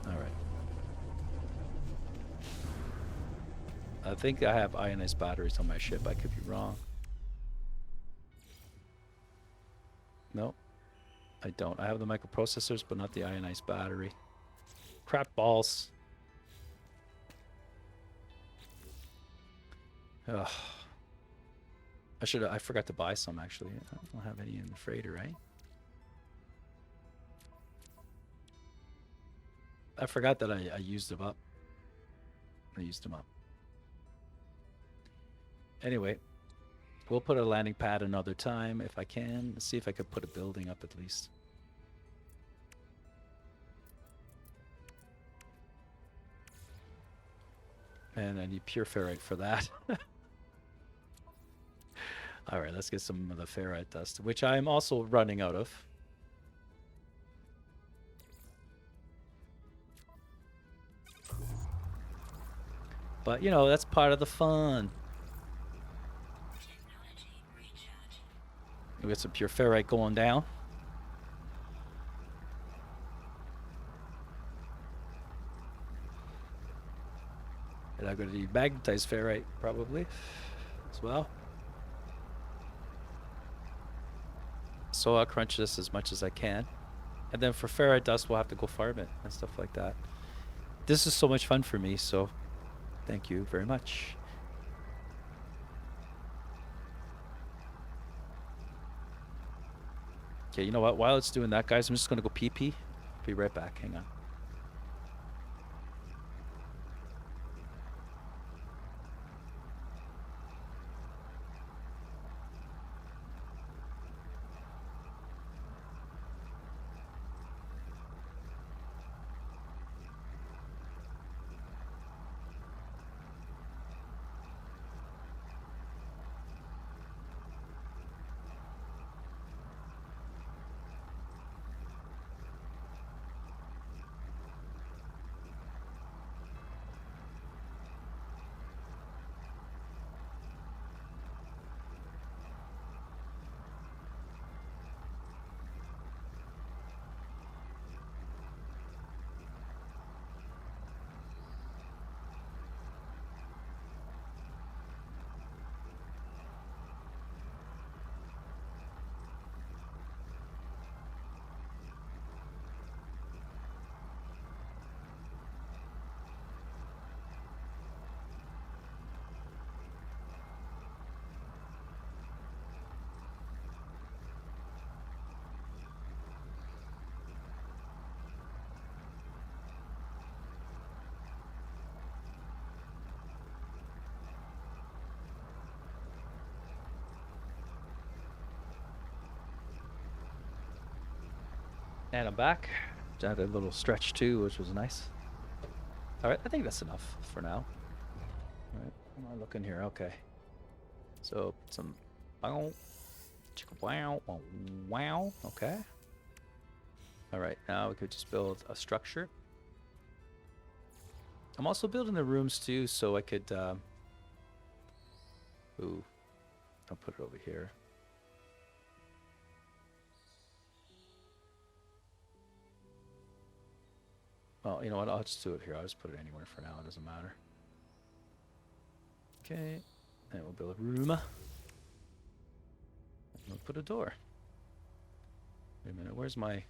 All right. I think I have ionized batteries on my ship. I could be wrong. Nope. I don't. I have the microprocessors, but not the ionized battery. Crap balls. Ugh. I forgot to buy some, actually. I don't have any in the freighter, right? I forgot that I used them up. I used them up. Anyway, we'll put a landing pad another time if I can. Let's see if I could put a building up at least. And I need pure ferrite for that. All right, let's get some of the ferrite dust, which I'm also running out of. But, you know, that's part of the fun. We got some pure ferrite going down. And I'm going to need magnetized ferrite, probably, as well. So I'll crunch this as much as I can. And then for ferrite dust, we'll have to go farm it and stuff like that. This is so much fun for me, so thank you very much. Okay, you know what? While it's doing that, guys, I'm just going to go pee-pee. Be right back. Hang on. And I'm back. Had a little stretch too, which was nice. All right, I think that's enough for now. All right, what am I looking here? Okay. So some wow, wow. Okay. All right, now we could just build a structure. I'm also building the rooms too, so I could. Ooh, I'll put it over here. Well, you know what? I'll just do it here. I'll just put it anywhere for now. It doesn't matter. Okay. And we'll build a room. And we'll put a door. Wait a minute. Where's my...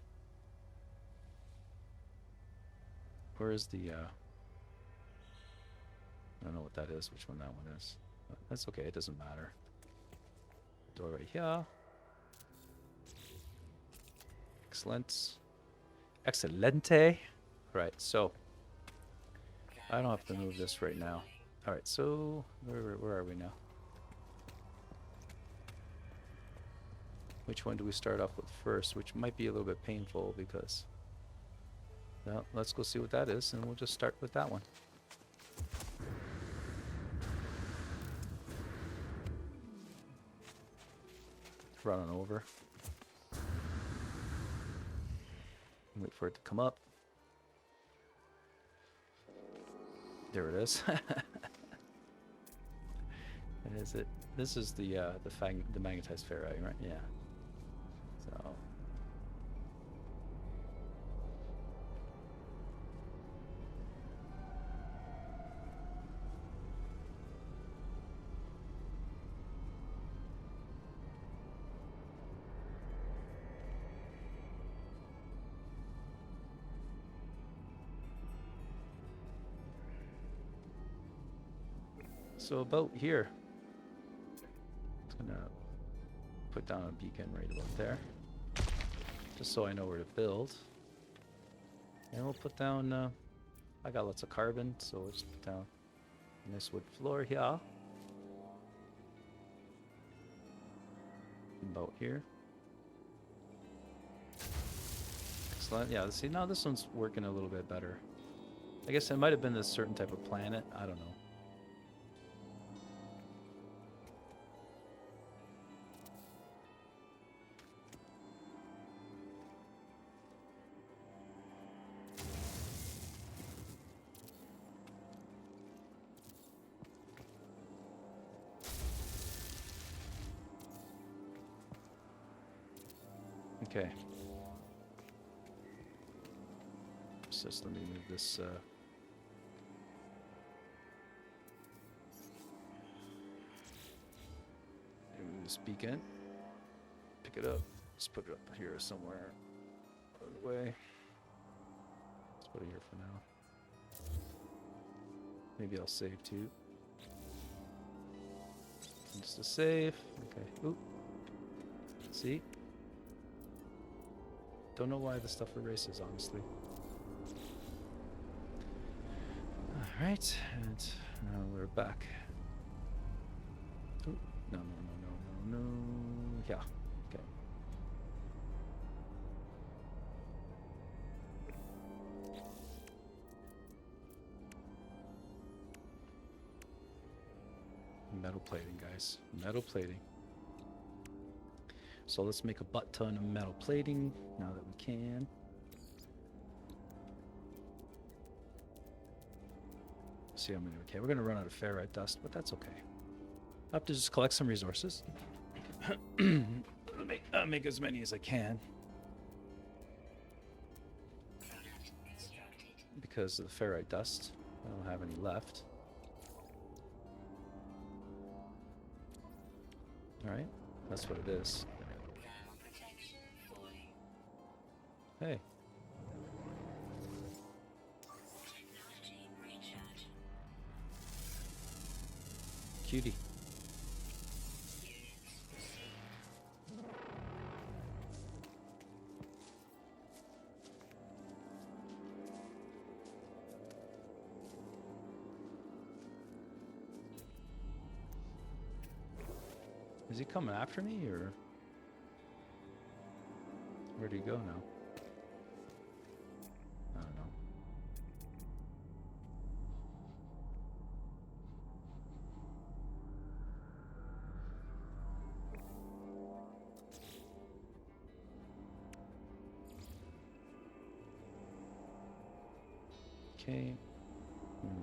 Where is the... I don't know what that is, which one that one is. But that's okay. It doesn't matter. Door right here. Excellent. Excelente. Right, so I don't have to move this right now. All right, so where are we now? Which one do we start off with first? Which might be a little bit painful because... Well, let's go see what that is, and we'll just start with that one. Run on over. Wait for it to come up. There it is. And is it? This is the magnetized ferrite, right? Yeah. So. So about here. It's gonna put down a beacon right about there. Just so I know where to build. And we'll put down, I got lots of carbon, so we'll just put down a nice wood floor here. About here. Excellent. Yeah, see, now this one's working a little bit better. I guess it might have been this certain type of planet. I don't know. Okay. Just let me move this. Move this beacon. Pick it up. Let's put it up here somewhere. Out of the way. Let's put it here for now. Maybe I'll save too. Just to save. Okay. Oop. See? Don't know why the stuff erases, honestly. Alright, and now we're back. Ooh, no. Yeah, okay. Metal plating, guys. Metal plating. So let's make a butt ton of metal plating now that we can. See how many. Okay, we're gonna run out of ferrite dust, but that's okay. I have to just collect some resources. make as many as I can. Because of the ferrite dust, I don't have any left. Alright, that's what it is. Hey. Cutie. Is he coming after me, or where'd he go now? I don't know. Okay,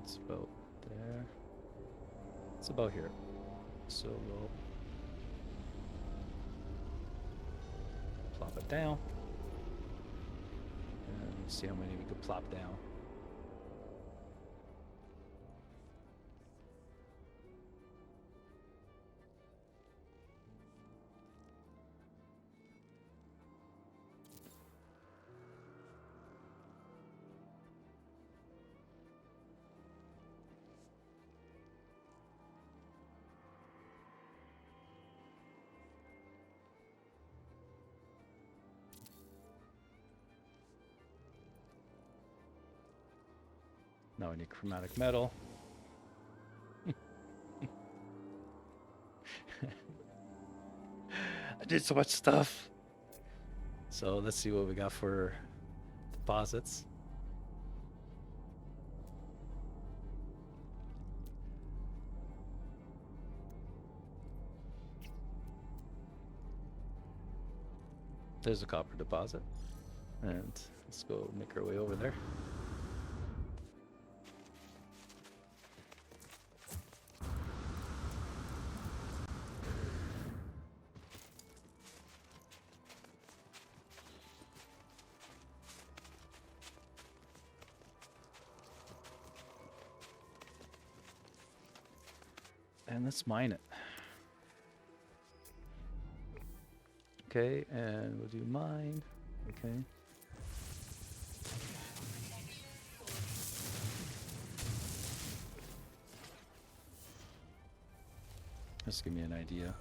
it's about there. It's about here. So we'll plop it down. And see how many we could plop down. Now I need chromatic metal. I did so much stuff. So let's see what we got for deposits. There's a copper deposit. And let's go make our way over there. And let's mine it. Okay, and we'll do mine. Okay. Just give me an idea.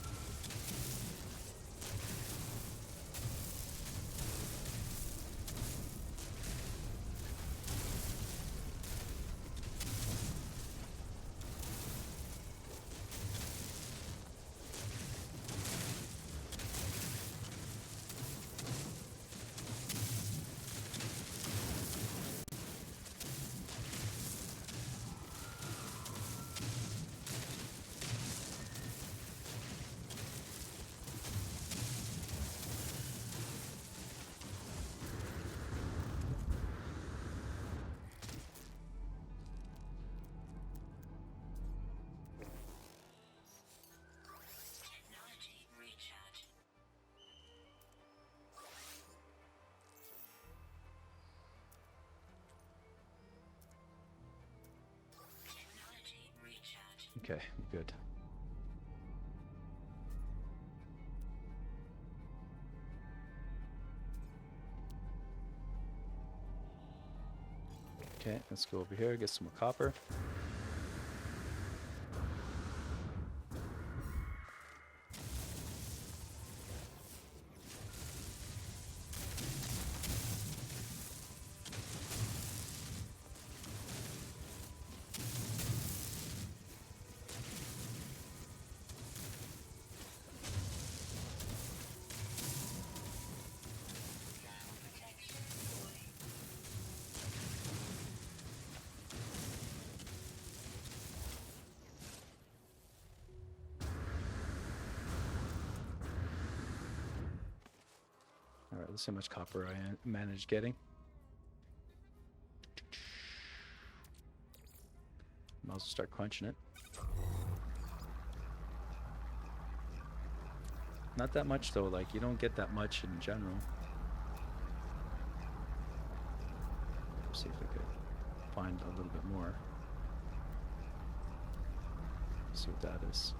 Okay, good. Okay, let's go over here, get some more copper. Alright, let's see how much copper I managed getting. Might as well start crunching it. Not that much though, like you don't get that much in general. Let's see if I could find a little bit more. Let's see what that is.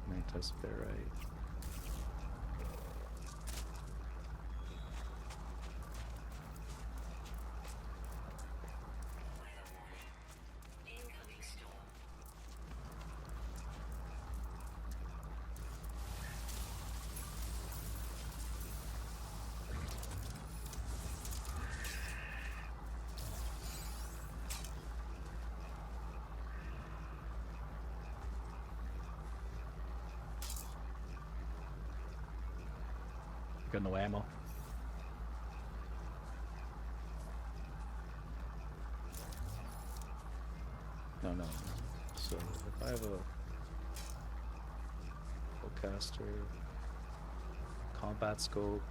Magnetized ferrite. Got no ammo. No. So if I have a bowcaster, combat scope,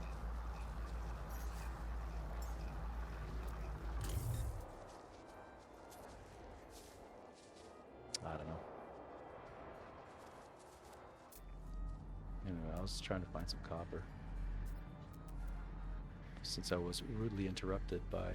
I don't know. Anyway, I was trying to find some copper, since I was rudely interrupted by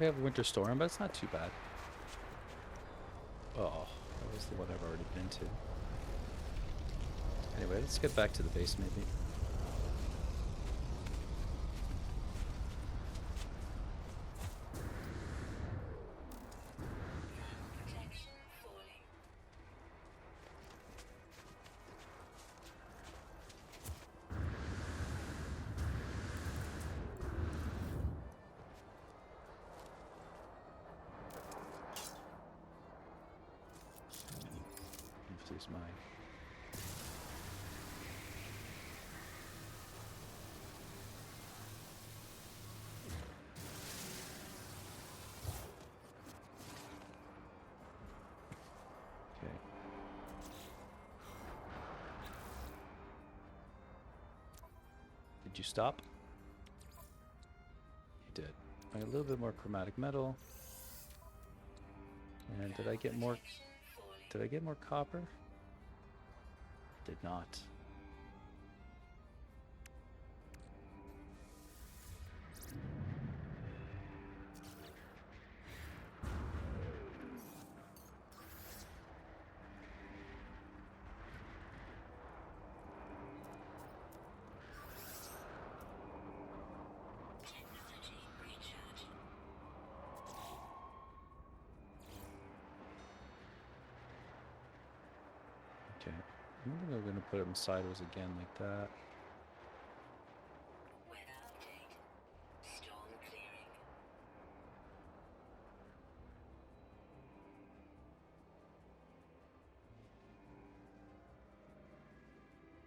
we have a winter storm, but it's not too bad. Oh, that was the one I've already been to. Anyway, let's get back to the base maybe. Use mine. Okay. Did you stop? You did. I got a little bit more chromatic metal. And did I get more? Did I get more copper? Did not. Okay. I think I'm going to put them sideways again like that.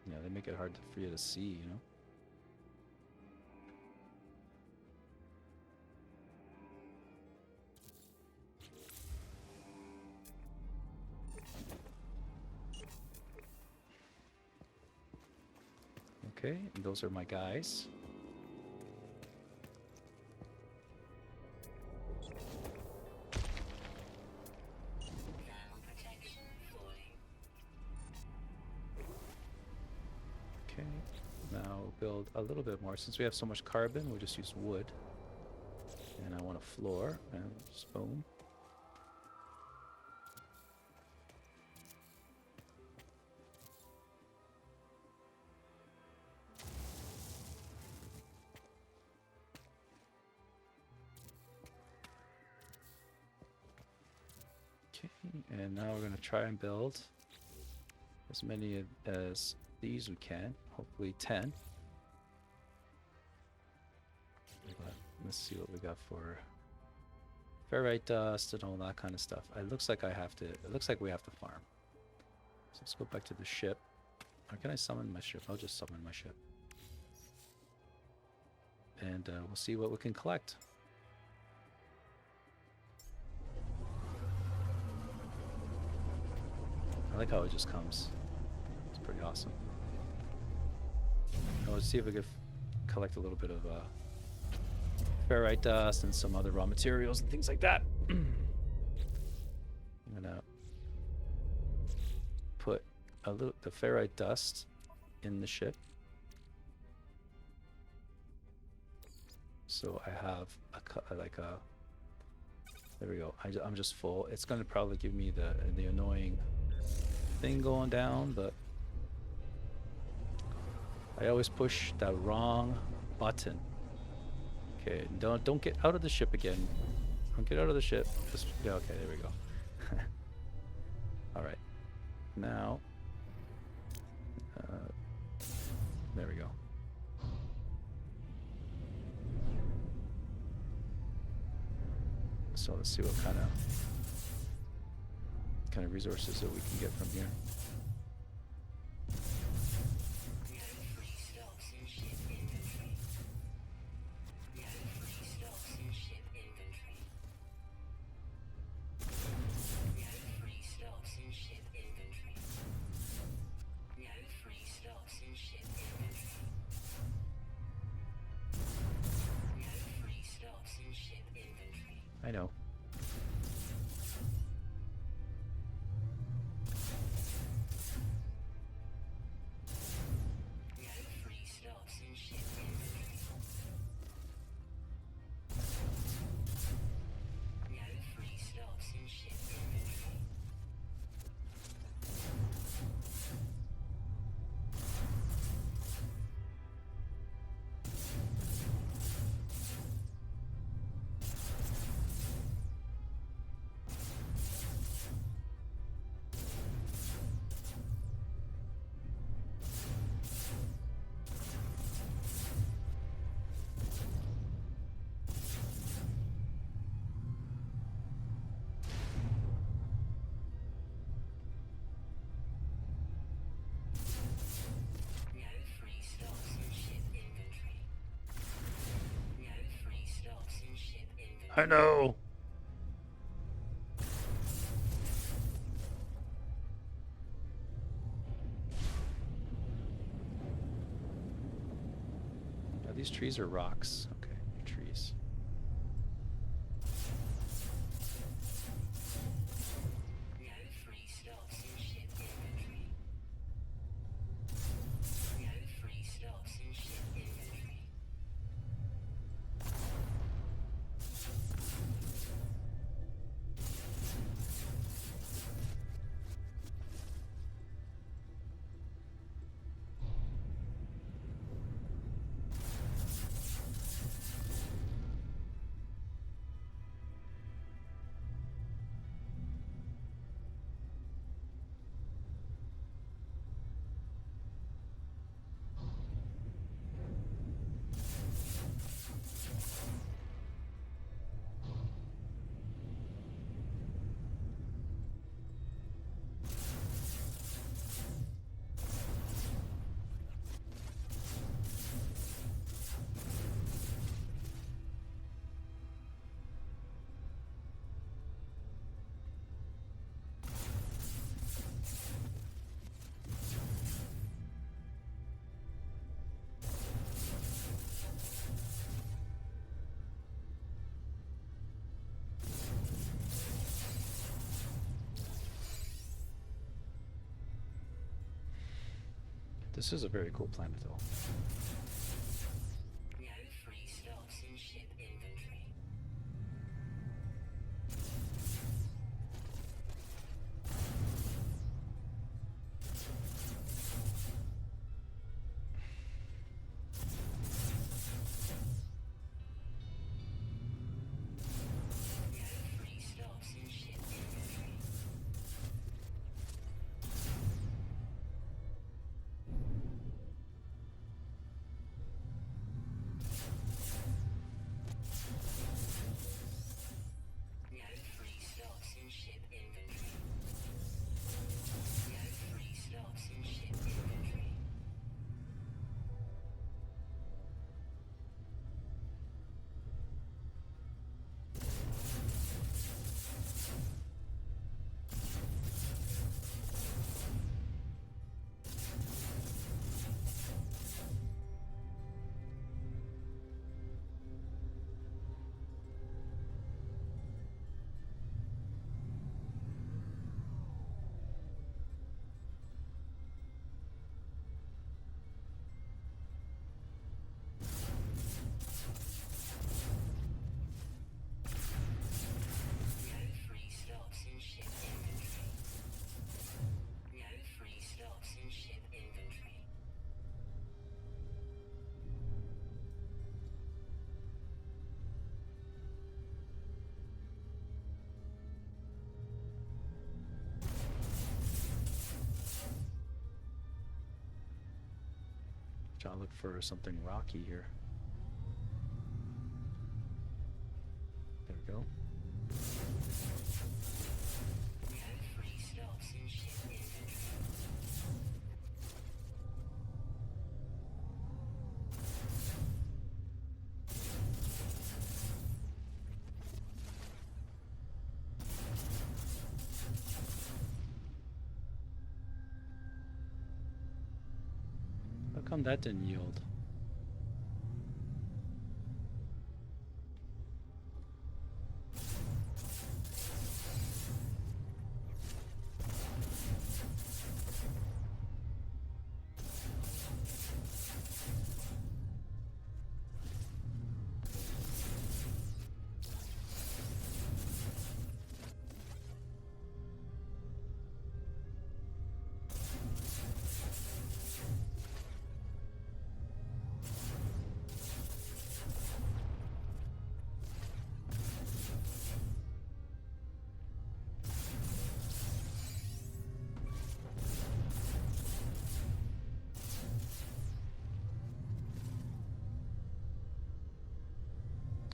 Yeah, they make it hard for you to see, you know? Okay, and those are my guys. Okay, now build a little bit more. Since we have so much carbon, we'll just use wood. And I want a floor, and just boom. Okay, and now we're going to try and build as many as these we can. Hopefully 10. But let's see what we got for ferrite dust and all that kind of stuff. It looks like it looks like we have to farm. So let's go back to the ship. Or can I summon my ship? I'll just summon my ship. And we'll see what we can collect. I like how it just comes. It's pretty awesome. Now let's see if we can collect a little bit of ferrite dust and some other raw materials and things like that. I'm gonna put the ferrite dust in the ship. So I have there we go. I'm just full. It's gonna probably give me the annoying thing going down, but I always push the wrong button. Okay, don't get out of the ship again. Don't get out of the ship. Just yeah, okay, there we go. All right, now there we go. So let's see what kind of resources that we can get from here. I know. I know. Now these trees are rocks. Okay, trees. This is a very cool planet, though. No free slots in ship inventory. No free slots in ship inventory. No free slots in ship inventory. No free slots in ship inventory. No free slots in ship inventory. No free slots in ship inventory. I'll look for something rocky here. There we go. No free slots in ship inventory. How come that didn't yield?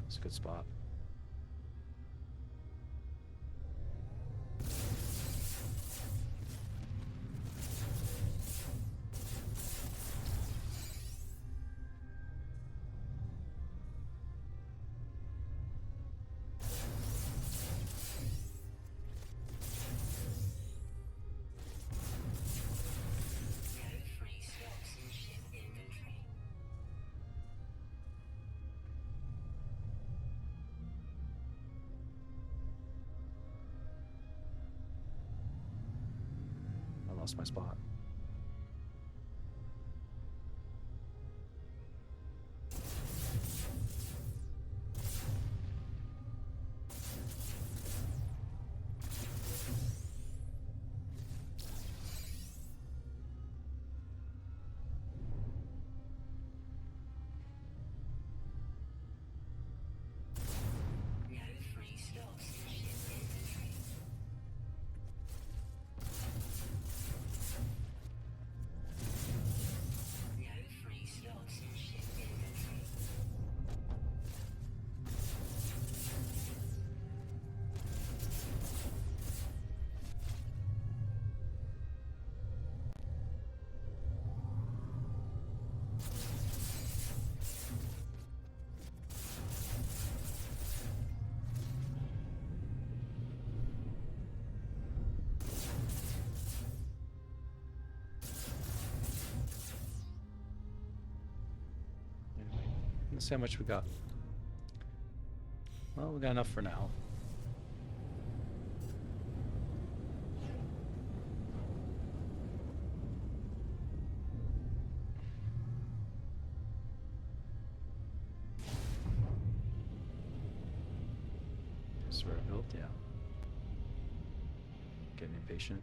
It's a good spot. No free slots in ship inventory. I lost my spot. No free slots in ship inventory. No free slots in ship inventory. Anyway, let's see how much we got. Well, we got enough for now. is where I built, yeah. Getting impatient.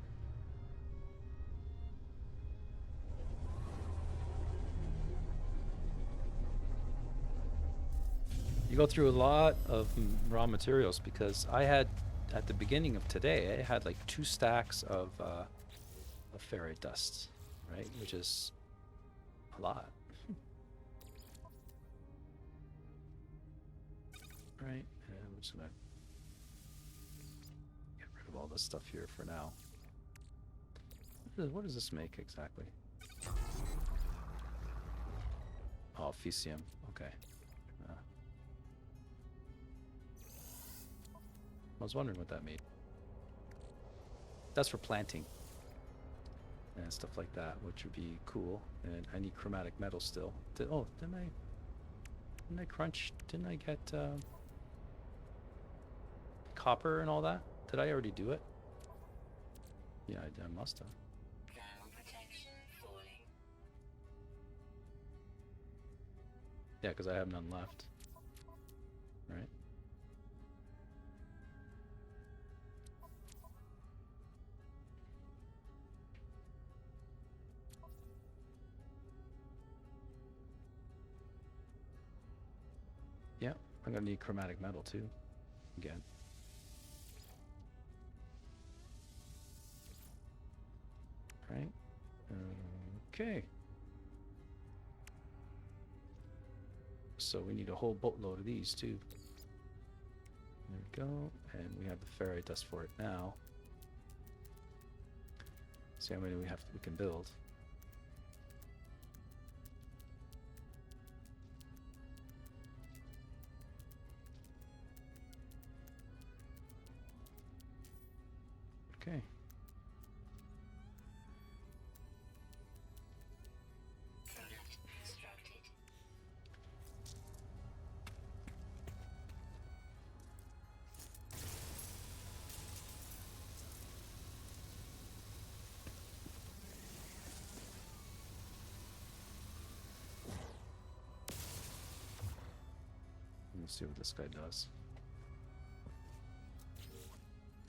You go through a lot of raw materials because I had, at the beginning of today, I had like 2 stacks of ferrite dust, right? Which is a lot. Right, and I'm just gonna get rid of all this stuff here for now. What does this make exactly? Oh, Fisium. Okay. I was wondering what that made. That's for planting and stuff like that, which would be cool. And I need chromatic metal still. Didn't I crunch? Didn't I get copper and all that? Did I already do it? Yeah, I must have. Thermal protection falling. Yeah, because I have none left. Right? Yeah, I'm gonna need chromatic metal too. Again. Right? Okay. So we need a whole boatload of these too. There we go. And we have the ferrite dust for it now. See how many we can build. Okay. Product extracted. Let's see what this guy does.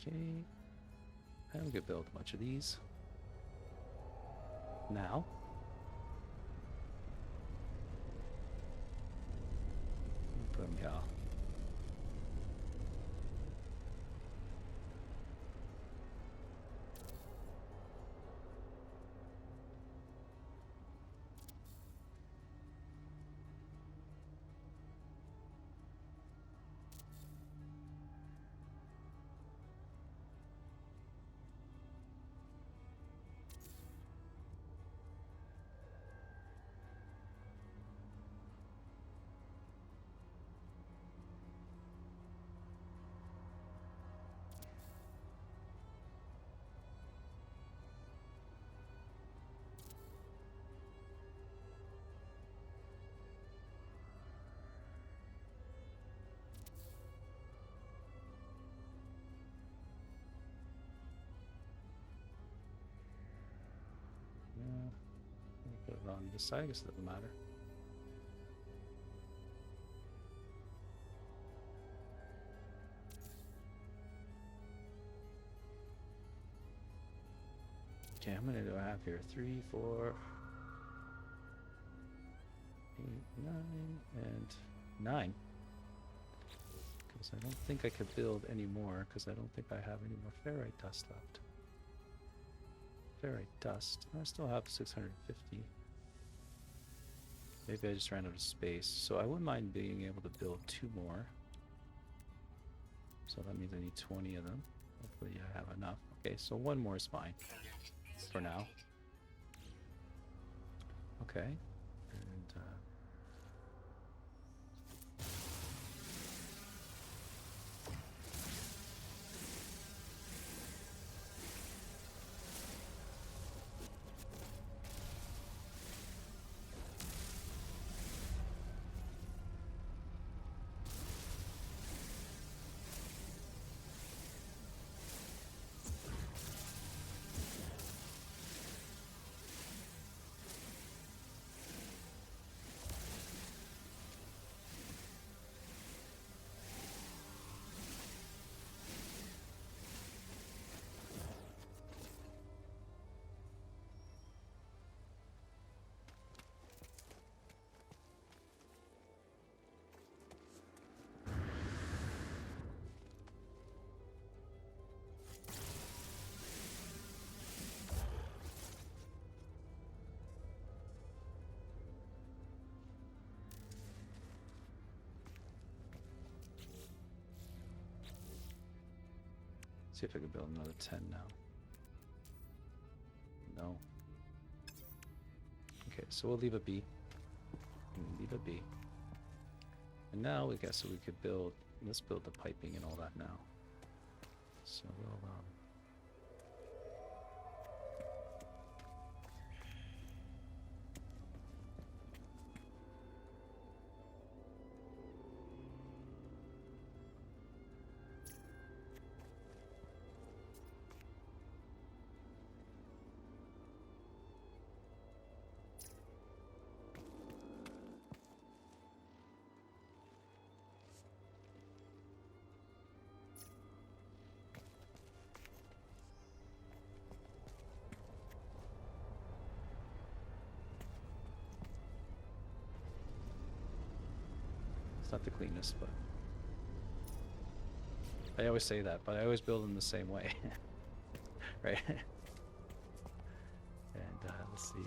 Okay. I'm gonna build a bunch of these. Now. Put them here. Yeah. Put it on this side, I guess it doesn't matter. Okay, how many do I have here? 3, 4, 8, 9, and 9. Because I don't think I could build any more, because I don't think I have any more ferrite dust left. Ferrite dust. I still have 650. Maybe I just ran out of space. So I wouldn't mind being able to build 2 more. So that means I need 20 of them. Hopefully I have enough. Okay, so 1 more is fine. For now. Okay. And See if I can build another 10 now. No. Okay, so we'll leave a B. Leave a B. And now I guess we could build, let's build the piping and all that now. So we'll, it's not the cleanest, but I always say that, but I always build them the same way. Right? And let's see.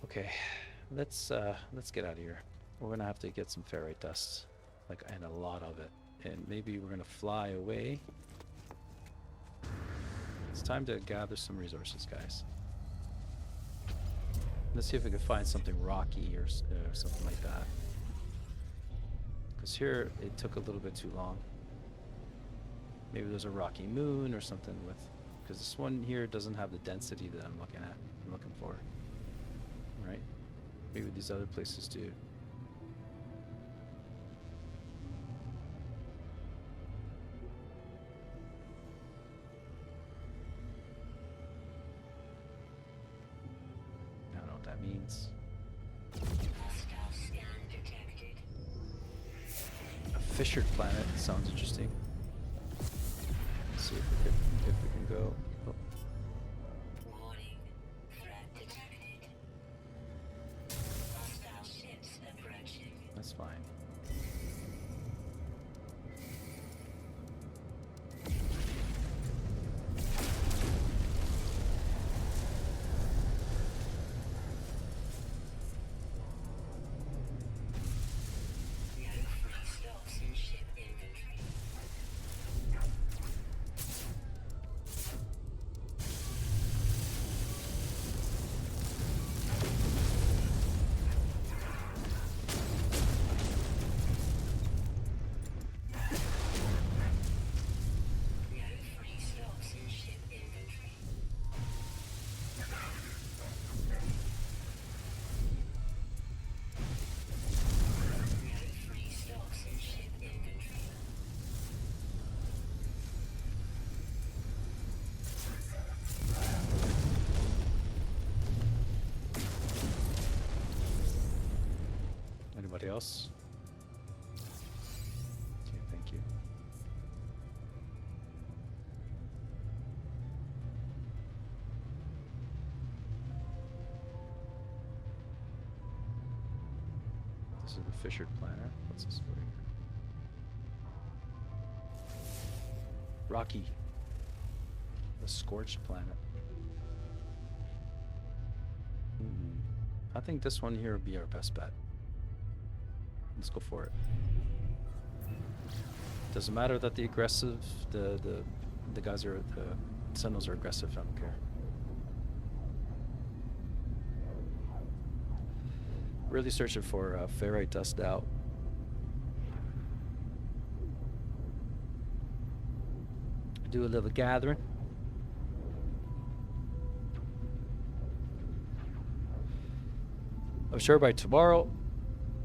Okay, let's get out of here. We're gonna have to get some ferrite dust, like, and a lot of it, and maybe we're gonna fly away. It's time to gather some resources, guys. Let's see if we can find something rocky or something like that. Because here it took a little bit too long. Maybe there's a rocky moon or something with, because this one here doesn't have the density that I'm looking for. Right? Maybe these other places do. I don't know what that means. Hostile scan detected. A fissured planet sounds interesting. Let's see if we can go. Oh. Warning. Threat detected. Hostile ships approaching. That's fine. No free slots in ship inventory. No free slots in ship inventory. No free slots in ship inventory. Anybody else? Okay, thank you. This is the fissured planet. What's this over here? Rocky. The scorched planet. I think this one here would be our best bet. Let's go for it. Doesn't matter that the aggressive, the guys are, the sentinels are aggressive. I don't care. Really searching for ferrite dust out. Do a little gathering. I'm sure by tomorrow,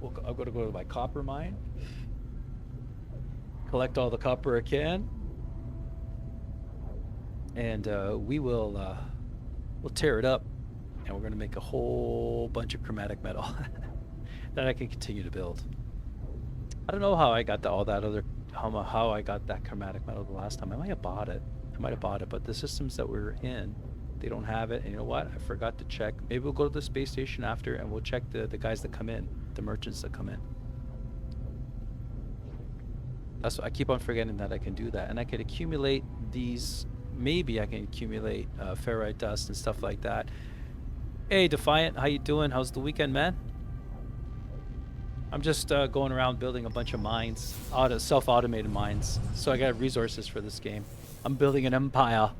I'm going to go to my copper mine, collect all the copper I can, and we'll tear it up, and we're going to make a whole bunch of chromatic metal that I can continue to build. I don't know how I got how I got that chromatic metal the last time. I might have bought it. But the systems that we're in, they don't have it. And you know what? I forgot to check. Maybe we'll go to the space station after, and we'll check the guys that come in, the merchants that come in. That's what I keep on forgetting, that I can do that, and I can accumulate these. Maybe I can accumulate ferrite dust and stuff like that. Hey, Defiant, how you doing? How's the weekend, man? I'm just going around building a bunch of mines, self-automated mines. So I got resources for this game. I'm building an empire.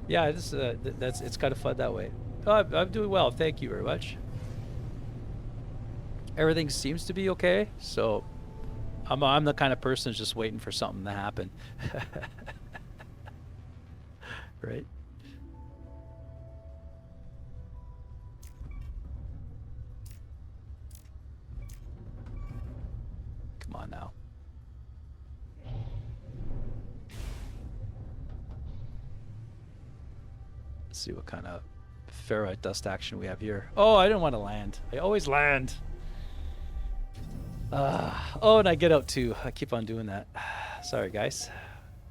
Yeah, it's kind of fun that way. Oh, I'm doing well. Thank you very much. Everything seems to be okay. So I'm the kind of person who's just waiting for something to happen. Right? Come on now. Let's see what kind of ferrite dust action we have here. Oh, I didn't want to land. I always land. Oh, and I get out too. I keep on doing that. Sorry, guys.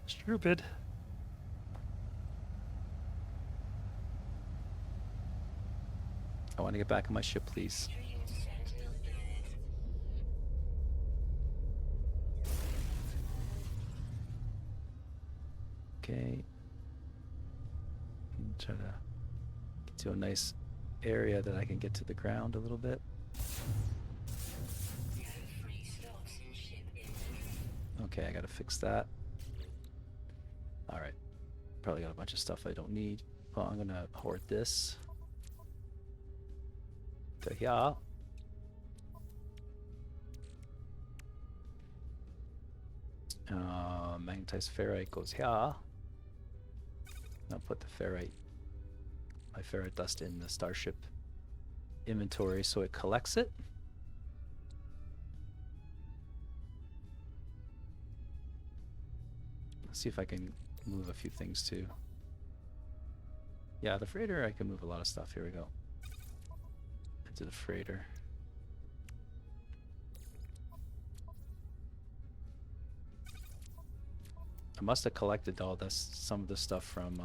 Stupid. I want to get back on my ship, please. Okay. Try to get to a nice area that I can get to the ground a little bit. Okay, I gotta fix that. Alright. Probably got a bunch of stuff I don't need. Well, I'm gonna hoard this. To here. Magnetized ferrite goes here. I'll put the my ferrite dust in the starship inventory so it collects it. Let's see if I can move a few things too. Yeah, the freighter, I can move a lot of stuff. Here we go. Into the freighter. I must have collected all this, some of the stuff from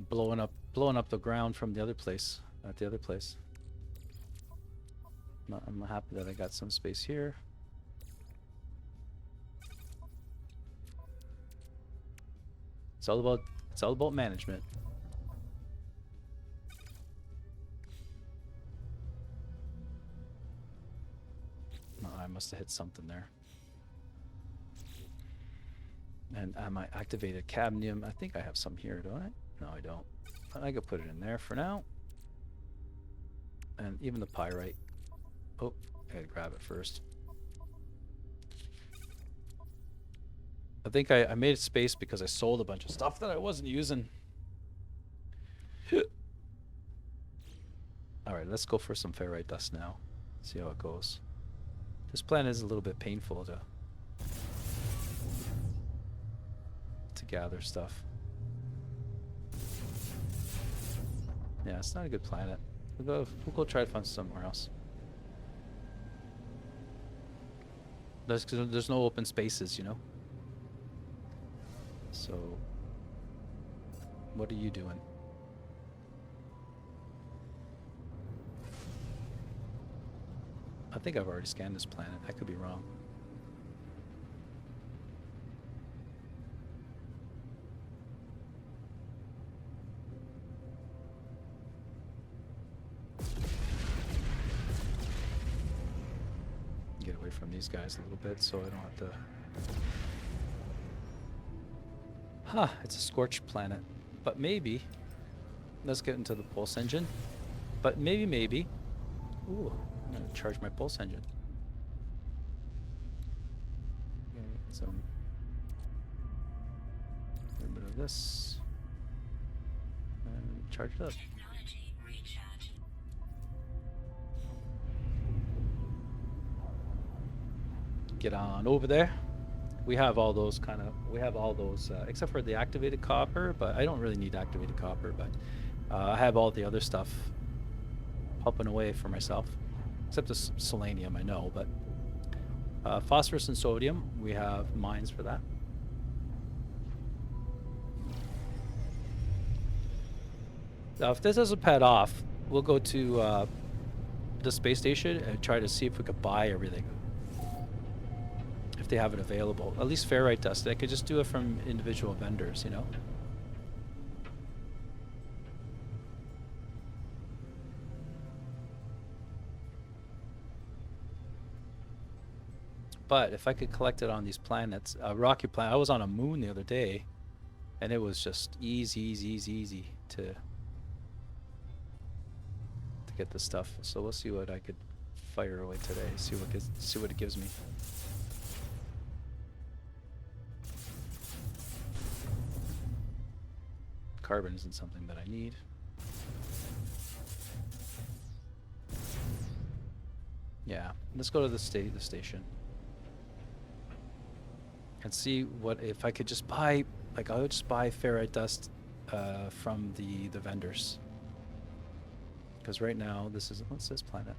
blowing up the ground from the other place, at the other place. I'm happy that I got some space here. It's all about management. Oh, I must have hit something there. And I might activate cadmium. I think I have some here, don't I? No, I don't. But I could put it in there for now. And even the pyrite. Oh, I gotta grab it first. I think I made space because I sold a bunch of stuff that I wasn't using. Alright, let's go for some ferrite dust now. See how it goes. This planet is a little bit painful to gather stuff. Yeah, it's not a good planet. We'll go try to find somewhere else. There's no open spaces, you know? So, what are you doing? I think I've already scanned this planet. I could be wrong. Get away from these guys a little bit so I don't have to... Huh, it's a scorched planet. But maybe... Let's get into the pulse engine. But maybe... Ooh, I'm gonna charge my pulse engine. Okay, so... this. And charge it up. Technology recharge. Get on over there. We have all those except for the activated copper, but I don't really need activated copper, but I have all the other stuff pumping away for myself, except the selenium, I know, but phosphorus and sodium, we have mines for that. Now, if this doesn't pad off, we'll go to the space station and try to see if we could buy everything. If they have it available. At least ferrite dust. I could just do it from individual vendors, you know? But if I could collect it on these planets, a rocky planet. I was on a moon the other day, and it was just easy to get the stuff. So we'll see what I could fire away today. See what it gives me. Carbon isn't something that I need. Yeah, let's go to the station. And see what if I could just buy, like I would just buy ferrite dust from the vendors. Because right now this is, what's this planet?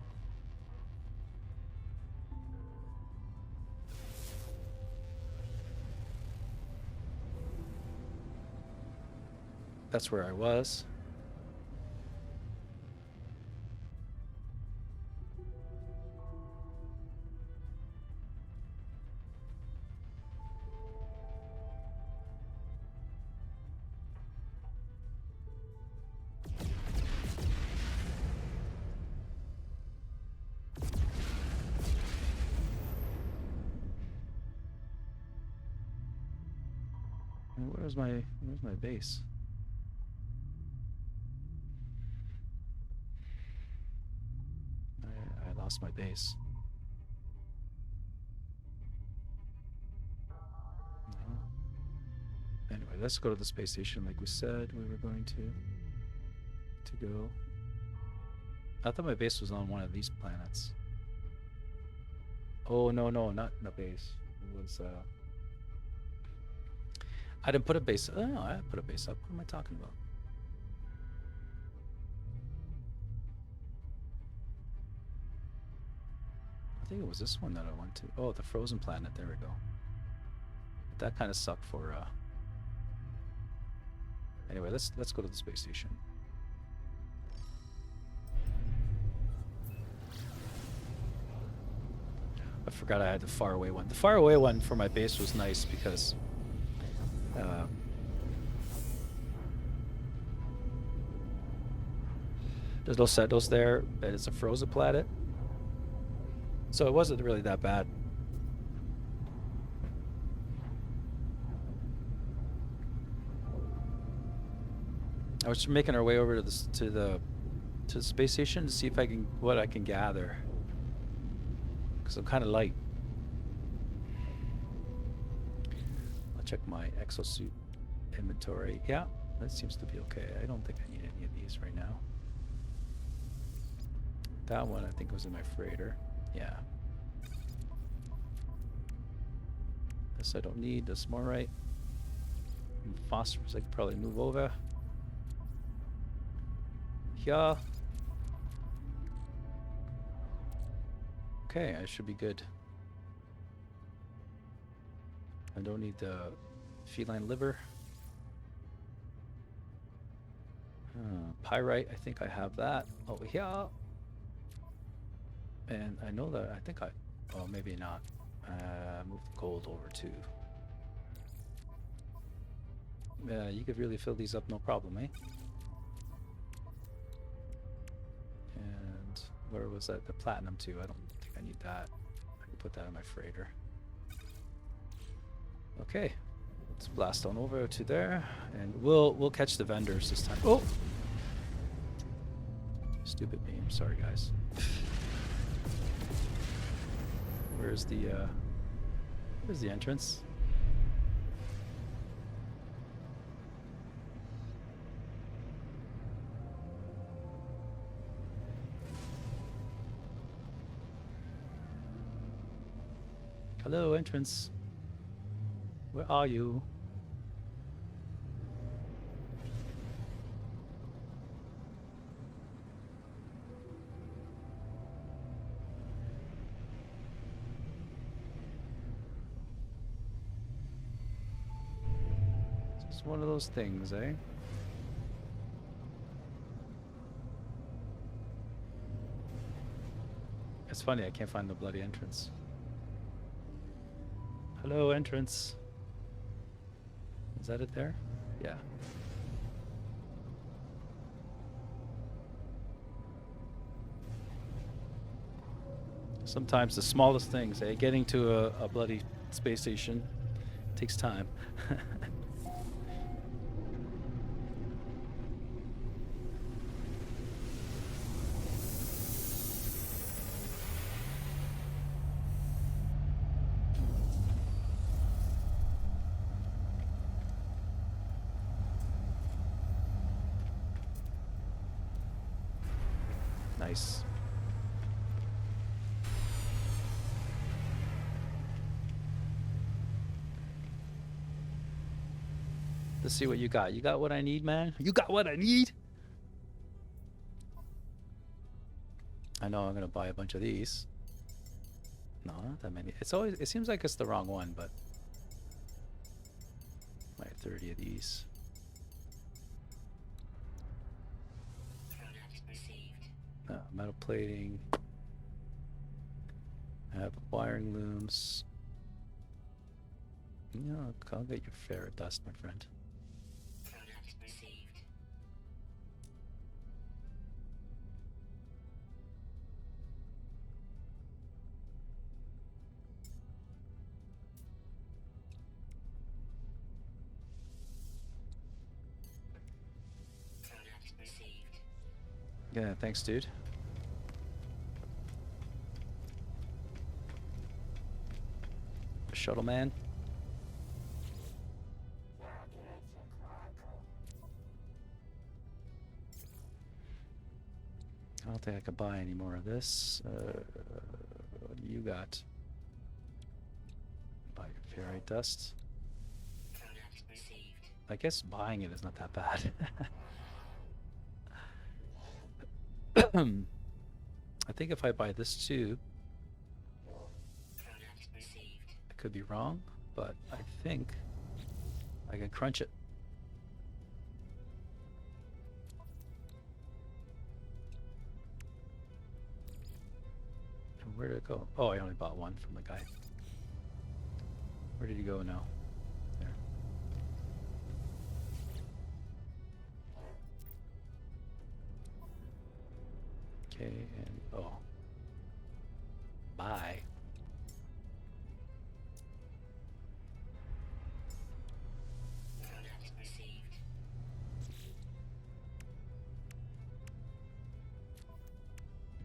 That's where I was. Where's my base? I lost my base. No. Anyway, let's go to the space station like we said we were going to go. I thought my base was on one of these planets. Oh no, not the base. It was I didn't put a base. Oh no, I put a base up. What am I talking about? I think it was this one that I went to. Oh, the frozen planet. There we go. That kind of sucked for. Anyway, let's go to the space station. I forgot I had the faraway one. The faraway one for my base was nice because. There's no settles there, and it's a frozen planet. So it wasn't really that bad. I was making our way over to the space station to see if what I can gather. Because I'm kind of light. I'll check my exosuit inventory. Yeah, that seems to be okay. I don't think I need any of these right now. That one I think was in my freighter. Yeah. This I don't need. This more right. And phosphorus I could probably move over. Yeah. Okay, I should be good. I don't need the feline liver. Pyrite, I think I have that over here. And I know that, oh, maybe not. Move the gold over too. You could really fill these up, no problem, eh? And where was that? The platinum too. I don't think I need that. I can put that in my freighter. Okay, let's blast on over to there, and we'll catch the vendors this time. Oh, stupid me. I'm sorry, guys. Where's the entrance? Hello, entrance. Where are you? It's one of those things, eh? It's funny, I can't find the bloody entrance. Hello, entrance. Is that it there? Yeah. Sometimes the smallest things, eh? Getting to a bloody space station takes time. Nice. Let's see what you got. You got what I need, man? You got what I need? I know I'm gonna buy a bunch of these. No, not that many. It seems like it's the wrong one, but buy 30 of these. Metal plating. I have wiring looms. You know, I'll get your ferret dust, my friend. Yeah, thanks, dude. Shuttle man. I don't think I could buy any more of this. What do you got? Buy your ferrite dust. I guess buying it is not that bad. I think if I buy this too, I could be wrong, but I think I can crunch it. And where did it go? Oh, I only bought one from the guy. Where did he go now? There. Okay, and oh. Bye.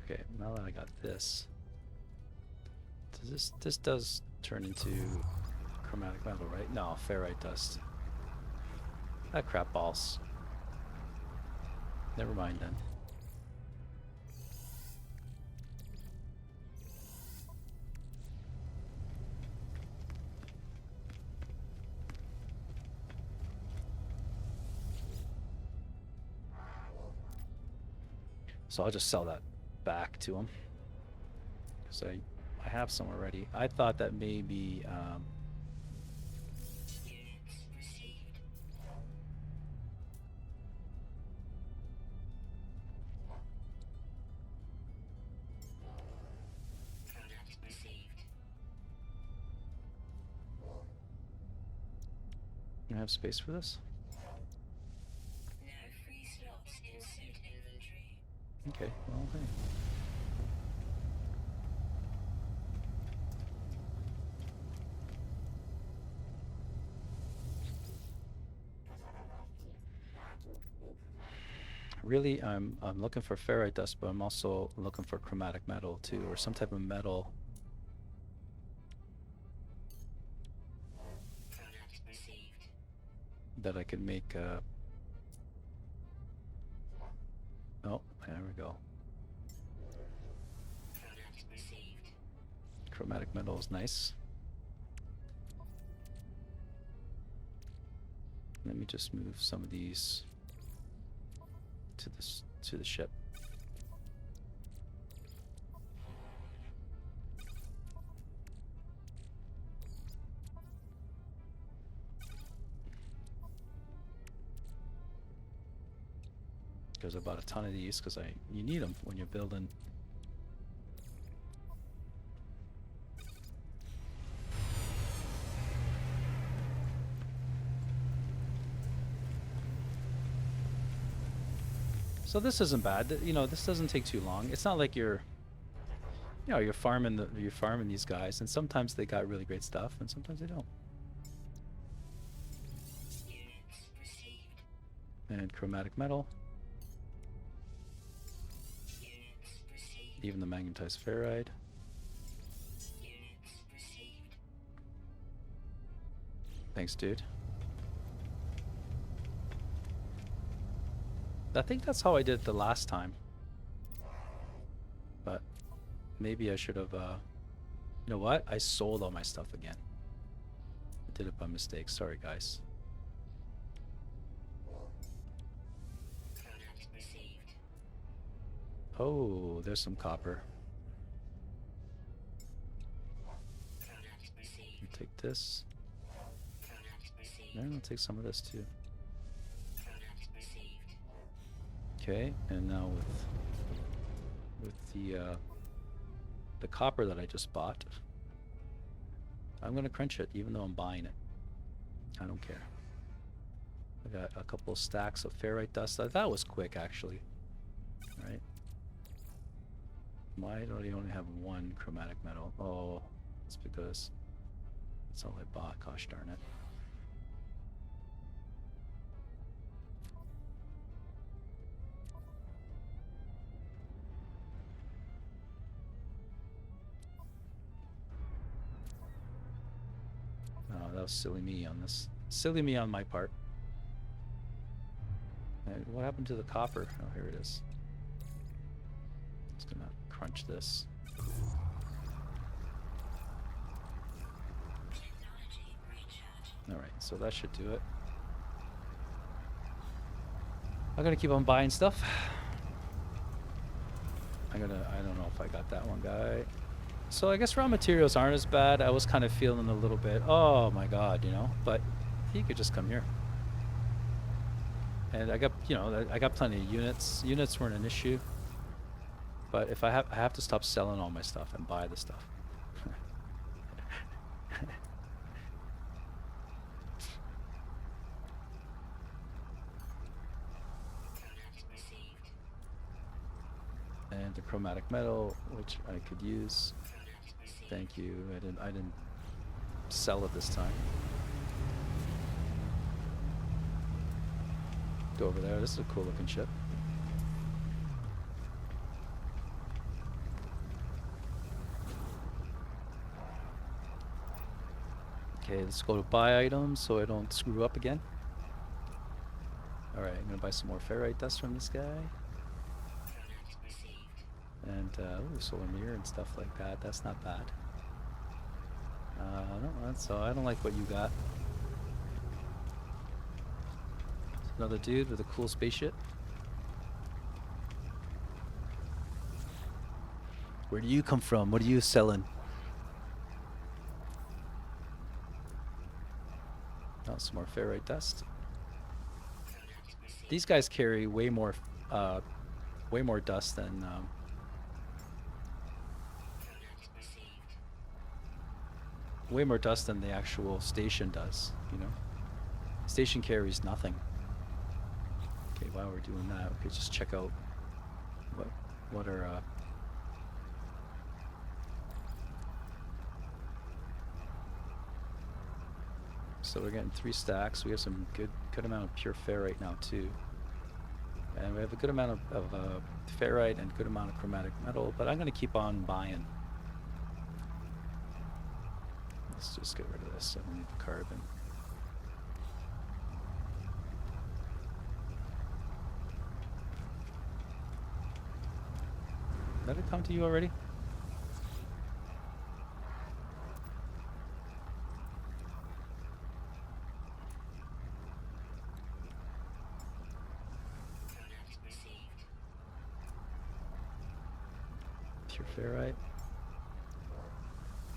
Okay, now that I got this, this does turn into chromatic metal, right? No, ferrite dust. Ah, crap balls. Never mind then. So I'll just sell that back to him. Because I have some already. I thought that maybe I have space for this. Okay, well, hey. Really, I'm looking for ferrite dust, but I'm also looking for chromatic metal too, or some type of metal. That I could make. Oh, there we go. Chromatic metal is nice. Let me just move some of these to the ship. Because I bought a ton of these because you need them when you're building. So this isn't bad. You know, this doesn't take too long. It's not like you're farming these guys, and sometimes they got really great stuff, and sometimes they don't. Units received. And chromatic metal, Units received. even the magnetized ferrite. Units received. Thanks, dude. I think that's how I did it the last time. But maybe I should have, you know what? I sold all my stuff again. I did it by mistake. Sorry, guys. Product received. Oh, there's some copper. Product received. You take this. Product received. And I'll take some of this too. Product received. Okay, and now with the copper that I just bought, I'm gonna crunch it even though I'm buying it. I don't care. I got a couple of stacks of ferrite dust. That was quick actually. Right? Why do I only have one chromatic metal? Oh, it's because that's all I bought. Gosh darn it. Oh, that was silly me on this. Silly me on my part. And what happened to the copper? Oh, here it is. Just gonna crunch this. Technology recharge. Alright, so that should do it. I'm gonna keep on buying stuff. I don't know if I got that one guy. So I guess raw materials aren't as bad. I was kind of feeling a little bit, oh my god, you know, but he could just come here. And I got, you know, I got plenty of units. Units weren't an issue. But if I have to stop selling all my stuff and buy the stuff. Product received. And the chromatic metal, which I could use. Product received. Thank you. I didn't sell it this time. Go over there. This is a cool looking ship. Okay, let's go to buy items so I don't screw up again. Alright, I'm gonna buy some more ferrite dust from this guy. Product received. And ooh, solar mirror and stuff like that. That's not bad. No, so I don't like what you got. Another dude with a cool spaceship. Where do you come from? What are you selling? Oh, some more ferrite dust. Product received. These guys carry way more dust than Product received. way more dust than the actual station does. You know, station carries nothing. Okay, while we're doing that, we could just check out what are so we're getting 3 stacks. We have some good amount of pure ferrite now too, and we have a good amount of ferrite and good amount of chromatic metal. But I'm gonna keep on buying. Let's just get rid of this. I don't need the carbon. Did it come to you already? pure ferrite.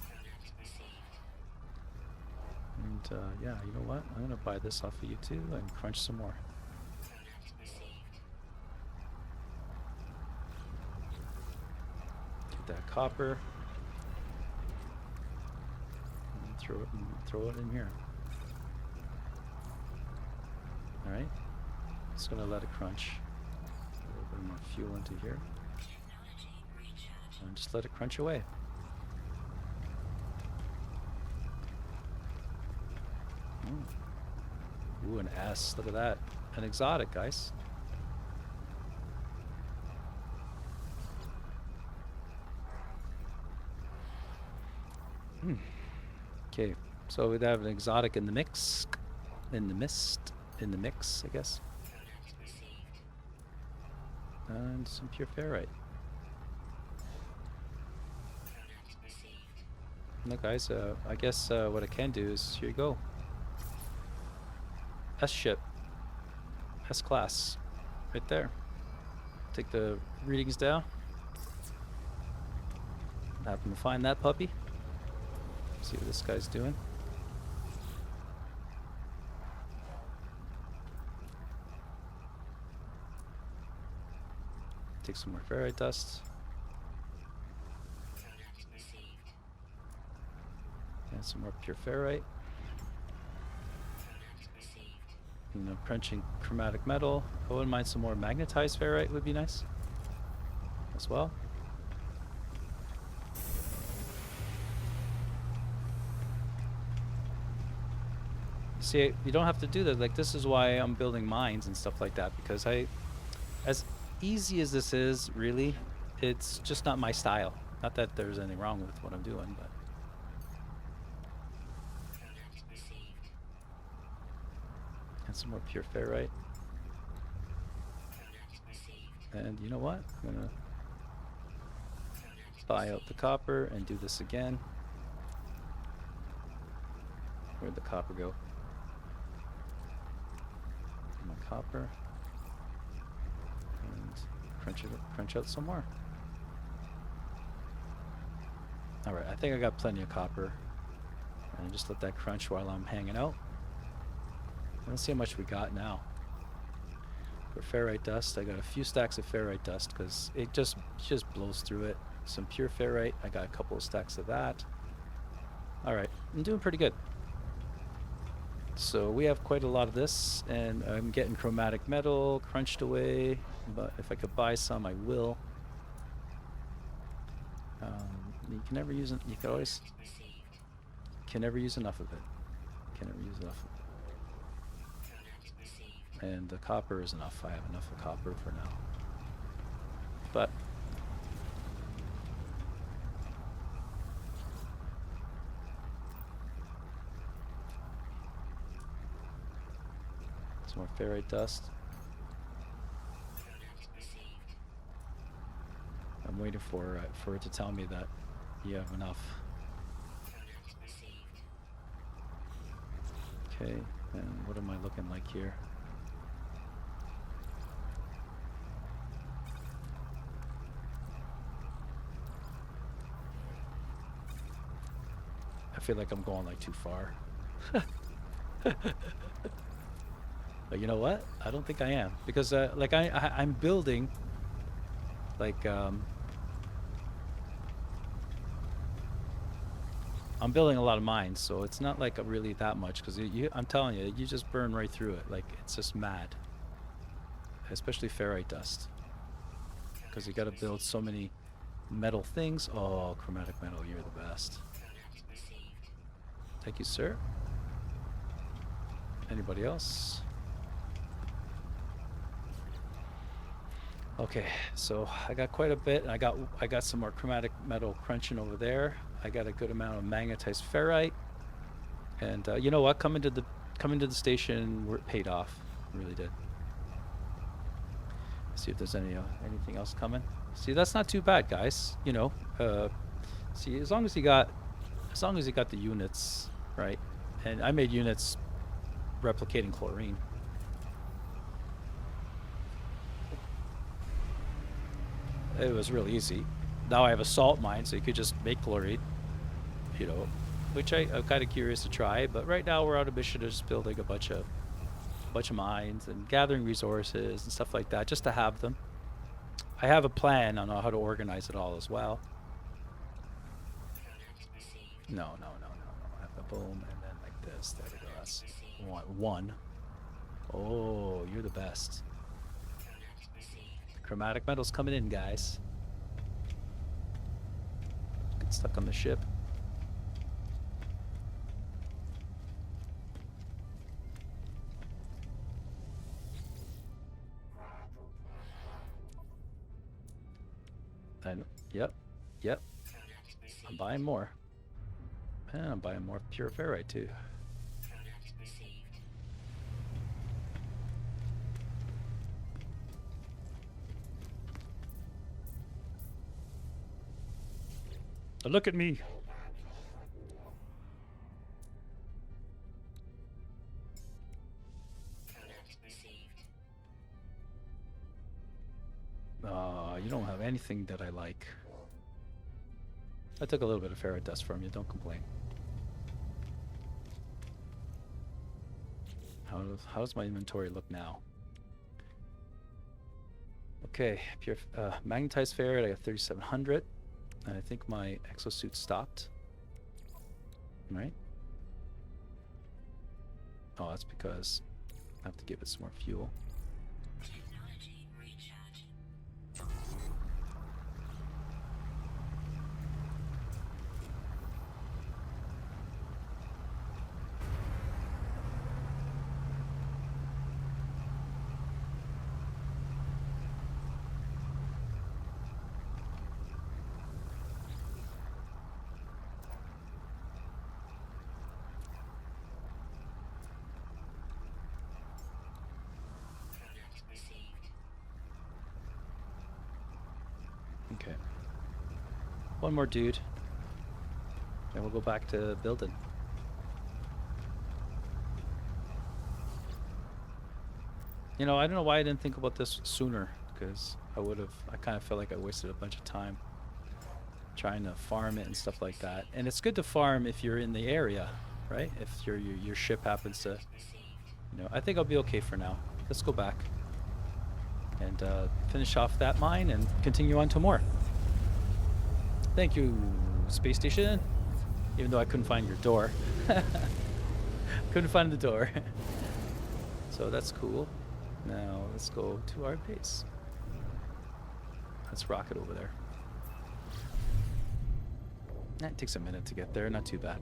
Product received. And yeah, you know what? I'm gonna buy this off of you too and crunch some more. Product received. Get that copper. And throw it in here. Alright. Just gonna let it crunch. A little bit more fuel into here. Technology recharge. And just let it crunch away. Ooh, an S. Look at that. An exotic, guys. Okay, so we'd have an exotic in the mix. In the mist. In the mix, I guess. Product received. And some pure ferrite. Product received. Look, guys, I guess what I can do is, here you go. S ship. S class. Right there. Take the readings down. Happen to find that puppy. See what this guy's doing. Take some more ferrite dust. Product received. And some more pure ferrite. Product received. You know, crunching chromatic metal. I wouldn't mind some more magnetized ferrite would be nice as well. See, you don't have to do that. Like, this is why I'm building mines and stuff like that, because as easy as this is, really, it's just not my style. Not that there's anything wrong with what I'm doing, but Product received. and some more pure ferrite. Product received. And you know what? I'm gonna Product buy out the copper and do this again. Where'd the copper go? My copper. And crunch out some more. Alright, I think I got plenty of copper. And just let that crunch while I'm hanging out. Let's see how much we got now. For ferrite dust, I got a few stacks of ferrite dust because it just blows through it. Some pure ferrite, I got a couple of stacks of that. Alright, I'm doing pretty good. So we have quite a lot of this, and I'm getting chromatic metal crunched away, but if I could buy some, I will. You can never use it. You can always received. can never use enough of it. Can never use enough of it. Product received. And the copper is enough. I have enough of copper for now. But some more ferrite dust. Product received. I'm waiting for it to tell me that you have enough. Product received. Okay, and what am I looking like here? I feel like I'm going like too far. But you know what? I don't think I am, because like I'm building like I'm building a lot of mines, so it's not like really that much, because I'm telling you, you just burn right through it. Like, it's just mad, especially ferrite dust, because you got to build so many metal things. Oh, chromatic metal, you're the best. Product received. Thank you, sir. Anybody else? Okay, so I got quite a bit. I got some more chromatic metal crunching over there. I got a good amount of magnetized ferrite, and you know what? Coming to the station, it paid off. It really did. See if there's anything else coming. See, that's not too bad, guys. You know, see, as long as you got the units right, and I made units replicating chlorine. It was real easy. now I have a salt mine, so you could just make chlorine, you know, which I'm kind of curious to try. But right now we're on a mission of just building a bunch of mines and gathering resources and stuff like that, just to have them. I have a plan on how to organize it all as well. No, no, no, no, no. I have a boom and then like this. There we go. That's one. Oh, you're the best. Chromatic metal's coming in, guys. Get stuck on the ship. Yep. I'm buying more. And I'm buying more pure ferrite too. Look at me. You don't have anything that I like. I took a little bit of ferrite dust from you, don't complain. How does my inventory look now? Okay, pure magnetized ferrite, I got 3,700. And I think my exosuit stopped. Right? Oh, that's because I have to give it some more fuel. Technology recharge. Okay. One more dude. And we'll go back to building. You know, I don't know why I didn't think about this sooner, because I kind of felt like I wasted a bunch of time trying to farm it and stuff like that. And it's good to farm if you're in the area, right? If your ship happens to, you know, I think I'll be okay for now. Let's go back and finish off that mine and continue on to more. Thank you, space station. Even though I couldn't find your door. Couldn't find the door. So that's cool. Now let's go to our base. Let's rocket over there. That takes a minute to get there, not too bad.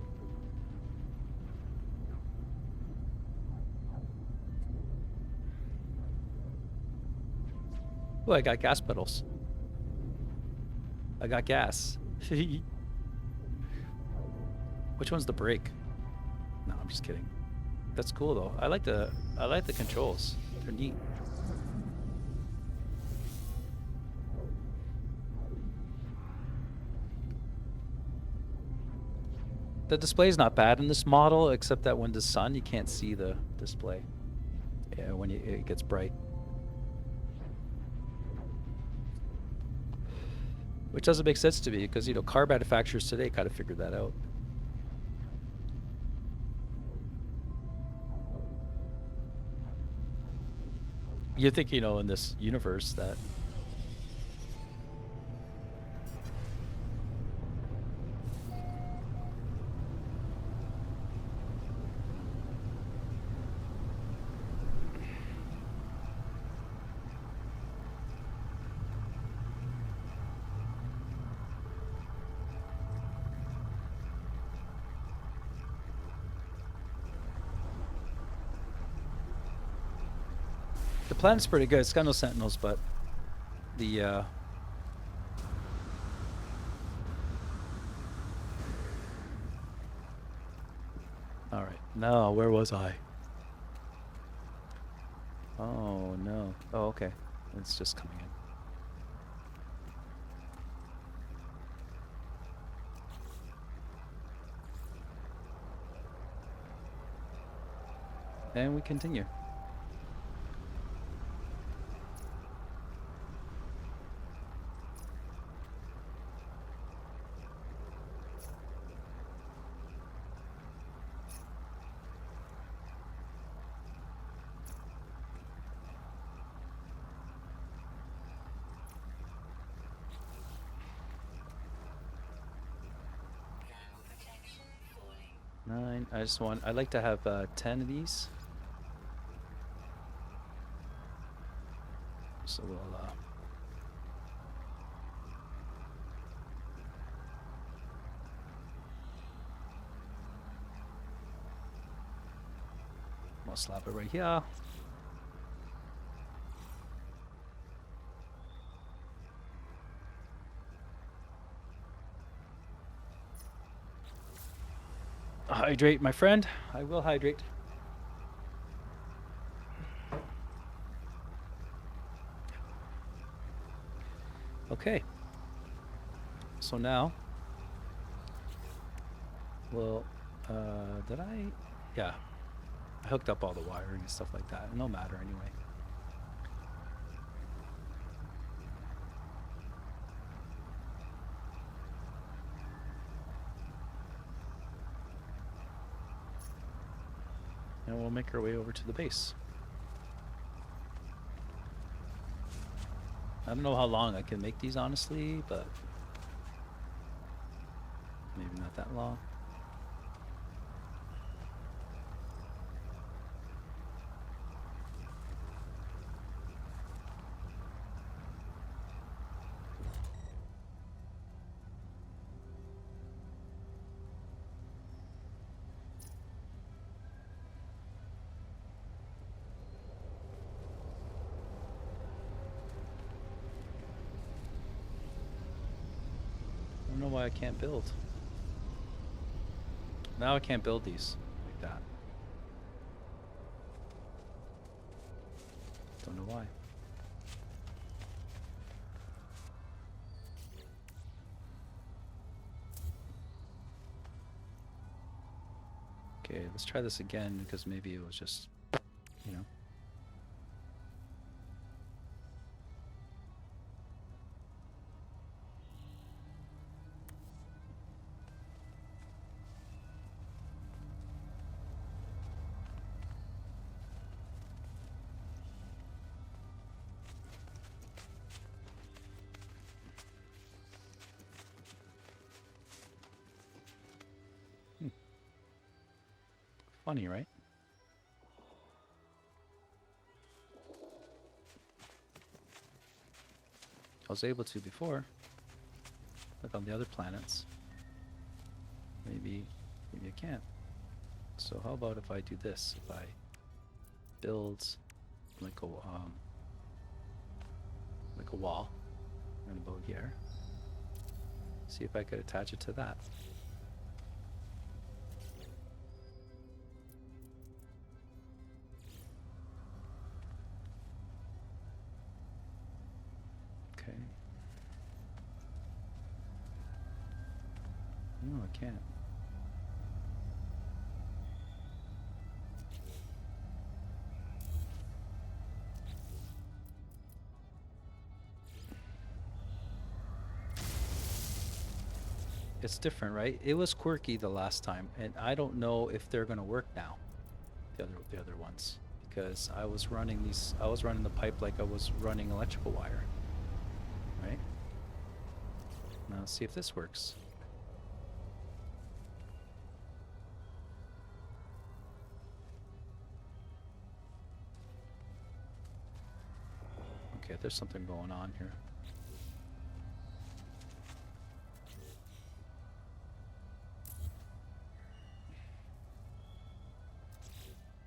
Oh, I got gas pedals. I got gas. Which one's the brake? No, I'm just kidding. That's cool though. I like the controls. They're neat. The display's not bad in this model, except that when the sun, you can't see the display. Yeah, when it gets bright. Which doesn't make sense to me, because, you know, car manufacturers today kind of figured that out. You think, you know, in this universe that... The planet's pretty good. It's got no sentinels, but the all right. No, where was I? Oh no. Oh, okay. It's just coming in. And we continue. 9. I like to have 10 of these. So we'll slap it right here. Hydrate, my friend. I will hydrate. Okay. So now, well, did I? Yeah. I hooked up all the wiring and stuff like that. No matter anyway. And we'll make our way over to the base. I don't know how long I can make these, honestly, but maybe not that long. I don't know why I can't build. Now I can't build these like that. Don't know why. Okay, let's try this again because maybe it was just, you know. Funny, right? I was able to before, like on the other planets. Maybe I can't. So how about if I do this? If I build like a wall right about here. See if I could attach it to that. Okay. No, I can't. It's different, right? It was quirky the last time, and I don't know if they're gonna work now. The other ones, because I was running the pipe like I was running electrical wire. Right? Now let's see if this works. Okay, there's something going on here.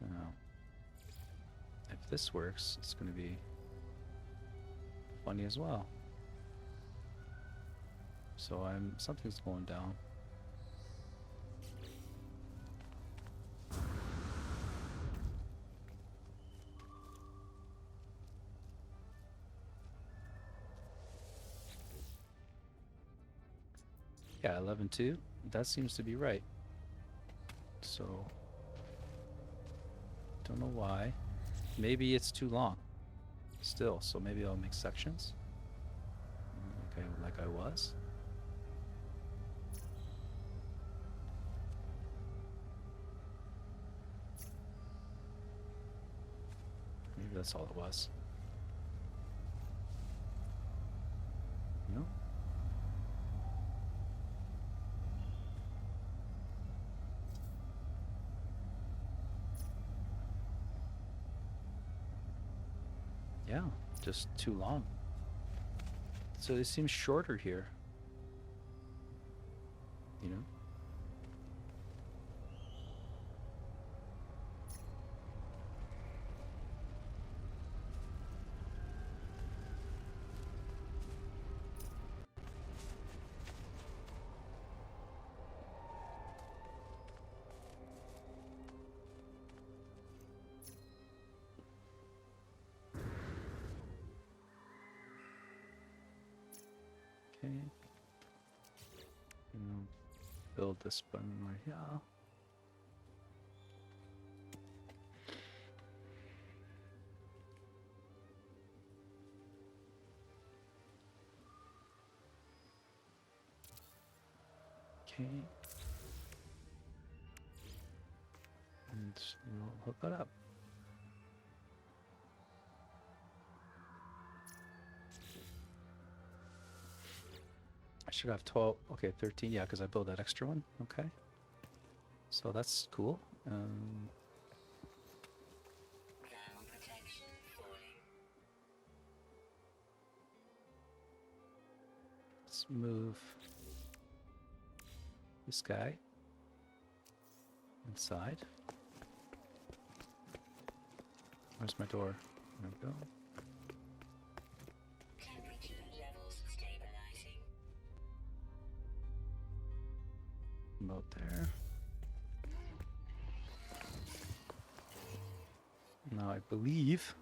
Now, if this works, it's going to be funny as well. So something's going down. Yeah, 11.2. That seems to be right. So, don't know why. Maybe it's too long still, so maybe I'll make sections. Okay, like I was. Maybe that's all it was. No? Yeah, just too long. So it seems shorter here. You know? Okay. Build this button right here. Okay. And we'll hook it up. I should have 12. Okay, 13. Yeah, because I built that extra one. Okay. So that's cool. Thermal protection falling. Let's move this guy inside. Where's my door? There we go. Temperature levels stabilizing. About there. Now I believe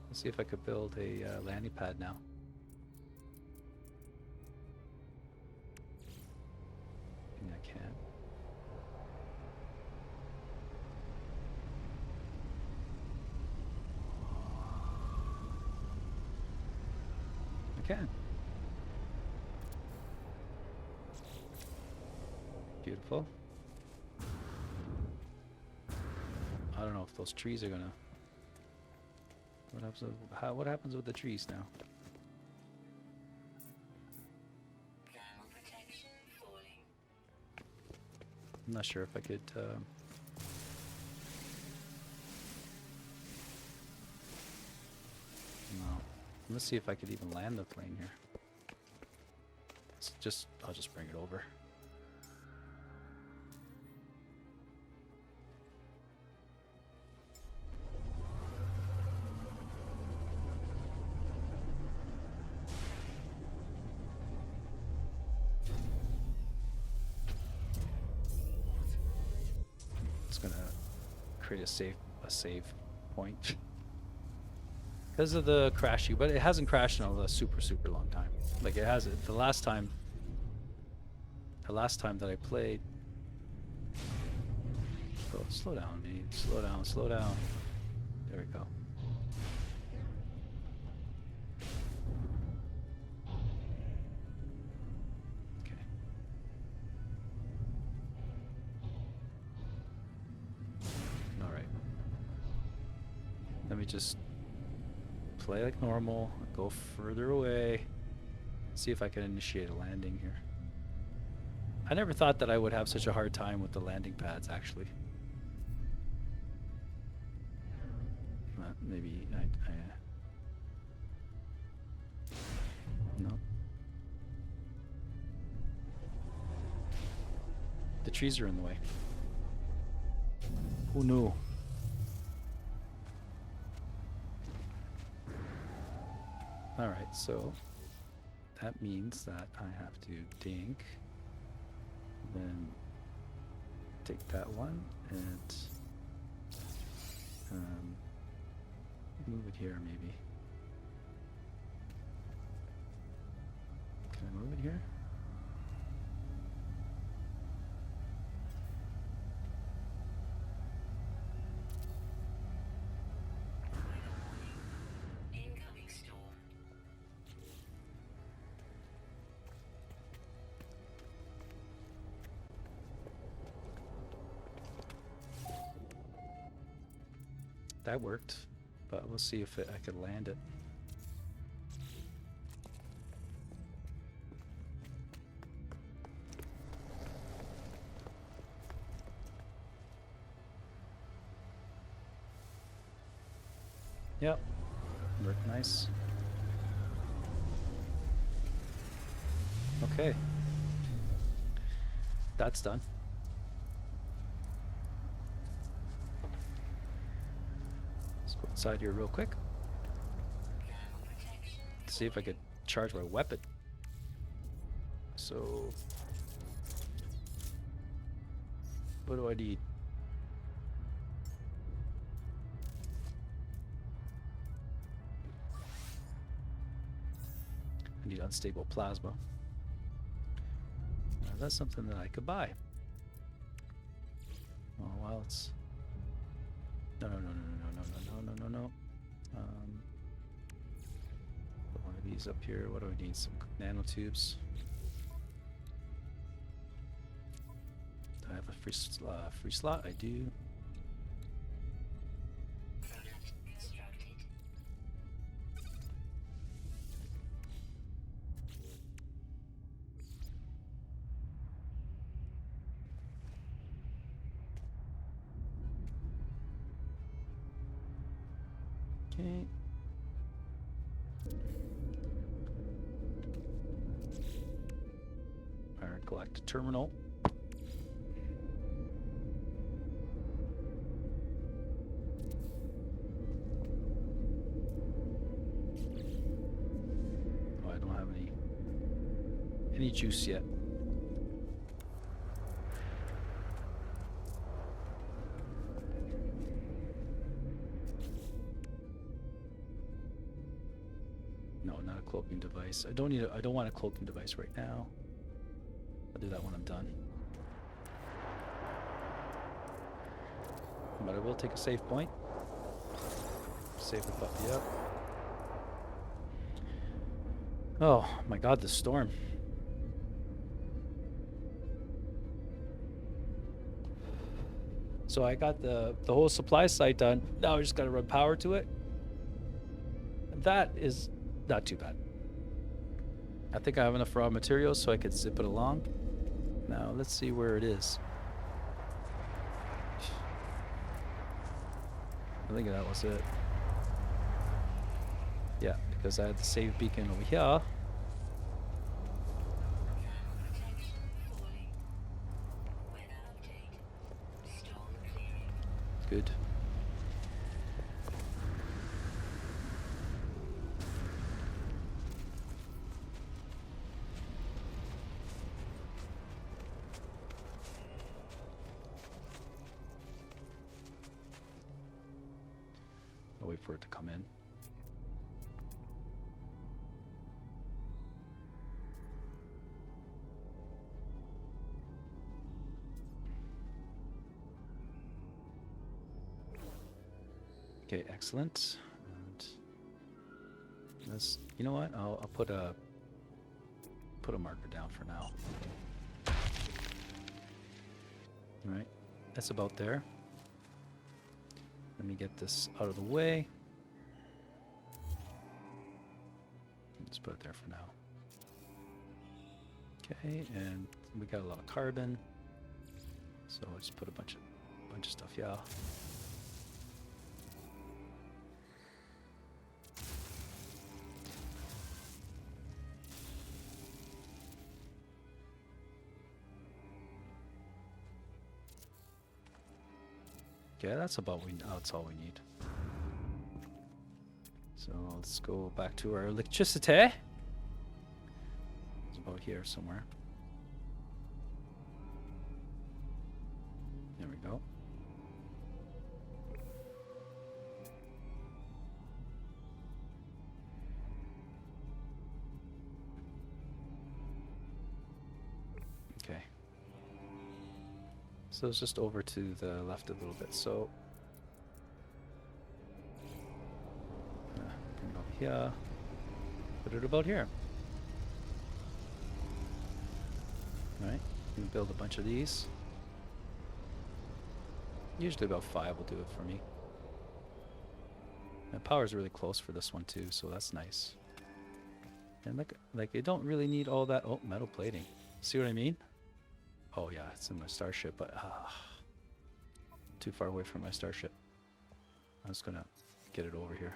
let's see if I could build a landing pad now. I think I can. I can. Beautiful. I don't know if those trees are gonna. What happens with the trees now? Thermal protection falling. I'm not sure if I could. No. Let's see if I could even land the plane here. I'll just bring it over. It's gonna create a save point because of the crashing, but it hasn't crashed in a super long time. Like it hasn't. The last time that I played. Oh, slow down, man. Slow down. There we go. Okay. All right. Let me just play like normal, go further away, see if I can initiate a landing here. I never thought that I would have such a hard time with the landing pads, actually. Maybe no. The trees are in the way. Oh no. Alright, so that means that I have to dink, then take that one and move it here maybe. Can I move it here? Incoming storm. That worked, but we'll see if I could land it. Yep. Worked nice. Okay. That's done. Let's go inside here real quick. Thermal protection. See if I could charge my weapon. So, what do I need? I need unstable plasma. Now, that's something that I could buy. Oh, well, it's... No. Put one of these up here. What do I need? Some nanotubes. Do I have a free slot? I do. Product constructed. Okay. Iron Galactic Terminal. Oh, I don't have any juice yet. No, not a cloaking device. I don't want a cloaking device right now. I'll do that when I'm done. But I will take a save point. Save the puppy up. Oh my god, the storm. So I got the whole supply site done. Now I just gotta run power to it. That is not too bad. I think I have enough raw materials so I could zip it along. Now let's see where it is. I think that was it. Yeah, because I had the save beacon over here. Thermal protection falling. Weather update. Storm clearing. Good. I'll wait for it to come in. Okay, excellent. And this, you know what? I'll put a marker down for now. All right, that's about there. Let me get this out of the way. Let's put it there for now. Okay, and we got a lot of carbon, so I'll just put a bunch of stuff. Yeah. Okay, that's all we need. So let's go back to our electricity. It's about here somewhere. There we go. Okay. So it's just over to the left a little bit. So bring it over here. Put it about here. All right. You can build a bunch of these. Usually about 5 will do it for me. And power is really close for this one too, so that's nice. And look, like you don't really need all that. Oh, metal plating. See what I mean? Oh yeah, it's in my starship, but too far away from my starship. I'm just gonna get it over here.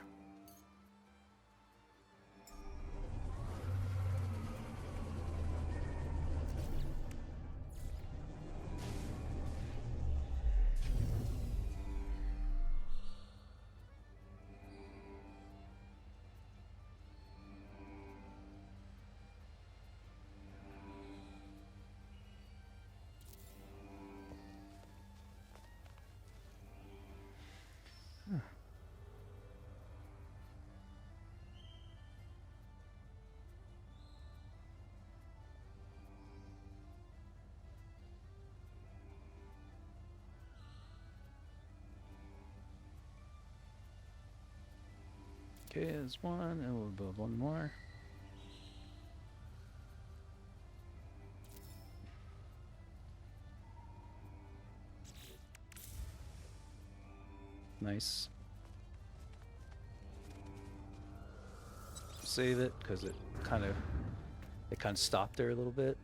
Okay, there's one, and we'll build one more. Nice. Save it because it kind of stopped there a little bit,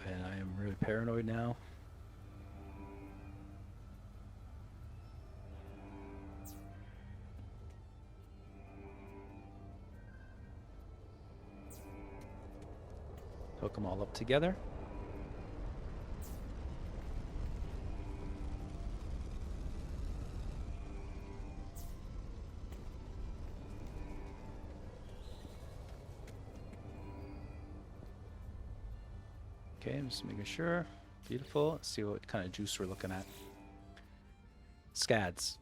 and I am really paranoid now. Hook them all up together. Okay, I'm just making sure. Beautiful. Let's see what kind of juice we're looking at. Scads.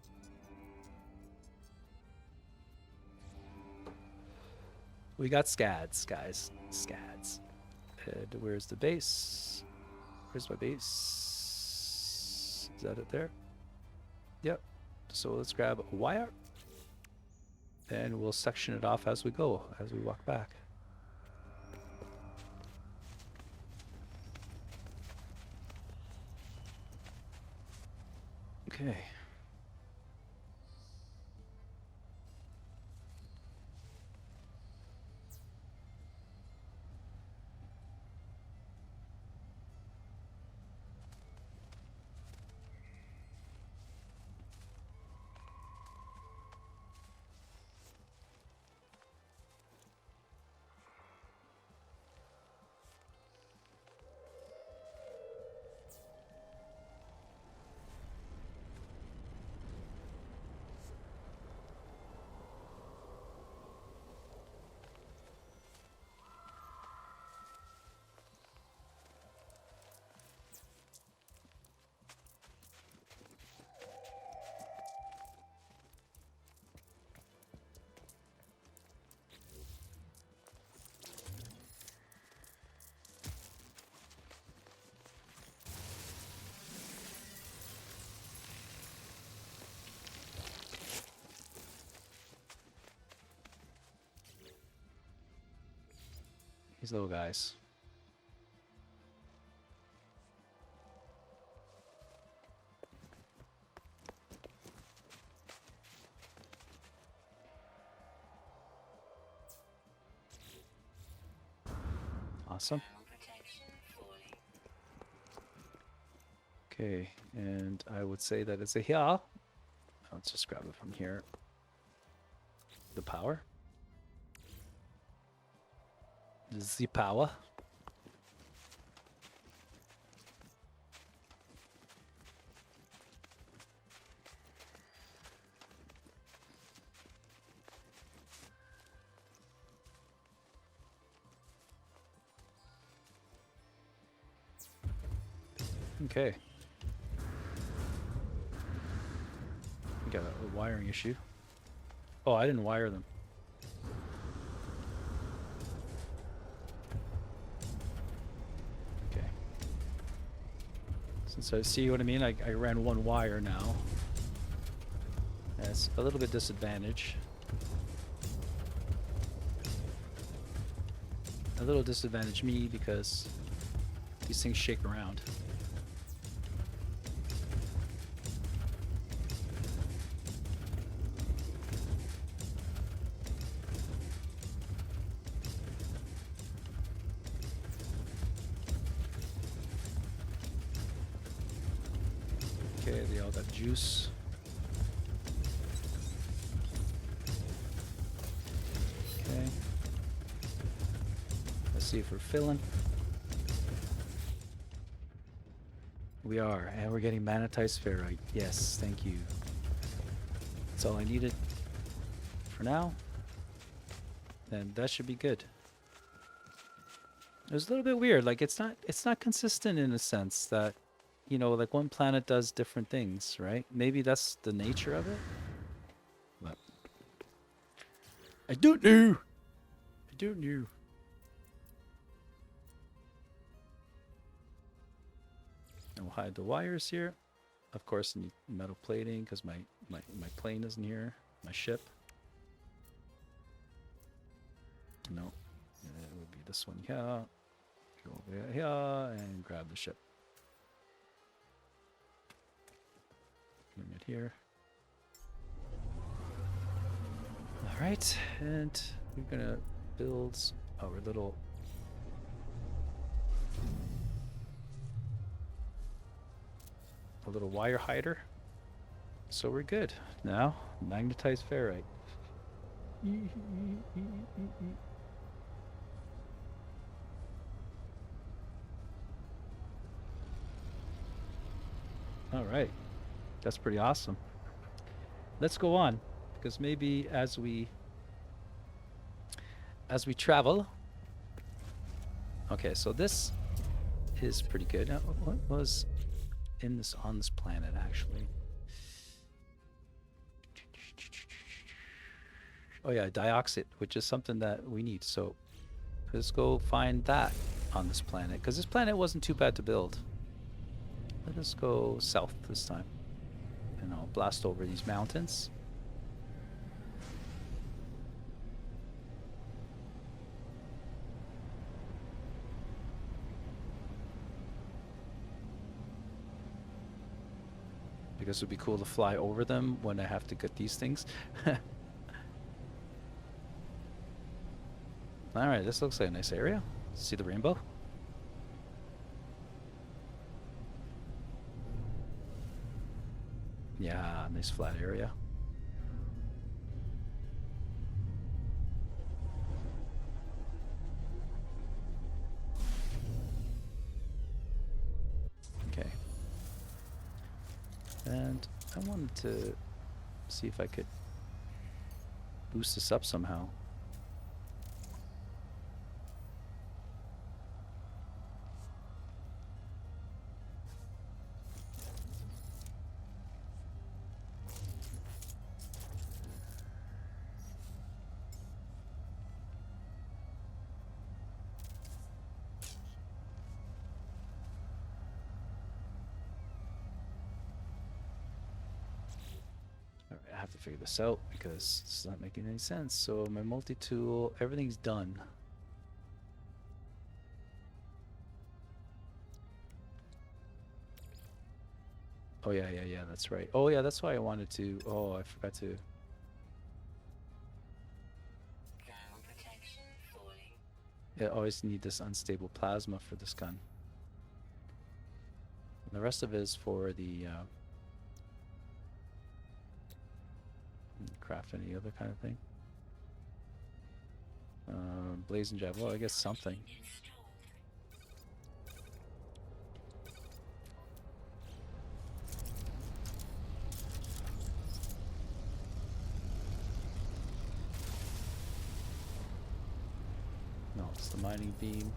We got scads, guys. Scads. And where's the base? Where's my base? Is that it there? Yep. So let's grab a wire. And we'll section it off as we go, as we walk back. Okay. These little guys. Awesome. Okay, and I would say that it's a here. Let's just grab it from here. The power. The power. Okay. We got a wiring issue. Oh, I didn't wire them. Okay. Since I see what I mean, I ran one wire now. That's a little bit disadvantage. A little disadvantage me because these things shake around. Okay, they all got juice. see if we're filling. We are, and we're getting manatized ferrite. Yes, thank you. That's all I needed for now. And that should be good. It was a little bit weird. Like it's not consistent in a sense that, you know, like one planet does different things, right? Maybe that's the nature of it. But I don't know. I don't know. And we'll hide the wires here. Of course, I need metal plating because my plane isn't here. My ship. No, it would be this one here. Go over here and grab the ship. Bring it here. All right, and we're gonna build our little wire hider. So we're good. Now, magnetized ferrite. All right. That's pretty awesome. Let's go on, because maybe as we travel. Okay, so this is pretty good. Now, what was on this planet actually? Oh yeah, dioxide, which is something that we need. So let's go find that on this planet, because this planet wasn't too bad to build. Let us go south this time, and I'll blast over these mountains. Because it would be cool to fly over them when I have to get these things. Alright, this looks like a nice area. See the rainbow? Yeah, nice flat area. Okay. And I wanted to see if I could boost this up somehow. I have to figure this out because it's not making any sense. So my multi-tool, everything's done. Oh yeah, that's right. Oh yeah, that's why I wanted to. Oh, I forgot to. Ground protection falling. Yeah, I always need this unstable plasma for this gun. And the rest of it is for the craft any other kind of thing. Blazing jab. Well, I guess something. No, it's the mining beam.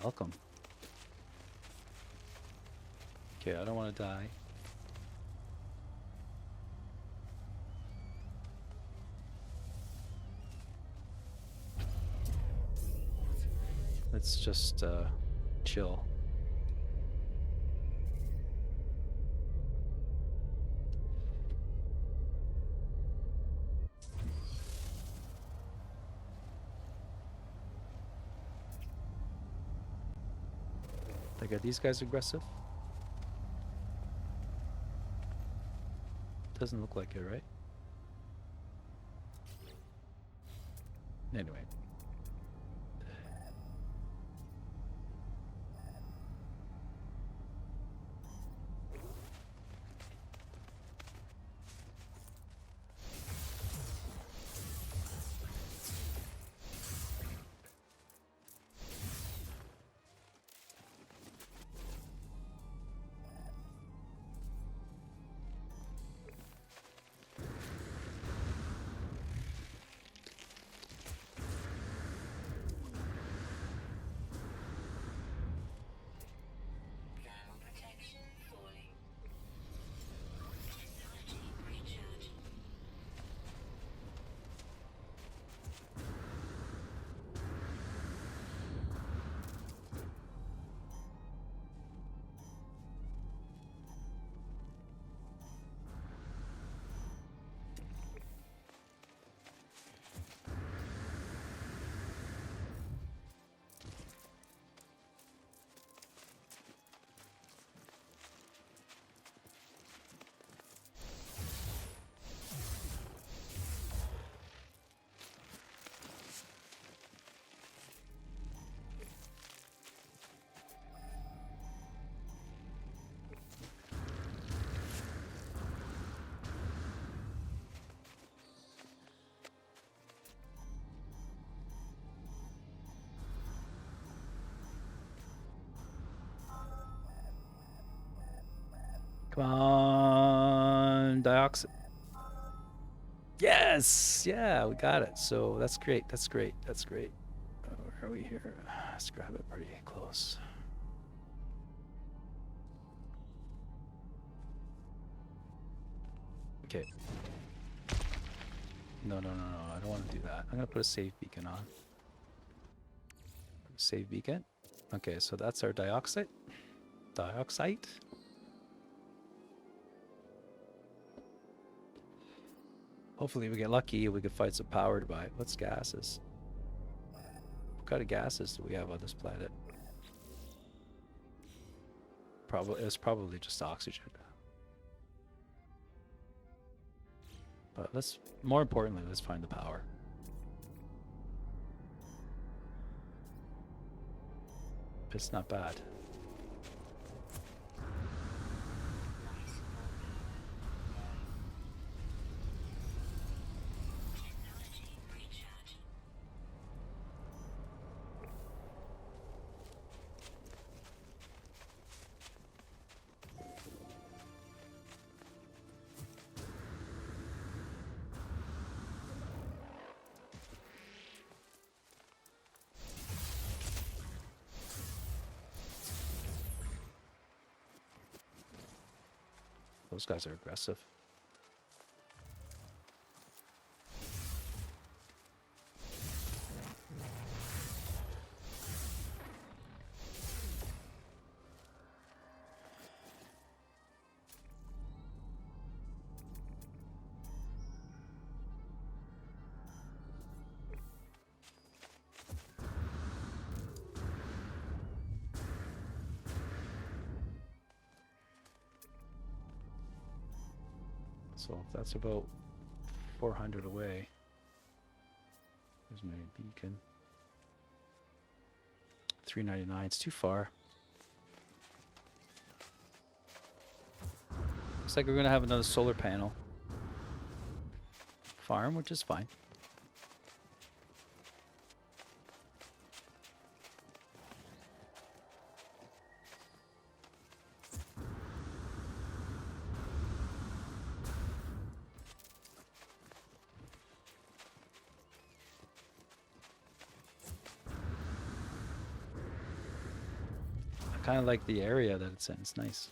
Welcome. Okay, I don't want to die. Let's just chill. Like, are these guys aggressive? Doesn't look like it, right? Anyway. Thermal protection falling. Technology recharging. Come on, dioxide. Yes! Yeah, we got it. So that's great. That's great. That's great. Where are we here? Let's grab it pretty close. Okay. No. I don't want to do that. I'm going to put a save beacon on. Save beacon. Okay, so that's our dioxide. Dioxide. Hopefully we get lucky and we can find some power to buy it. What's gases? What kind of gases do we have on this planet? It's probably just oxygen. But more importantly, let's find the power. It's not bad. Technology recharging. Those guys are aggressive. So if that's about 400 away. There's my beacon. 399. It's too far. Looks like we're gonna have another solar panel farm, which is fine. I kind of like the area that it's in. It's nice.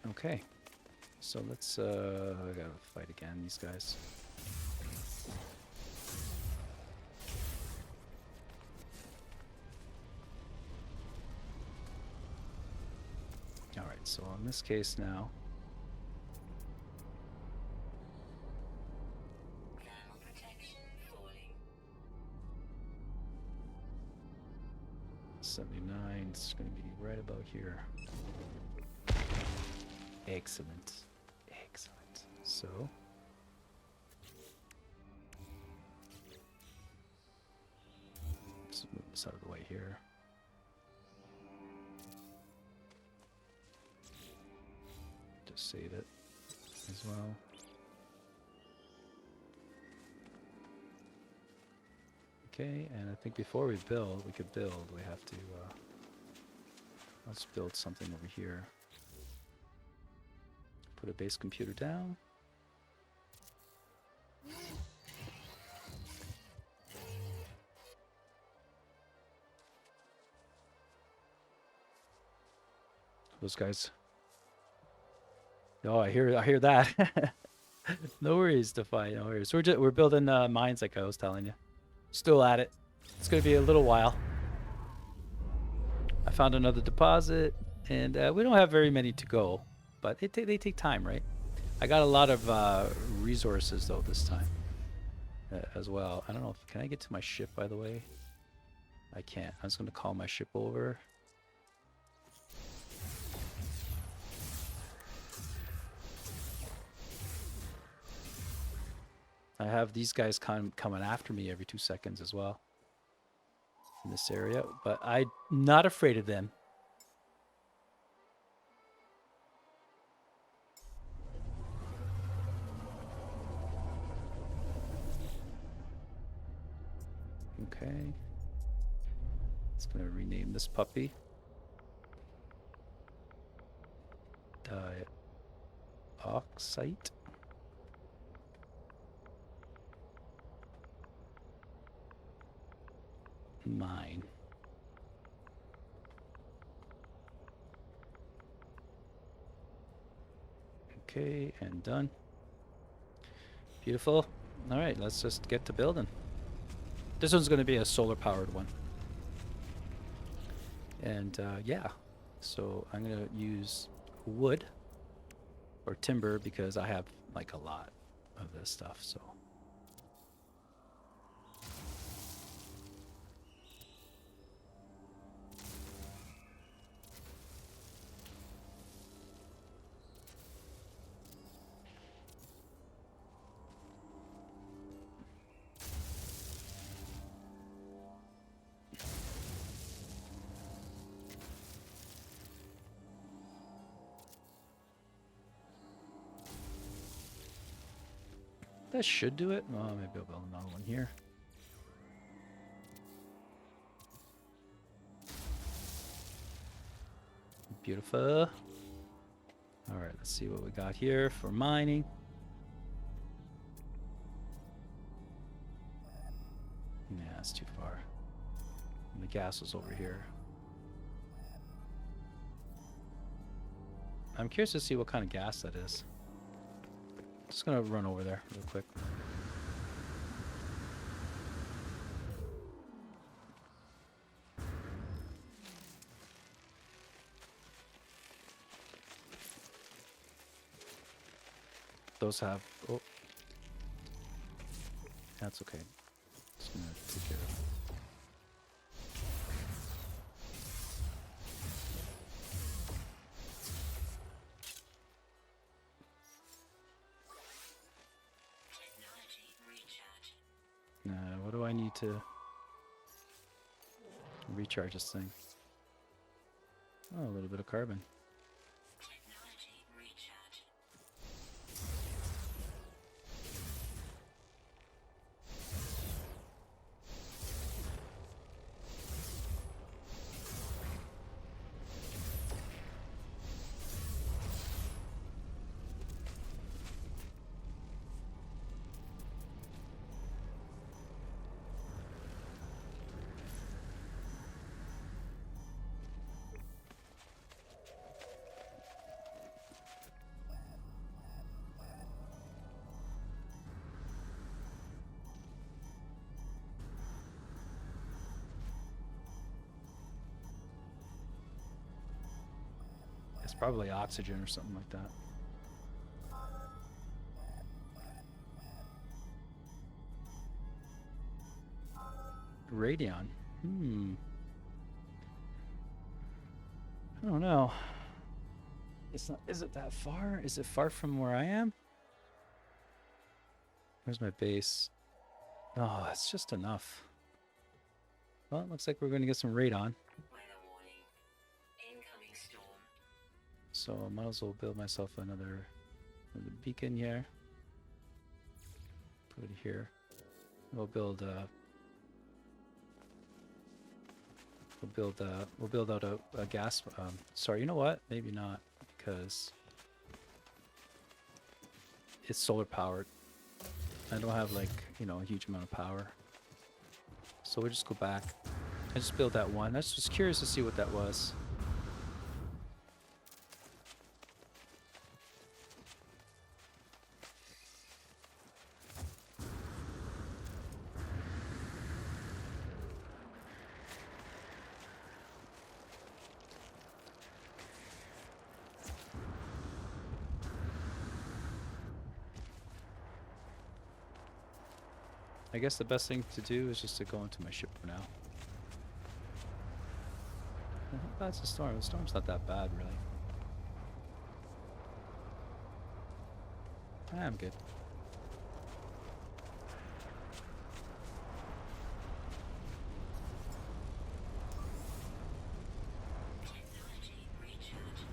Okay, so let's I gotta fight again, these guys. Alright, so in this case now, 79. It's going to be right about here. Excellent. Excellent. So. Let's move this out of the way here. Just save it as well. Okay, and I think before we could build, we have to, let's build something over here. Put a base computer down. Those guys. Oh, I hear that. No worries, Defy, no worries. We're building mines like I was telling you. Still at it. It's gonna be a little while. I found another deposit, and we don't have very many to go, but they take time, right? I got a lot of resources though this time as well. I don't know. Can I get to my ship, by the way? I can't. I was gonna call my ship over. I have these guys coming after me every 2 seconds as well in this area, but I'm not afraid of them. Okay. It's going to rename this puppy. Dioxite. Mine. Okay, and done. Beautiful. All right, let's just get to building. This one's going to be a solar powered one. And yeah, so I'm going to use wood or timber because I have like a lot of this stuff, so. That should do it. Oh, maybe I'll build another one here. Beautiful. All right, let's see what we got here for mining. Yeah, that's too far. And the gas was over here. I'm curious to see what kind of gas that is. Just gonna run over there real quick. Those have, oh, that's okay. Just gonna take care of it. What do I need to recharge this thing? Oh, a little bit of carbon. It's probably oxygen or something like that. Radion. I don't know. It's not. Is it that far? Is it far from where I am? Where's my base? Oh, that's just enough. Well, it looks like we're going to get some raid on. Weather warning. Incoming storm. So I might as well build myself another beacon here. Put it here. We'll build out a gas. Sorry, you know what? Maybe not, because it's solar powered. I don't have, like, you know, a huge amount of power. So we'll just go back. I just built that one. I was just curious to see what that was. I guess the best thing to do is just to go into my ship for now. How bad's the storm? The storm's not that bad, really. I'm good. Technology recharge.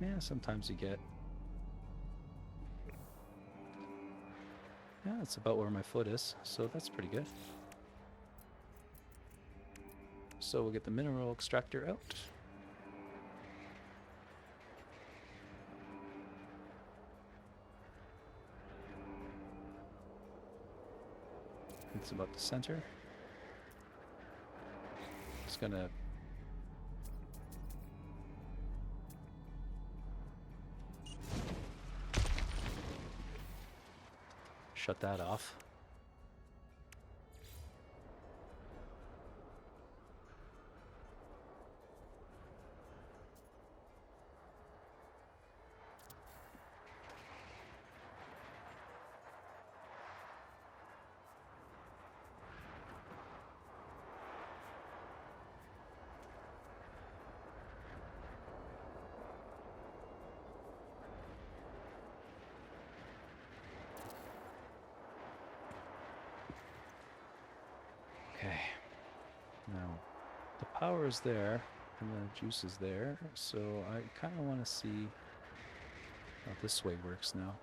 Yeah, sometimes you get... Yeah, it's about where my foot is, so that's pretty good. So we'll get the mineral extractor out. It's about the center. Just gonna... shut that off. Okay. Now, the power is there, and the juice is there, so I kind of want to see how this way works now.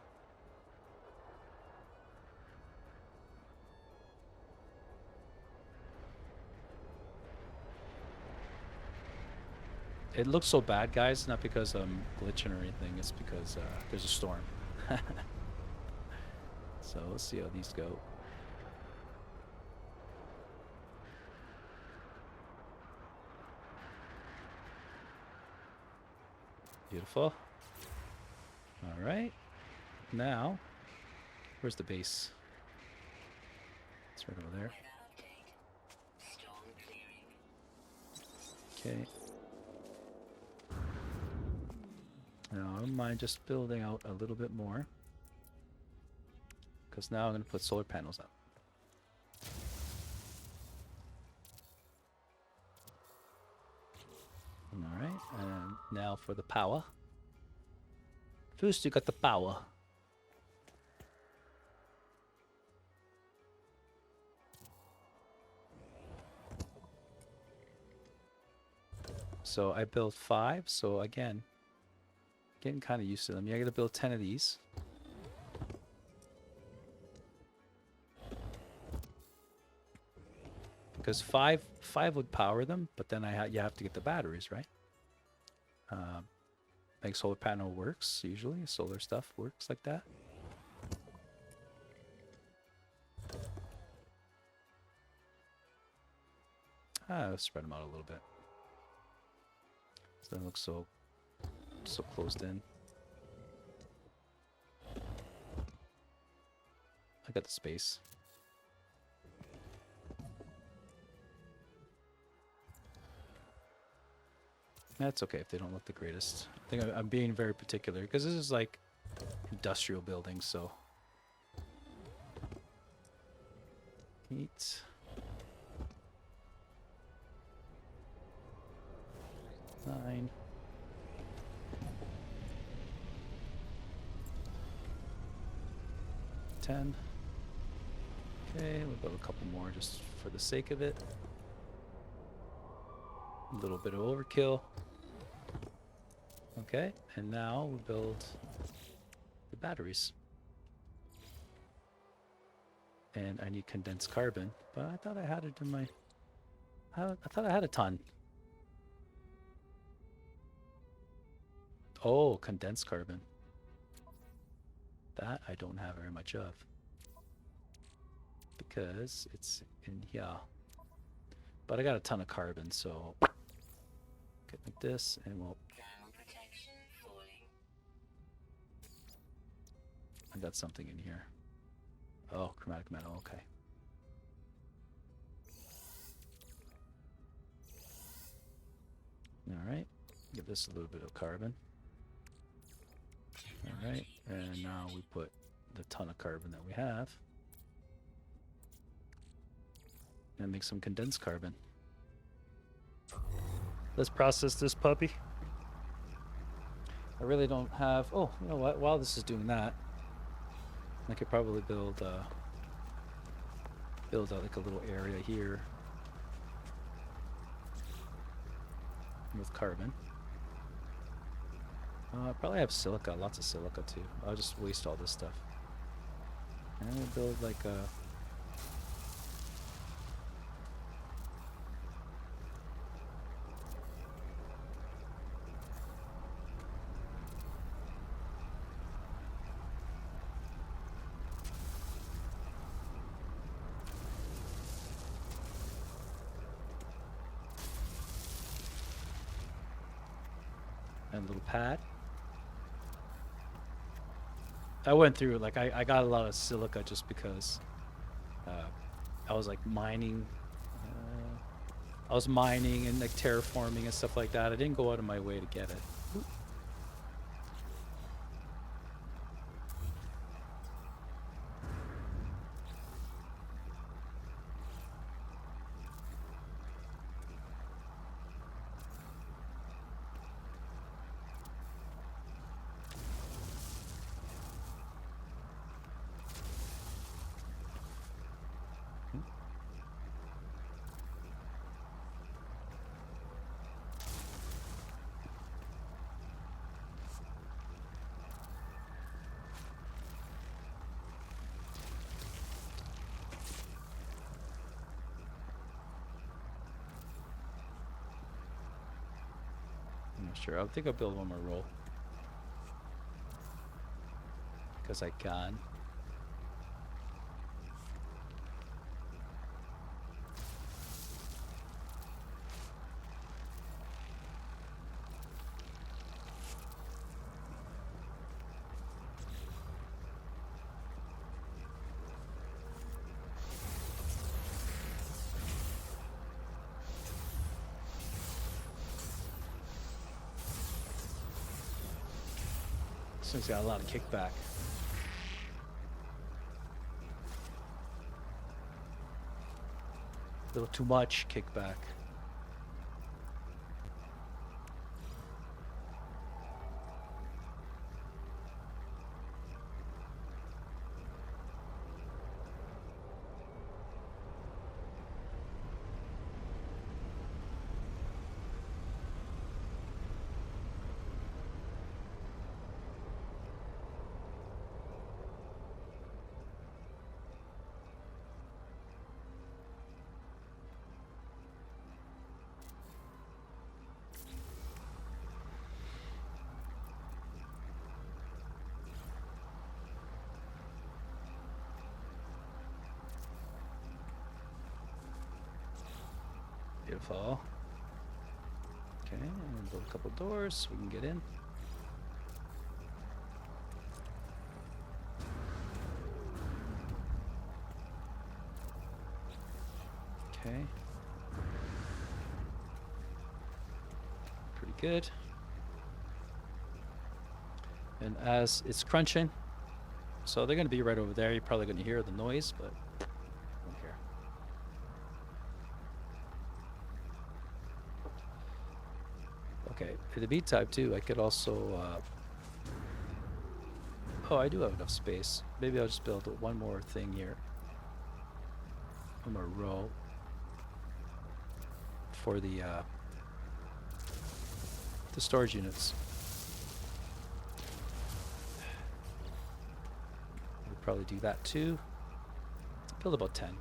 It looks so bad, guys, not because I'm glitching or anything, it's because there's a storm. So let's see how these go. Beautiful. All right. Now, where's the base? It's right over there. Weather update. Storm clearing. Okay. Now, I don't mind just building out a little bit more, because now I'm going to put solar panels up. Alright, and now for the power. First, you got the power. So I built 5, so again, getting kind of used to them. Yeah, I gotta build 10 of these. Because five would power them, but then you have to get the batteries, right? Like solar panel works usually. Solar stuff works like that. Let's spread them out a little bit. So they look so closed in. I got the space. That's okay if they don't look the greatest. I think I'm being very particular because this is like industrial buildings, so. Heat. 9. $10. Okay, we'll build a couple more just for the sake of it. A little bit of overkill. Okay, and now we build the batteries. And I need condensed carbon, but I thought I had it in my... I thought I had a ton. Oh, condensed carbon. That I don't have very much of. Because it's in here. But I got a ton of carbon, so... Get like this, and we'll... I got something in here. Oh, chromatic metal, okay. Alright, give this a little bit of carbon. Alright, and now we put the ton of carbon that we have. And make some condensed carbon. Let's process this puppy. I really don't have... Oh, you know what? While this is doing that, I could probably build out like a little area here with carbon. I probably have silica, lots of silica too. I'll just waste all this stuff. And we'll build like a... and a little pad. I went through, like, I got a lot of silica just because I was like mining. I was mining and like terraforming and stuff like that. I didn't go out of my way to get it. Sure, I think I'll build one more roll. Because I can. This thing's got a lot of kickback. A little too much kickback. Beautiful. Okay, and build a couple doors so we can get in. Okay. Pretty good. And as it's crunching, so they're going to be right over there. You're probably going to hear the noise, but I don't care. Okay, for the beat type too, I could also... oh, I do have enough space. Maybe I'll just build one more thing here. One more row for the storage units. We'll probably do that too. Build about 10.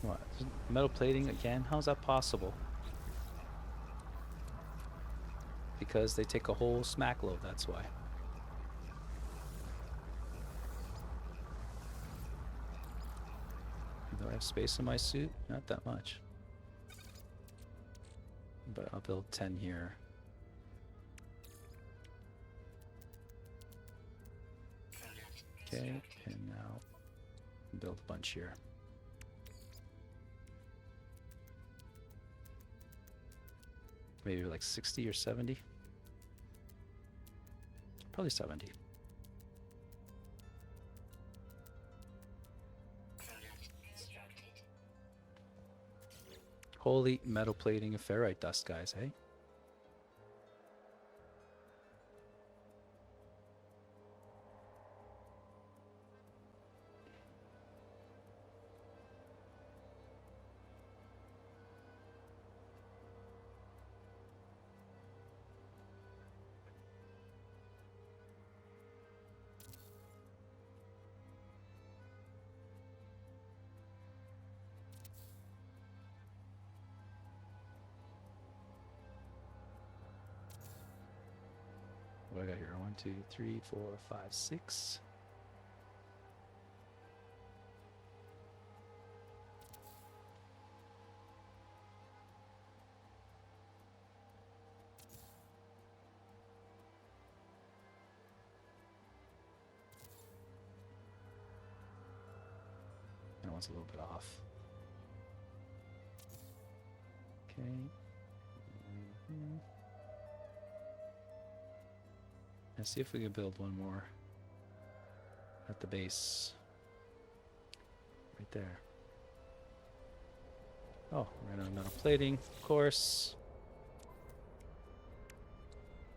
What? Metal plating again? How's that possible? Because they take a whole smack load, that's why. Do I have space in my suit? Not that much. But I'll build 10 here. Okay, and now build a bunch here. Maybe like 60 or 70. Probably 70. Holy metal plating and ferrite dust, guys, hey? What do I got here? 1, 2, 3, 4, 5, 6. That one's a little bit off. Okay. Let's see if we can build one more at the base. Right there. Oh, right on metal plating, of course.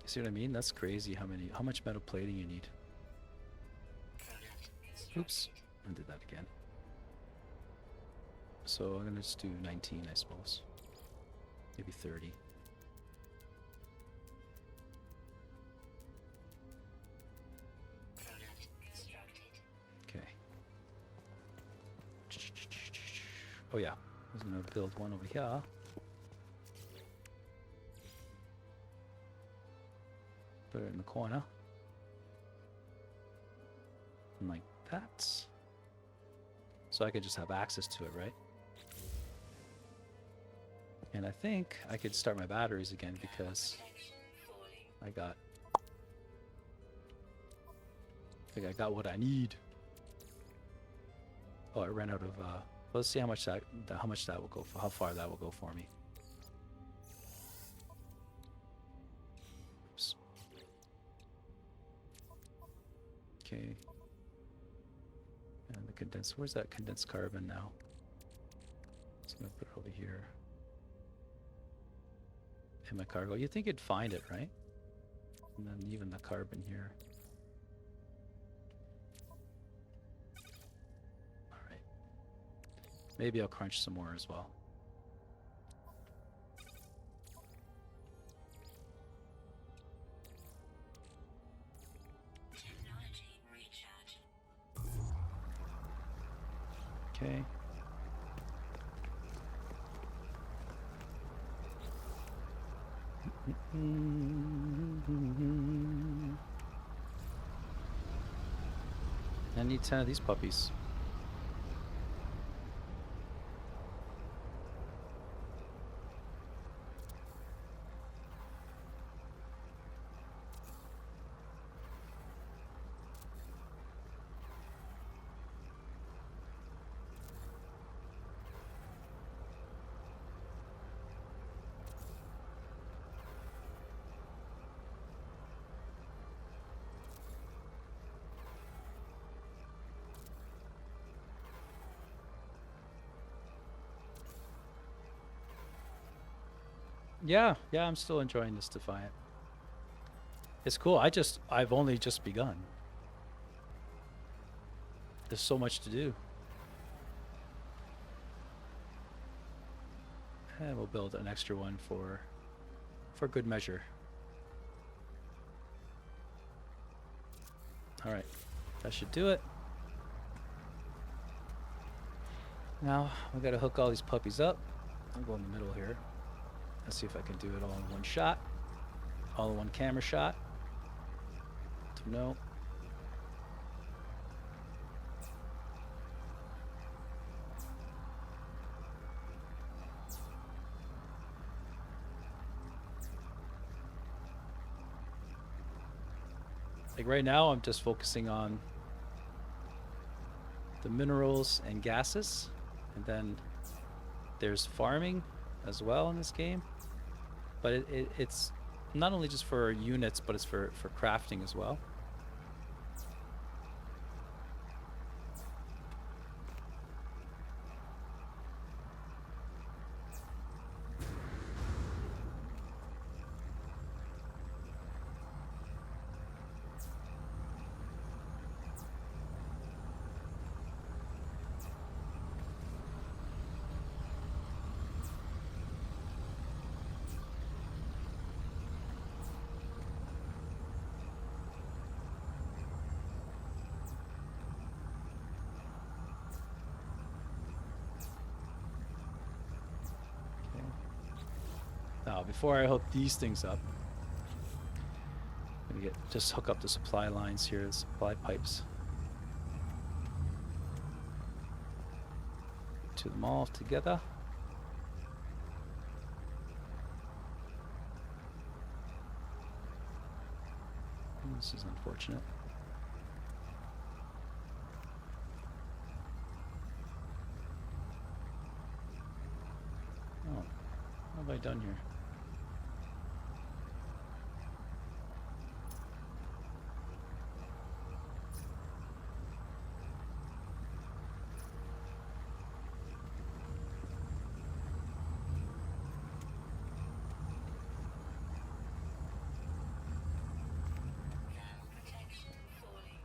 You see what I mean? That's crazy how much metal plating you need. Oops, I did that again. So I'm gonna just do 19, I suppose. Maybe 30. Okay. Oh yeah, I was gonna build one over here. Put it in the corner. And like that. So I could just have access to it, right? And I think I could start my batteries again because I think I got what I need. Oh, I ran out of let's see how much that will go for, how far that will go for me. Oops. Okay. And the condensed, where's that condensed carbon now? Just gonna put it over here. In my cargo. You'd think it'd find it, right? And then even the carbon here. Alright. Maybe I'll crunch some more as well. Technology recharge Okay. I need 10 of these puppies. Yeah, I'm still enjoying this Defiant. It's cool. I've only just begun. There's so much to do. And we'll build an extra one for good measure. All right, that should do it. Now we gotta hook all these puppies up. I'll go in the middle here. Let's see if I can do it all in one shot. All in one camera shot. No. Like right now, I'm just focusing on the minerals and gases, and then there's farming as well in this game. But it's not only just for units, but it's for crafting as well. Now, before I hook these things up, I'm gonna just hook up the supply lines here, the supply pipes to them all together. This is unfortunate. Oh, what have I done here? Protection falling.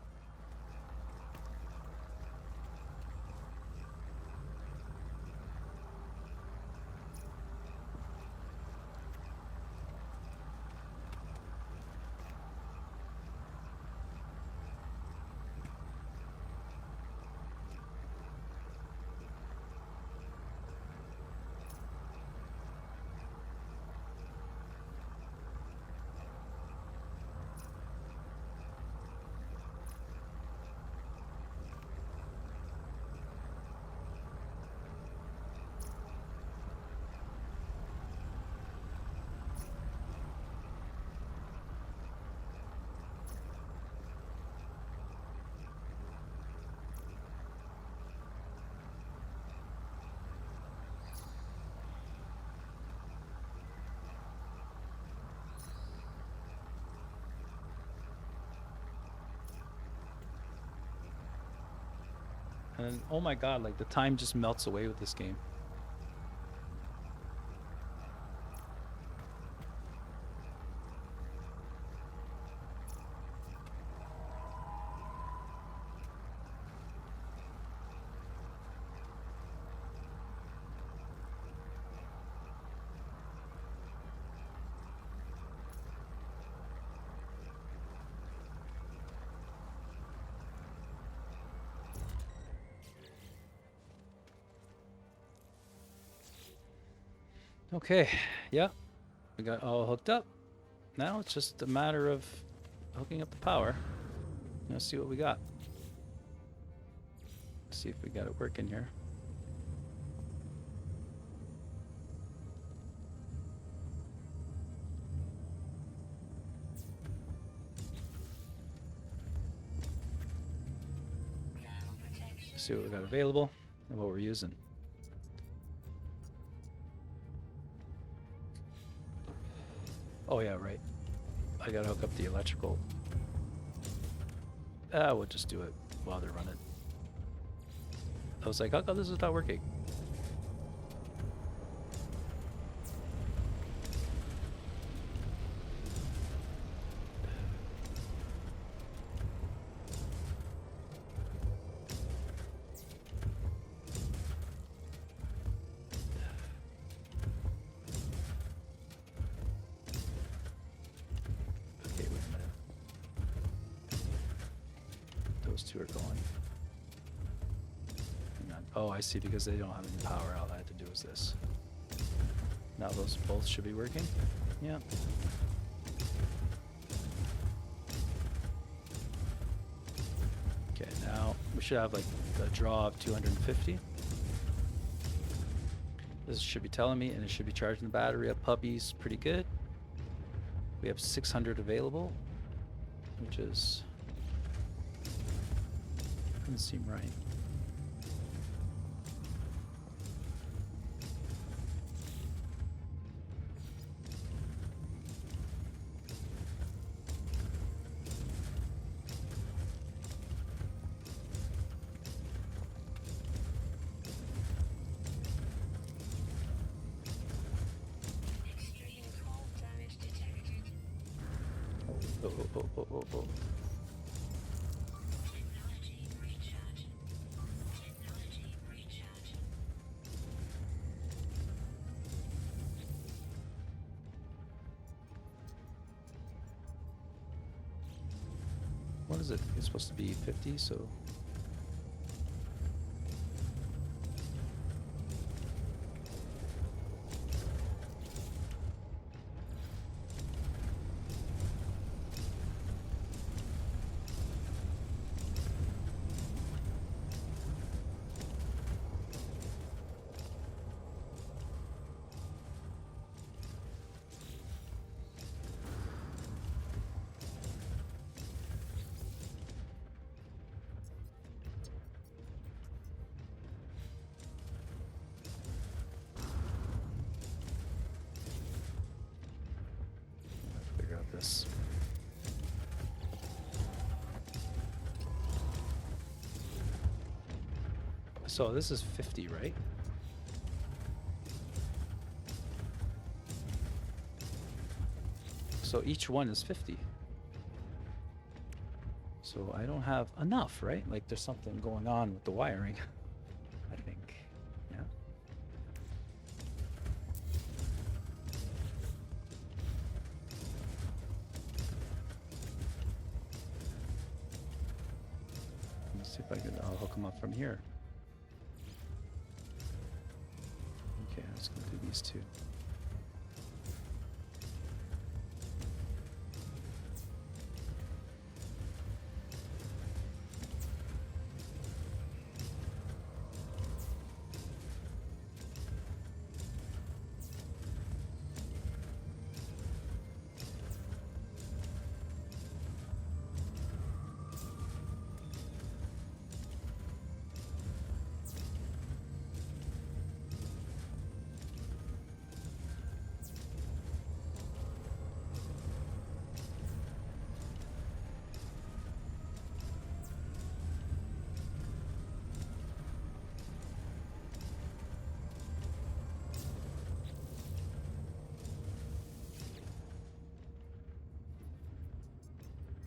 And oh my god, like the time just melts away with this game. Okay, yeah, we got all hooked up. Now it's just a matter of hooking up the power. Let's see what we got. See if we got it working here. See what we got available and what we're using. Oh yeah, right. I gotta hook up the electrical. We'll just do it while they're running. I was like, how come this is not working? Okay, wait a minute. Those two are going. Hang on. Oh, I see, because they don't have any power. All I had to do was this. Now those both should be working. Yeah. Okay, now we should have like a draw of 250. This should be telling me, and it should be charging the battery up. Puppies, pretty good. We have 600 available, which is doesn't seem right. Extreme cold damage detected. Oh. Technology recharge. Technology recharge. What is it? It's supposed to be 50, so. Figure out this. So this is 50, right? So each one is 50. So I don't have enough, right? Like there's something going on with the wiring, I think. Yeah. Let's see if I can. I'll hook them up from here. Okay, let's go do these two.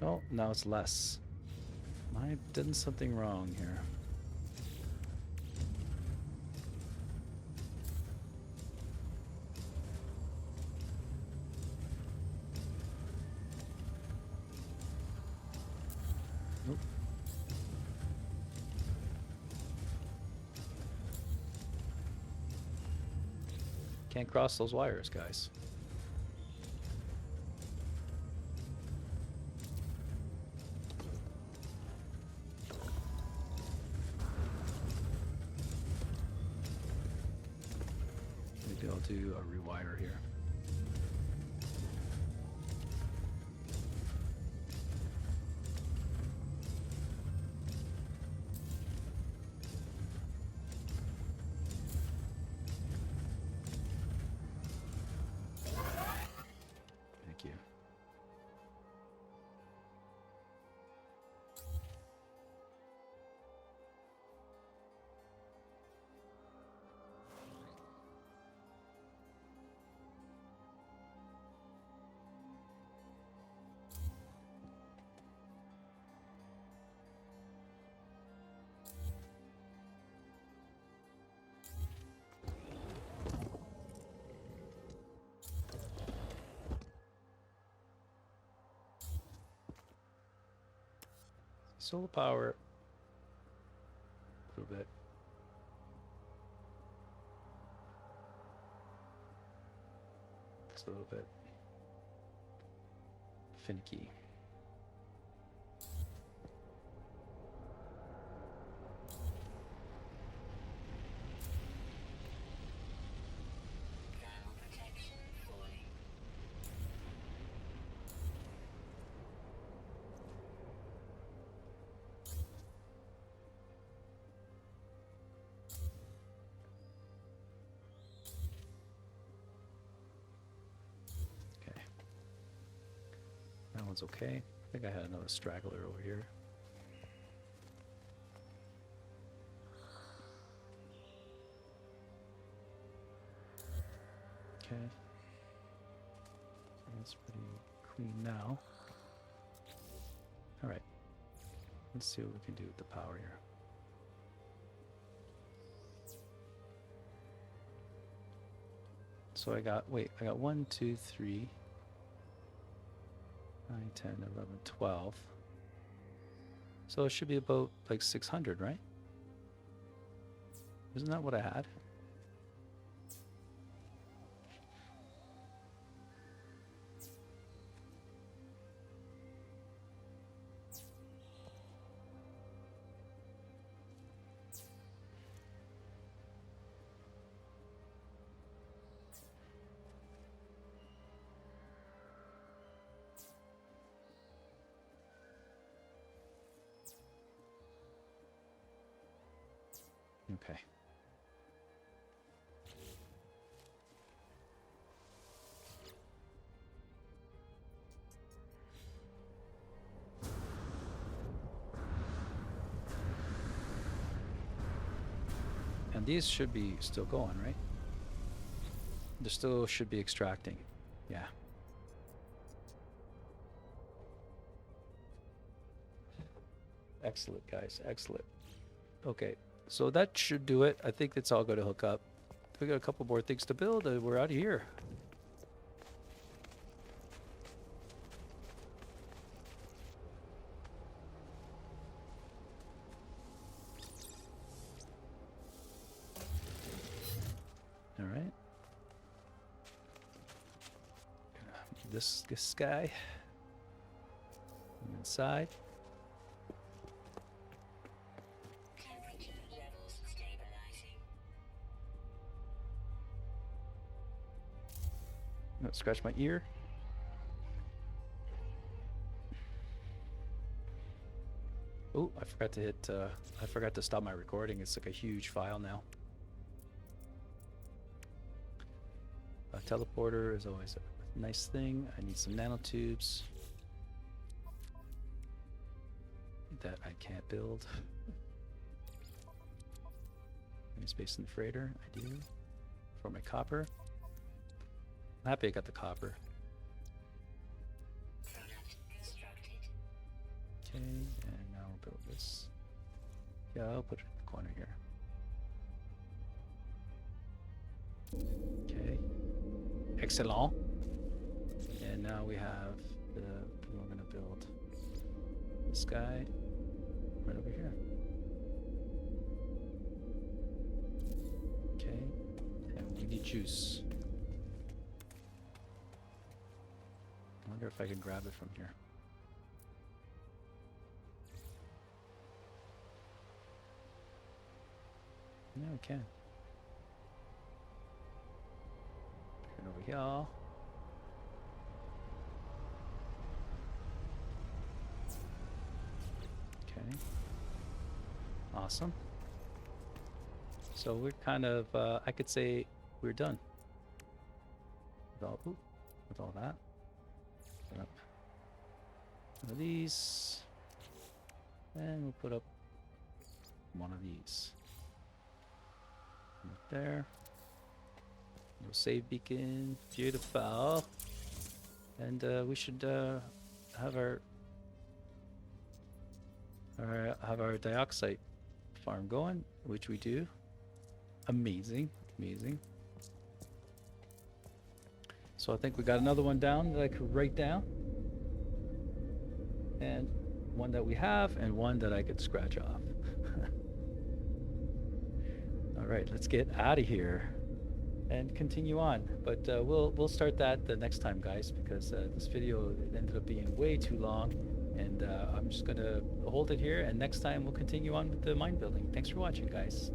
Oh, now it's less. Am I done something wrong here? Nope. Can't cross those wires, guys. Maybe I'll do a rewire here. Thank you. Solar power. A little bit. It's a little bit finicky. Thermal protection falling. Okay. That one's okay. I think I had another straggler over here. Okay. That's pretty clean now. All right. Let's see what we can do with the power here. So I got 1, 2, 3, 9, 10, 11, 12. So it should be about like 600, right? Isn't that what I had? Okay. And these should be still going, right? They still should be extracting. Yeah. Excellent, guys. Excellent. Okay. So that should do it. I think it's all going to hook up. We got a couple more things to build and we're out of here. All right. This guy inside. Temperature levels stabilizing. No, scratch my ear. Oh, I forgot to hit. I forgot to stop my recording. It's like a huge file now. A teleporter is always a nice thing. I need some nanotubes that I can't build. Any space in the freighter? I do. For my copper. I'm happy I got the copper. Product constructed. Okay, and now we'll build this. Yeah, I'll put it in the corner here. Okay. Excellent. And now we have the, we're gonna build this guy right over here. Okay. And we need juice. if I can grab it from here. Yeah, we can. Turn over here. Okay. Awesome. So we're kind of, I could say we're done. With all that. Put up one of these. And we'll put up one of these. Right there. No save beacon. Beautiful. And we should have our dioxide farm going, which we do. Amazing, amazing. So I think we got another one down that I could write down, and one that we have, and one that I could scratch off. All right, let's get out of here and continue on. But we'll start that the next time, guys, because this video ended up being way too long, and I'm just gonna hold it here. And next time we'll continue on with the mine building. Thanks for watching, guys.